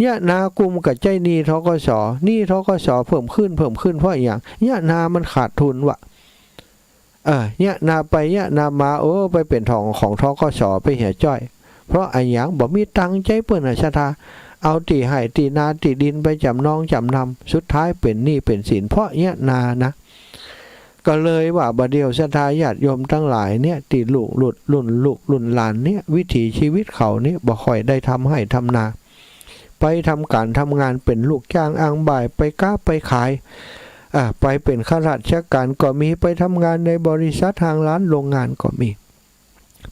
Speaker 1: ยะนากุมกับใจนี่ทกสนี่ทกสเพิ่มขึ้นเพราะอย่างยะนามันขาดทุนวะยะนาไปยะนามาไปเป็นทองของทกสไปเหี่ยจ้อยเพราะอย่างบ่มีตังใจเปิ้นซะท่า เอาตีให้ตีนาตีดินไปจำนองจำนำสุดท้ายเป็นหนี้เป็นสินเพราะเนี้ยนานะก็เลยว่าบเดียวศรัทธาญาติโยมทั้งหลายเนี่ยตีลูกหลุดรุ่นลูกรุ่นหลานเนี่ยวิถีชีวิตเขาเนี่ยบ่ค่อยได้ทำให้ทำนาไปทำการทำงานเป็นลูกจ้างอ้างบ่ายไปค้าไปขายไปเป็นข้าราชการก็มีไปทำงานในบริษัททางร้านโรงงานก็มี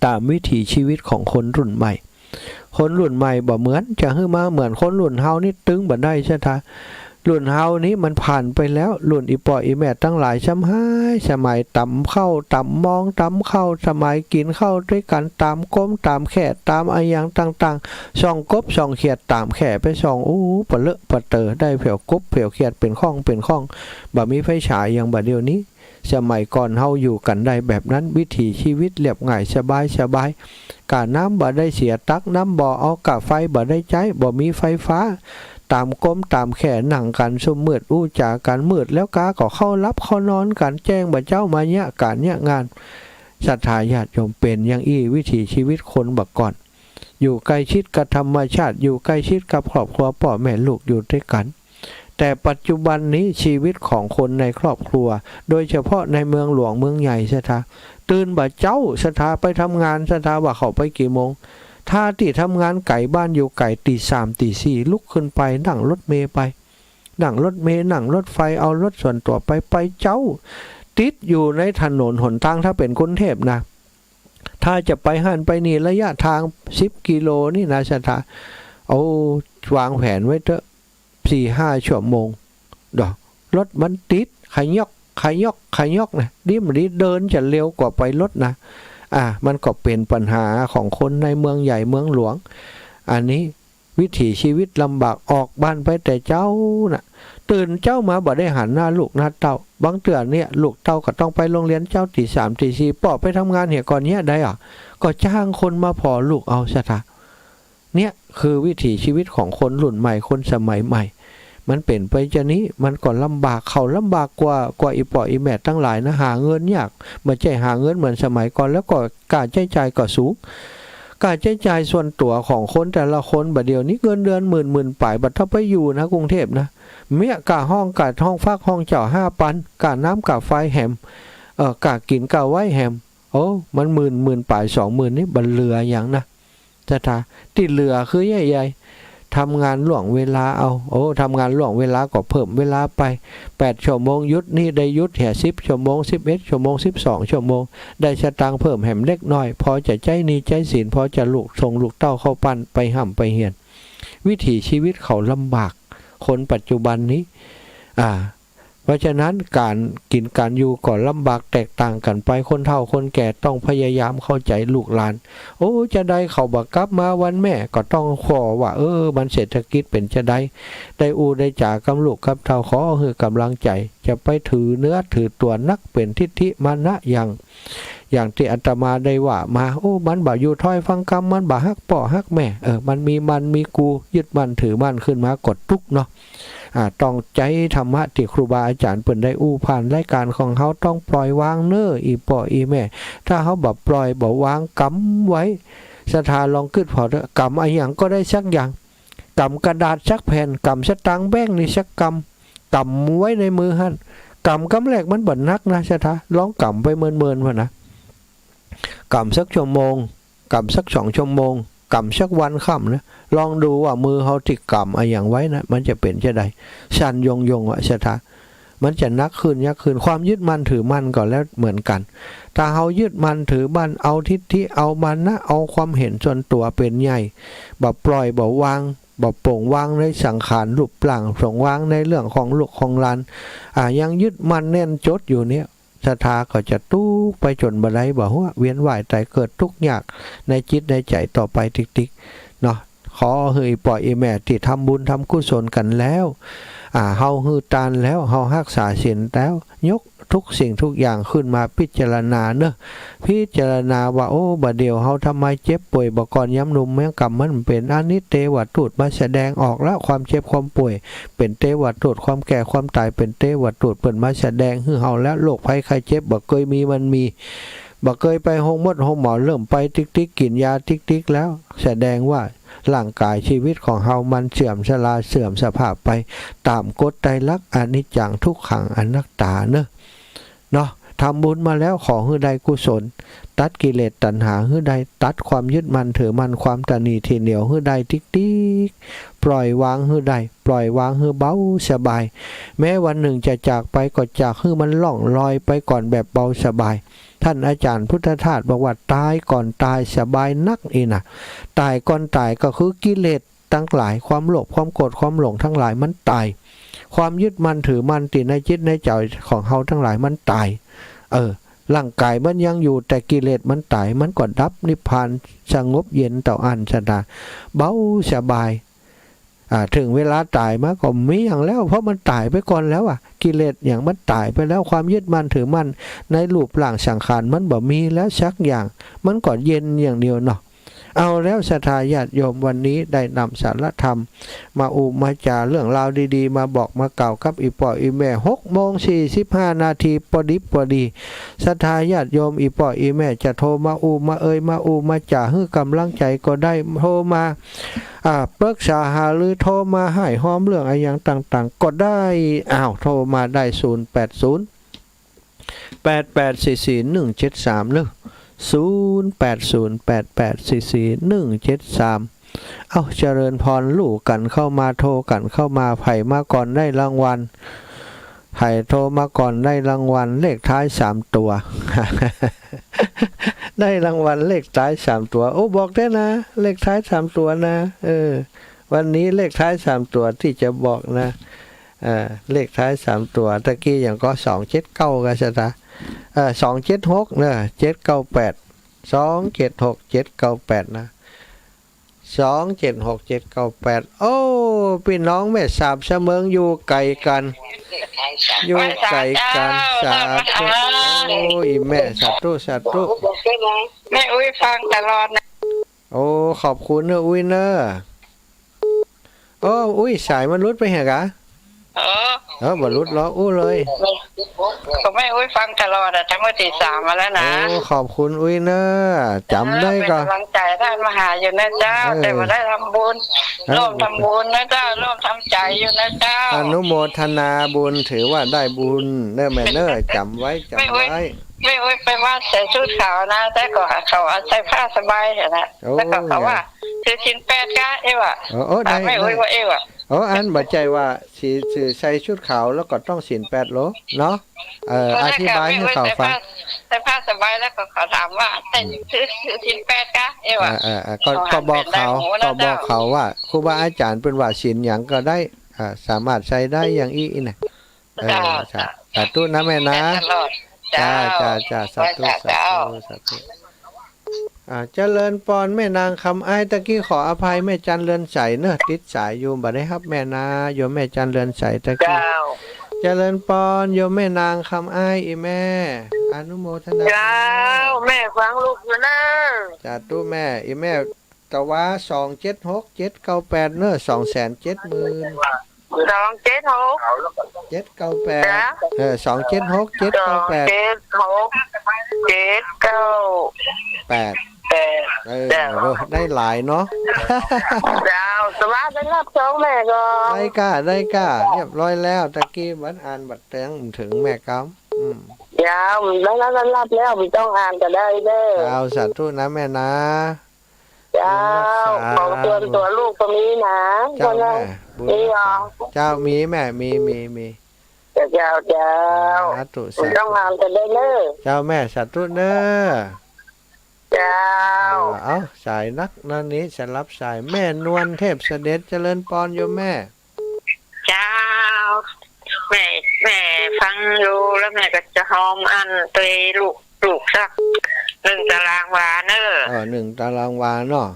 Speaker 1: ตามวิถีชีวิตของคนรุ่นใหม่คนรุ่นใหม่บ่เหมือนจะขึ้นมาเหมือนคนรุ่นเฮานี่ตึงบ่ได้ใช่ไหมรุ่นเฮานี้มันผ่านไปแล้วรุ่นอีปออีแม่ตั้งหลายช้ำให้สมัยตำเข้าตำมองตำเข้าสมัยกินเข้าด้วยกันตามก้มตามแข่ตามอะไรอย่างต่างๆส่องกบส่องเขียดตามแข่ไปส่องปะเลอะปะเตอได้เผียวกบเผียวเขียดเป็นข้องบ่มีไฟฉายอย่างบัดเดี๋ยวนี้สมัยก่อนเฮาอยู่กันได้แบบนั้นวิถีชีวิตเรียบง่ายสบายกาน้ำบ่ได้เสียตักน้ำบ่เอากะไฟบ่ได้ใช้บ่มีไฟฟ้าตามก้มตามแข่หนังกันสมมืดอู้จากันมืดแล้วกาก็เข้ารับเข้านอนกันแจ้งบ่เจ้ามาเนี่ยการเนี่ยงานศรัทธาญาติโยมเป็นอย่างอี้วิถีชีวิตคนบักก่อนอยู่ใกล้ชิดกับธรรมชาติอยู่ใกล้ชิดกับครอบครัวพ่อแม่ลูกอยู่ด้วยกันแต่ปัจจุบันนี้ชีวิตของคนในครอบครัวโดยเฉพาะในเมืองหลวงเมืองใหญ่ศรัทธาตื่นบ่เจ้าศรัทธาไปทำงานศรัทธาว่าเขาไปกี่โมงถ้าที่ทำงานไก่บ้านอยู่ไก่ตีสามตีสี่ลุกขึ้นไปนั่งรถเมล์ไปนั่งรถเมล์นั่งรถไฟเอารถส่วนตัวไปเจ้าติดอยู่ในถนนหนทางถ้าเป็นกรุงเทพนะถ้าจะไปหันไปนี่ระยะทาง10 กิโลนี่นะศรัทธาเอาวางแผนไว้เถอะ4-5 ชั่วโมงดอกรถมันติดขยอกนะดิมันเดินจะเร็วกว่าไปรถนะมันก็เป็นปัญหาของคนในเมืองใหญ่เมืองหลวงอันนี้วิถีชีวิตลำบากออกบ้านไปแต่เจ้าน่ะตื่นเจ้ามาบ่ได้หันหน้าลูกหน้าเต้าบางเตือนเนี่ยลูกเต้าก็ต้องไปโรงเรียนเจ้าตี3ตี4ป่อไปทำงานเหี่ยก่อนเนี้ยได้ก็จ้างคนมาพอลูกเอาซะท่ะเนี่ยคือวิถีชีวิตของคนรุ่นใหม่คนสมัยใหม่มันเป็นไปจะนี้มันก็ลำบากเขาลำบากกว่าอีปออีแม่ตั้งหลายนะหาเงินยากมาใช่หาเงินเหมือนสมัยก่อนแล้วก็การใช้จ่ายก็สูงการใช้จ่ายส่วนตัวของคนแต่ละคนบัดเดียวนี้เงินเดือนหมื่นปลายบัดถ้าไปอยู่นะกรุงเทพนะเมียกะห้องกะห้องฟักห้องเจ้า5 ปันกะน้ำกะไฟแหมกะกินกะไว้แหมโอ้มันหมื่นปลาย20,000นี่บันเรืออย่างนะจะทาติดเรือคือใหญ่ทำงานล่วงเวลาเอาทำงานล่วงเวลาก็เพิ่มเวลาไป8 ชั่วโมงยุดนี่ได้ยุด10 ชั่วโมง11 ชั่วโมง12 ชั่วโมงได้สตางค์เพิ่มแหมเล็กน้อยพอจะใจนี้ใจศีลพอจะลูกส่งลูกเต้าเข้าปั้นไปห่ำไปเหียนวิถีชีวิตเขาลำบากคนปัจจุบันนี้เพราะฉะนั้นการกินการอยู่ก็ลำบากแตกต่างกันไปคนเฒ่าคนแก่ต้องพยายามเข้าใจลูกหลานจะได้เขาบักกลับมาวันแม่ก็ต้องขอว่ามันเศรษฐกิจเป็นจะได้ได้จากกำลูกกับเฒ่าขอคือกำลังใจจะไปถือเนื้อถือตัวนักเป็นทิฏฐิมานะอย่างที่อาตมาได้ว่ามามันบ่อยู่ถ้อยฟังคำมันบ่ฮักป่อฮักแม่มันมีกูยึดมันถือมันขึ้นมากดทุกเนาะต้องใจธรรมะที่ครูบาอาจารย์เปิ่นได้ผ่านรายการของเขาต้องปล่อยวางเน้ออีป่ออีแม่ถ้าเขาบ่ปล่อยบ่วางกำไว้ศรัทธาลองขึ้นพอเถอะกำอะไรอย่างก็ได้สักอย่างกำกระดาษสักแผ่นกำสตางค์แบงค์นี่สักกำไว้ในมือหั่นกำแรกมันบ่นักนะศรัทธาลองกำไปเมินๆพอนะกำสักชั่วโมงกำสัก2 ชั่วโมงกำสักวันค่ำนะลองดูว่ามือเขาติดกำอะไรอย่างไว้นะมันจะเป็นจะได้ชันยงอ่ะศรัทธามันจะนักขึ้นยักขึ้นความยึดมั่นถือมั่นก็แล้วเหมือนกันถ้าเขายึดมั่นถือมั่นเอาทิฏฐิเอามันนะเอาความเห็นส่วนตัวเป็นใหญ่บ่ปล่อยบ่วางบ่โปร่งวางในสังขารรูปร่างส่งวางในเรื่องของลูกของหลานยังยึดมั่นแน่นจดอยู่เนี่ยศรัทธาก็จะตู้ไปจนบันไดบ่หัวเวียนว่ายตายเกิดทุกข์ยากในจิตในใจต่อไปติ๊กๆเนาะขอเฮยปล่อยแม่ที่ทำบุญทำกุศลกันแล้วเฮาฮือตานแล้วเฮารักษาศีลแล้วยกทุกสิ่งทุกอย่างขึ้นมาพิจารณาเนอะพิจารณาว่าบัดเดียวเฮาทำไมเจ็บป่วยบ่ก่อนย้ำนุ่มแม้กรรมมันเป็นอนิจเตวทูตมาแสดงออกแล้วความเจ็บความป่วยเป็นเตวทูตความแก่ความตายเป็นเตวทูตเปิ่นมาแสดงให้เฮาแล้วโรคภัยไข้เจ็บบ่เคยมีมันมีบ่เคยไปห้องหมอเริ่มไปติ๊กๆกินยาติ๊กๆแล้วแสดงว่า ร่างกายชีวิตของเฮามันเสื่อมชราเสื่อมสภาพไปตามกฎไตรลักษณ์อนิจจังทุกขังอนัตตาเนาะทำบุญมาแล้วขอให้ได้กุศลตัดกิเลสตัณหาให้ได้ตัดความยึดมั่นถือมั่นความตนีทีเหนียวให้ได้ติ๊กปล่อยวางให้ได้ปล่อยวางให้เบาสบายแม้วันหนึ่งจะจากไปก็จากให้มันล่องลอยไปก่อนแบบเบาสบายท่านอาจารย์พุทธทาสบอกว่าตายก่อนตายสบายนักอีนะตายก่อนตายก็คือกิเลสทั้งหลายความโลภความโกรธความหลงทั้งหลายมันตายความยึดมั่นถือมั่นติดในจิตในใจของเฮาทั้งหลายมันตายร่างกายมันยังอยู่แต่กิเลสมันตายมันก็ดับนิพพานสงบเย็นต่ออันชนะเบาสบายถึงเวลาตายมาก็มีอย่างแล้วเพราะมันตายไปก่อนแล้วกิเลสอย่างมันตายไปแล้วความยึดมั่นถือมั่นในรูปร่างสังขารมันบ่มีแล้วสักอย่างมันก็เย็นอย่างเดียวเนาะเอาแล้วศรัทธาญาติโยมวันนี้ได้นำสารธรรมมามาจาเรื่องราวดีๆมาบอกมากล่าวกับอีปออีแม่6:45 นาทีพอดีศรัทธาญาติโยมอีปออีแม่จะโทรมามามาจาให้กำลังใจก็ได้โทรมาปรึกษาหาหรือโทรมาให้ห้อมเรื่องอะไรอย่างต่างๆก็ได้โทรมาได้080 8844 173เลย0808844173เจริญพรลูกกันเข้ามาโทรกันเข้ามาไผ่มาก่อนได้รางวัลไผ่โทรมาก่อนได้รางวัลเลขท้าย3 ตัว ได้รางวัลเลขท้าย3 ตัวบอกได้นะเลขท้าย3 ตัวนะวันนี้เลขท้าย3 ตัวที่จะบอกนะเลขท้าย3 ตัวตะกี้อย่างก็279กันซะนะ276นะ798 276 798นะ276 798พี่น้องแม่สาบเสมิงอยู่ไกลกันสาธุอีแม่สาธุ
Speaker 2: แม่อุ้ยฟังตลอดนะ
Speaker 1: ขอบคุณเนอะอุ้ยเนอะอุ้ยสายมันรุดไปเหรอกะบ่รุดล้อเลย
Speaker 2: ก็ไม่อุ้ยฟังตลอดทั้งวันที่3มาแล้วนะ
Speaker 1: ขอบคุณอุ้ยเนอะจำได้ก็
Speaker 2: กำลังใจท่านมาหาอยู่นะเจ้าแต่ว่าได้ทำบุญร่วมทำบุญนะเจ้าร่วมทำใจอยู่นะเจ้า
Speaker 1: อนุโมทนาบุญถือว่าได้บุญเนอะแม่เนอะจำไว้
Speaker 2: ไม่อุ้ยไปว่าใส่ชุดขาวนะแต่ก็เขาใส่ผ้าสบายเหรอนะแล้วก็เขาว่าคือชิ้น8กะไม่อุ้ยว่า
Speaker 1: อันบัดใจว่าสีใส่ชุดขาวแล้วก็ต้องศีล8 โลเนาะอธิบายให้เขาฟัง
Speaker 2: ใส่ผ้าสบายแล้วก็เขาถามว่าแต่ซื้อศีล8กะ
Speaker 1: ก็บอกเขาว่าครูบาอาจารย์เป็นว่าศีลหยังก็ได้สามารถใช้ได้อย่างอี้นะสาธุนะแม่นะจ้าสาธุเจริญปอนแม่นางคำอ้ายตะกี้ขออภัยแม่จันเรือนใสเนอะติดสายอยู่บ่ได้ครับแม่นาโยมแม่จันเรือนใสตะกี้เจริญปอนโยมแม่นางคำอ้ายอีแม่อนุโมทนา
Speaker 2: แม่ฟังลูกอยู่นะ
Speaker 1: จ้าตู้แม่อีแม่ตะว่า276 798เนอะ270,000
Speaker 2: 276
Speaker 1: 798 276 798 ได้หลายเนาะ
Speaker 2: สวัสดีรับสองแม่ก็
Speaker 1: ได้กะเรียบร้อยแล้วตะกี้บัดอ่านบัดแตงถึงแม่กำ
Speaker 2: ยาวแล้วรับแล้วไม่ต้องอ่านก็ได้เด้อ
Speaker 1: สาธุนะแม่นะ
Speaker 2: บอกตัวลูกตรงนี้นะ
Speaker 1: เจ้าแม่เจ้ามีแม่มี
Speaker 2: เจ้าต้องอ่านก็ได้เด้อ
Speaker 1: เจ้าแม่สาธุเด้อสายนักนั่นนี้จะรับสายแม่นวลเทพเสด็จเจริญปอนโยมแม่
Speaker 2: เจ้าแม่ฟังอยู่แล้วแม่ก็จะหอมอันตัวลูกสัก1 ตารางวาเนอะ
Speaker 1: 1 ตารางวาเนาะ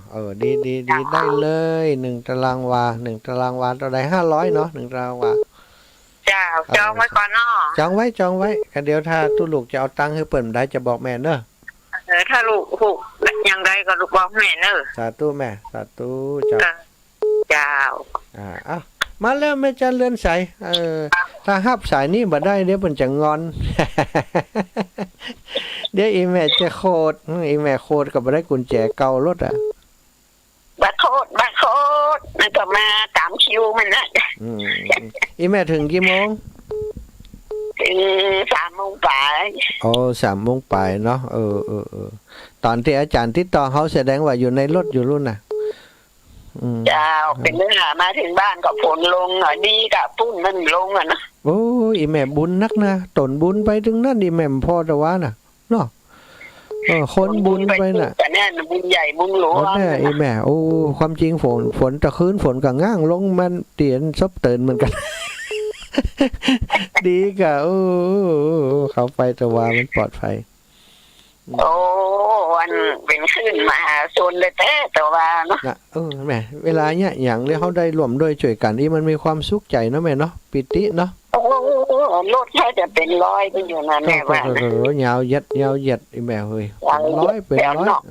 Speaker 1: ดีได้เลย1 ตารางวาต่อได้500เนาะ1 ตารางวา
Speaker 2: จองไว้ก่อนเนาะ
Speaker 1: จองไว้เดี๋ยวถ้าตู้ลูกจะเอาตังค์ให้เปิ่นได้จะบอกแม่เนอะ
Speaker 2: ถ้าลูกยังไงก็ลูกบอกแม่เนอะ
Speaker 1: สาธุแม่สาธุ
Speaker 2: เจ้า
Speaker 1: มาแล้วแม่จันเรือนใสถ้าฮับสายนี้บ่ได้เดี๋ยวเพิ่นจะงอน เดี๋ยวอีแม่จะโคตรก็บ่ได้กุญแจเก่ารถ
Speaker 2: บัดโทษบ้าน มันนะ
Speaker 1: อืมอีแม่ถึงกี่โมง
Speaker 2: ถึง3 โมงป่าย
Speaker 1: โอ้3 โมงปลายเนาะตอนที่อาจารย์ติดต่อเขาแสดงว่าอยู่ในรถอยู่รุ่นน่ะ
Speaker 2: เจ้าเป็นเนื้อมาถึงบ้านก็ฝนลงหน่อยดีกับปุ้นมันลงอ่ะนะ
Speaker 1: โอ้อีแม่บุญนักนะตนบุญไปถึงนั่นอีแม่พอแต่ว่าน่ะเนาะคนบุญไปน่ะ
Speaker 2: แต่แน่นบุญใหญ่บุญหลวง
Speaker 1: แน่อีแม่โอ้ความจริงฝนตะคืนฝนก็ง่างลงมันเตียนซบเตือนเหมือนกัน ดีกะเขาไปแต่ว่ามันปลอดภัย
Speaker 2: โอ้วันเป็นขึ้นมาโซนเลยแต่ว่าเนาะ
Speaker 1: นะแม่เวลาเนี้ยอย่างที่เขาได้รวมด้วยช่วยกันนี่มันมีความสุขใจเนาะแม่เนาะปิติเนาะ
Speaker 2: โอ้รถแค่จะเป็นร้อยก็อยู่นั่นแม่ว่านะ
Speaker 1: ยาวเหย็ดอีแม่เฮ้ยร้อยเป็นร้อย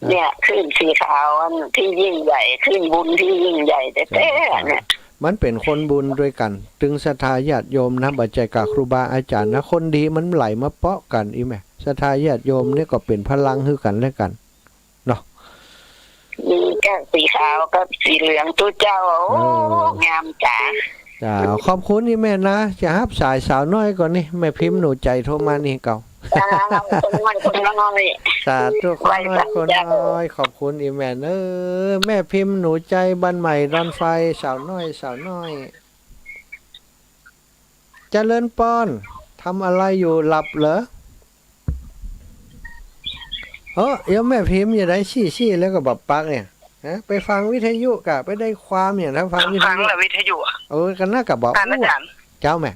Speaker 2: เนี่ยขึ้นสีขาวที่ยิ่งใหญ่ขึ้นบุญที่ยิ่งใหญ่แต่เนี่ย
Speaker 1: มันเป็นคนบุญด้วยกันถึงศรัทธาญาติโยมนะบัจจัยกับครูบาอาจารย์นะคนดีมันไหลมาเปาะกันอีแม่ศรัทธาญาติโยมนี่ก็เป็นพลังคือกันและกันเนาะ
Speaker 2: มีแก้วสีขาวกับสีเหลืองตัวเจ้าโอ้งามจ๋า
Speaker 1: ขอบคุณนี่แม่นะจะฮับสายสาวน้อยก่อนนี่แม่พิมพ์หนูใจโทรมานี่เก่า
Speaker 2: คนน้อย
Speaker 1: สาธุคนน้อยขอบคุณอีแม่แม่พิมพ์หนูใจบ้านใหม่ดอนไฟสาวน้อยเจริญปอนทำอะไรอยู่หลับเหรอเดี๋ยวแม่พิมพ์อย่าได้ชี้แล้วก็แบบปักเนี่ยไปฟังวิทยุกะไปได้ความอย่างถ้าฟังวิทยุ
Speaker 2: วิทยุ
Speaker 1: กันน่ากับบอกเจ้าแม่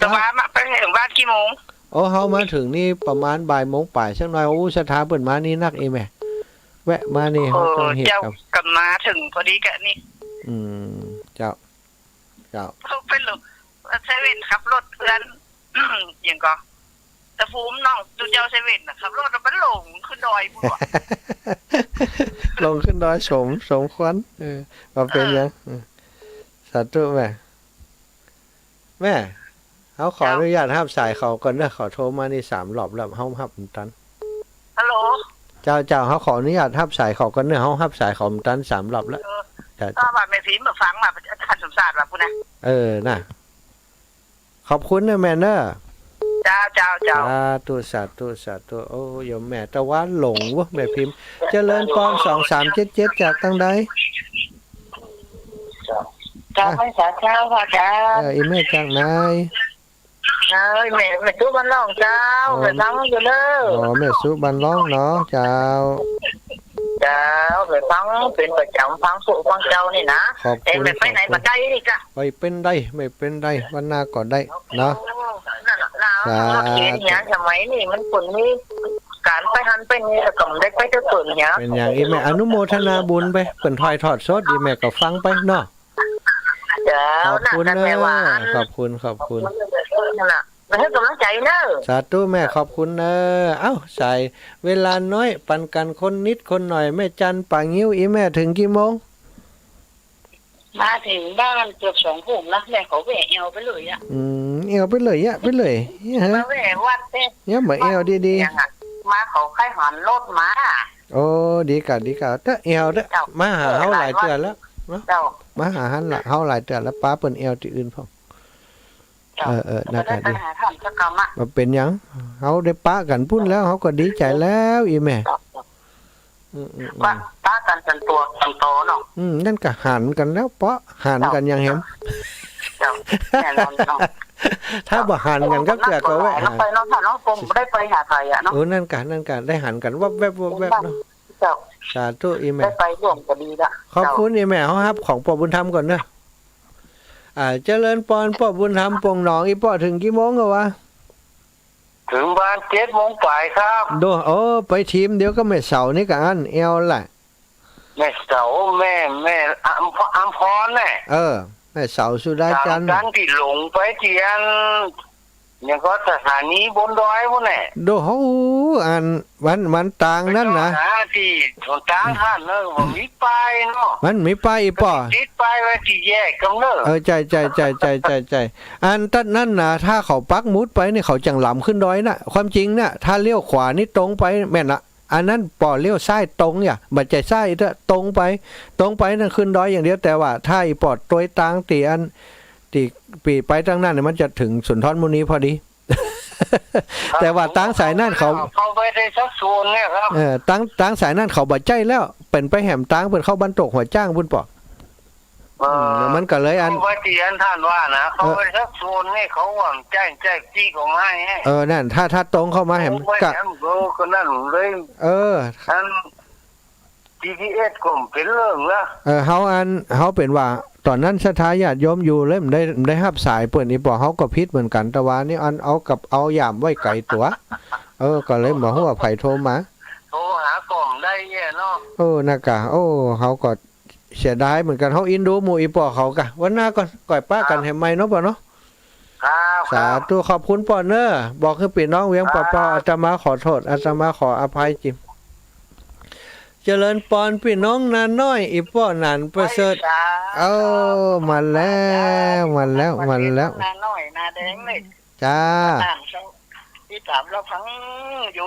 Speaker 2: จะมาไปถึงบ้านกี่โมง
Speaker 1: เฮามาถึงนี่ประมาณบ่ายโมงป่ายสักหน่อยสถาเปิดมานี่นักแม่แวะมานี่
Speaker 2: เฮาต้องเฮ็ดกับมาถึงพอดีกะนี่
Speaker 1: เจ้า
Speaker 2: เขาเป็นลูกเซเว่นขับรถเพื่อนอย่างก็แต่ภูมิน้องดูเจ้าเซเว่นน่ะขับรถมันลงขึ้นดอยพุ่น
Speaker 1: ลงขึ้นดอยสมควรว่าเป็นยังสาธุแม่เขาขออนุญาตห้ามสายเขาก่อนเด้อเขาโทรมานี่3 รอบแล้วเฮาฮับตัน
Speaker 2: ฮัลโหล
Speaker 1: เจ้าเขาขออนุญาตห้ามสายเขาก่อนเด้อเฮาฮับสายเขาตัน3 รอบแล้ว
Speaker 2: ก็ว่าแม่พิมพ์มาฟังมาคันสมศาสตร์ว่าพุ่นน่ะ
Speaker 1: น่ะขอบคุณนะแม่เด้อ
Speaker 2: เจ้า
Speaker 1: สาธุโอ้ยมแม่ตะวันหลงวะแม่พิมพ์เจริญปอน2377จากทางใด
Speaker 2: จ้าไม่สาเช้าค่ะจ้า
Speaker 1: อีแม่จากไหน
Speaker 2: แม่สู้บ้านร้องเจ้าแม่ฟังอยู่เด้อ
Speaker 1: แม่สู้บ้านร้องเนาะเจ้า
Speaker 2: แม่ฟังเป็นประจำฟังสู่ฟังเจ้านี่นะแต่แม่ไปไหนมาได้นี่จ้ะ
Speaker 1: ไปเป็นได้ไม่เป็นได้วันหน้าก็ได้เนาะ
Speaker 2: เขียนอย่างสมัยนี่มันปุ่นนี่การไปหันไปนี่แล้วก็ได้ไปเจอปุ่นเนี้ย
Speaker 1: เป็นอย่างอีแม่อนุโมทนาบุญไปเปิ่นถอยทอดสดอีแม่ก็ฟังไปเนาะขอบคุณนะขอบคุณ
Speaker 2: มันให้กำลังใจเนอะ
Speaker 1: สาธุแม่ขอบคุณนะใส่เวลาน้อยปันกันคนนิดคนหน่อยแม่จันป่างิ้วอีแม่ถึงกี่โมง
Speaker 2: มาถึงบ้านเกือบ2 ทุ่มนะแม่เขาแหวะเอวไปเลย
Speaker 1: เอวไปเลยไปเลย
Speaker 2: มาแหวะวัด
Speaker 1: เนี่ยเหมือนเอวดี
Speaker 2: ๆมาเขาค่ายหันรถมา
Speaker 1: โอ้ดีกะถ้าเอวเด้อมาหาเฮาหลายเดือนแล้วมาหาหันละเฮาหลายเดือนแล้วป้าเปิ้นเอวที่อื่นพ่อน่าจะดีมาเป็นหยังเฮาได้ป้ากันพุ่นแล้วเฮาก็ดีใจแล้วอีแม่
Speaker 2: ป้ากันจนตัวจนโตเนาะ
Speaker 1: นั่นก็หันกันแล้วเปาะหันกันยังเห็นถ้าบ่หันกันก็เกิดก็แวะ
Speaker 2: ไปน้องถ้าน้องคงได้ไปหาใครอ่ะเนาะ
Speaker 1: นั่นกันได้หันกันวับแวบเนาะสาธุอีแม่
Speaker 2: ได้ไปร่วมก็ดีละ
Speaker 1: ขอบคุณอีแม่เฮาครับของพ่อบุญธรรมก่อนเด้อเจริญปอนพ่อบุญธรรมปงหนองอีพ่อถึงกี่โมงก็วะ
Speaker 2: ถึงบ้าน7 โมงปลายครับ
Speaker 1: ดูไปทีมเดี๋ยวก็แม่เสานี่ก็อันเอวแหละ
Speaker 2: แม่เสาแม่อัมพรแน่
Speaker 1: แม่เสาสุดาจันทร์
Speaker 2: ที่หลงไปเทียนยังก็สถานีบนดอยพวกนี้
Speaker 1: ดูเขาอันมันต่างนั่นนะ
Speaker 2: ที่ต่างท่านเนอะมันมีป้ายเนาะ
Speaker 1: มันมีป้ายป่อ
Speaker 2: ติดป้ายไว้ที่แยกกันเนอะ
Speaker 1: ใจอันตั้นนั่นนะถ้าเขาปักมุดไปเนี่ยเขาจังหลำขึ้นดอยนะความจริงนะถ้าเลี้ยวขวานี่ตรงไปแม่นละ อันนั้นปอเลี้ยวซ้ายตรงเนี่ยบัดใจซ้ายเถอะตรงไปนั่นขึ้นดอยอย่างเดียวแต่ว่าถ้าอีปอดตัวตังตีอันตีปีไปตั้งนั้นเนี่ยมันจะถึงสุนทรมุนีพอดี แต่ว่าตั้งสายนั่นเขา
Speaker 2: ไปได้สักส่วนเนี่ยครับ
Speaker 1: ตั้งสายนั่นเขาบ่ใจแล้วเป็นไปแหมตั้งเปิดเข้าบรรตกหัวจ้างพุ่นปอมันก็เลยอัน
Speaker 2: ว่าที่อันท่านว่านะเขาไปสักส่วนนี่เขาหวังแจ้งจี้ของให้
Speaker 1: นั่นถ้าตรงเข้ามาแหม
Speaker 2: ก็นั่นเลยอัน GPS ก็เป็นเรื่องละ
Speaker 1: เขาเป็นว่าตอนนั้นสถาญาติโยมอยู่เลยได้รับสายเปิดอีปอเขาก็พิษเหมือนกันแต่ว่านี่อันเอายามไว้ไกลตัวก็เลยบอกว่าไผโทรมา
Speaker 2: โทรหากล่องได้เนาะ
Speaker 1: นากะเขาก็เสียดายเหมือนกันเขาอินดูหมู่อีปอเขากะวันหน้าก่อนก่อยป้ากันให้ไหมเนาะปอเนาะสาธุขอบคุณปอเนอร์บอกให้พี่น้องเวียงปออาตมาขอโทษอาตมาขออภัยจิมเจริญปอนพี่น้องนาน้อยอีป้อนานประเสริฐมาแล้วนาน้อยนาแดงเลยจ้า
Speaker 2: ที่ถามเราฟังอยู่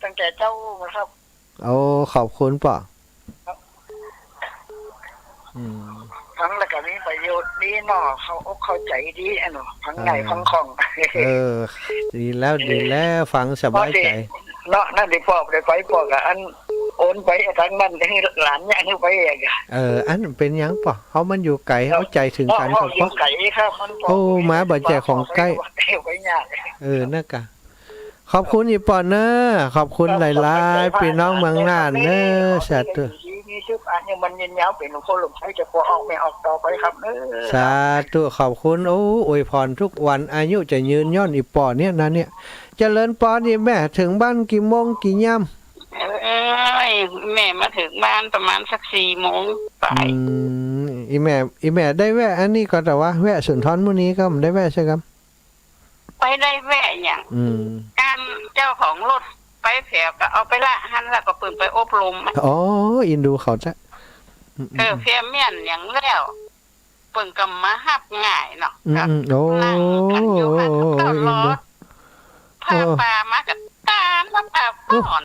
Speaker 2: ตั้งแต่เจ้าครับ
Speaker 1: ขอบคุณป่ะ
Speaker 2: ฟังแล้วก็มีประโยชน์ดีเนาะเข้าใจดีเนาะฟังใหญ่ฟังของ
Speaker 1: ดีแล้วฟังสบายใจ
Speaker 2: เนาะนั่นได้ปอกได้ไปปอกอันโอนไปทางนั้นให้หลานเนี่ยให้ไปเอง
Speaker 1: อันเป็นยังป่ะเขามันอยู่ไกลเขาใจถึงกัน
Speaker 2: กับพ่อไกลครับ
Speaker 1: มาบ่ใจของใกล้น่ากะขอบคุณอีปอนเนอร์ขอบคุณหลายๆพี่น้องเมืองน่านเนอร์สาธุ
Speaker 2: มีชื่ออันยังมันยืนยาวเป็นคนหลงใช้จะพอออกไม่ออกต่อไปครับ
Speaker 1: สาธุขอบคุณอวยพรทุกวันอายุจะยืนย่อนอีปอนเนี่ยนะเนี่ยเจริญปอนนี่แม่ถึงบ้านกี่โมงกี่ยาม
Speaker 2: แม่มาถึงบ้านประมาณสัก4 โมงไป
Speaker 1: อีแม่ได้แวะอันนี้ก็แต่ว่าแวะสุนทรมุนีก็ไม่ได้แวะใช่ครับ
Speaker 2: ไปได้แวะอย่างการเจ้าของรถไปแผลก็เอาไปละหันแล้วก็ปืนไปอบรม
Speaker 1: อินดูเขาจะ
Speaker 2: เพียเมียนอย่างแล้วเปิ่นก็มาหับง่ายเนาะนั่งกันอยู่หันตลอดพาปลามากับตามาปลาก่อน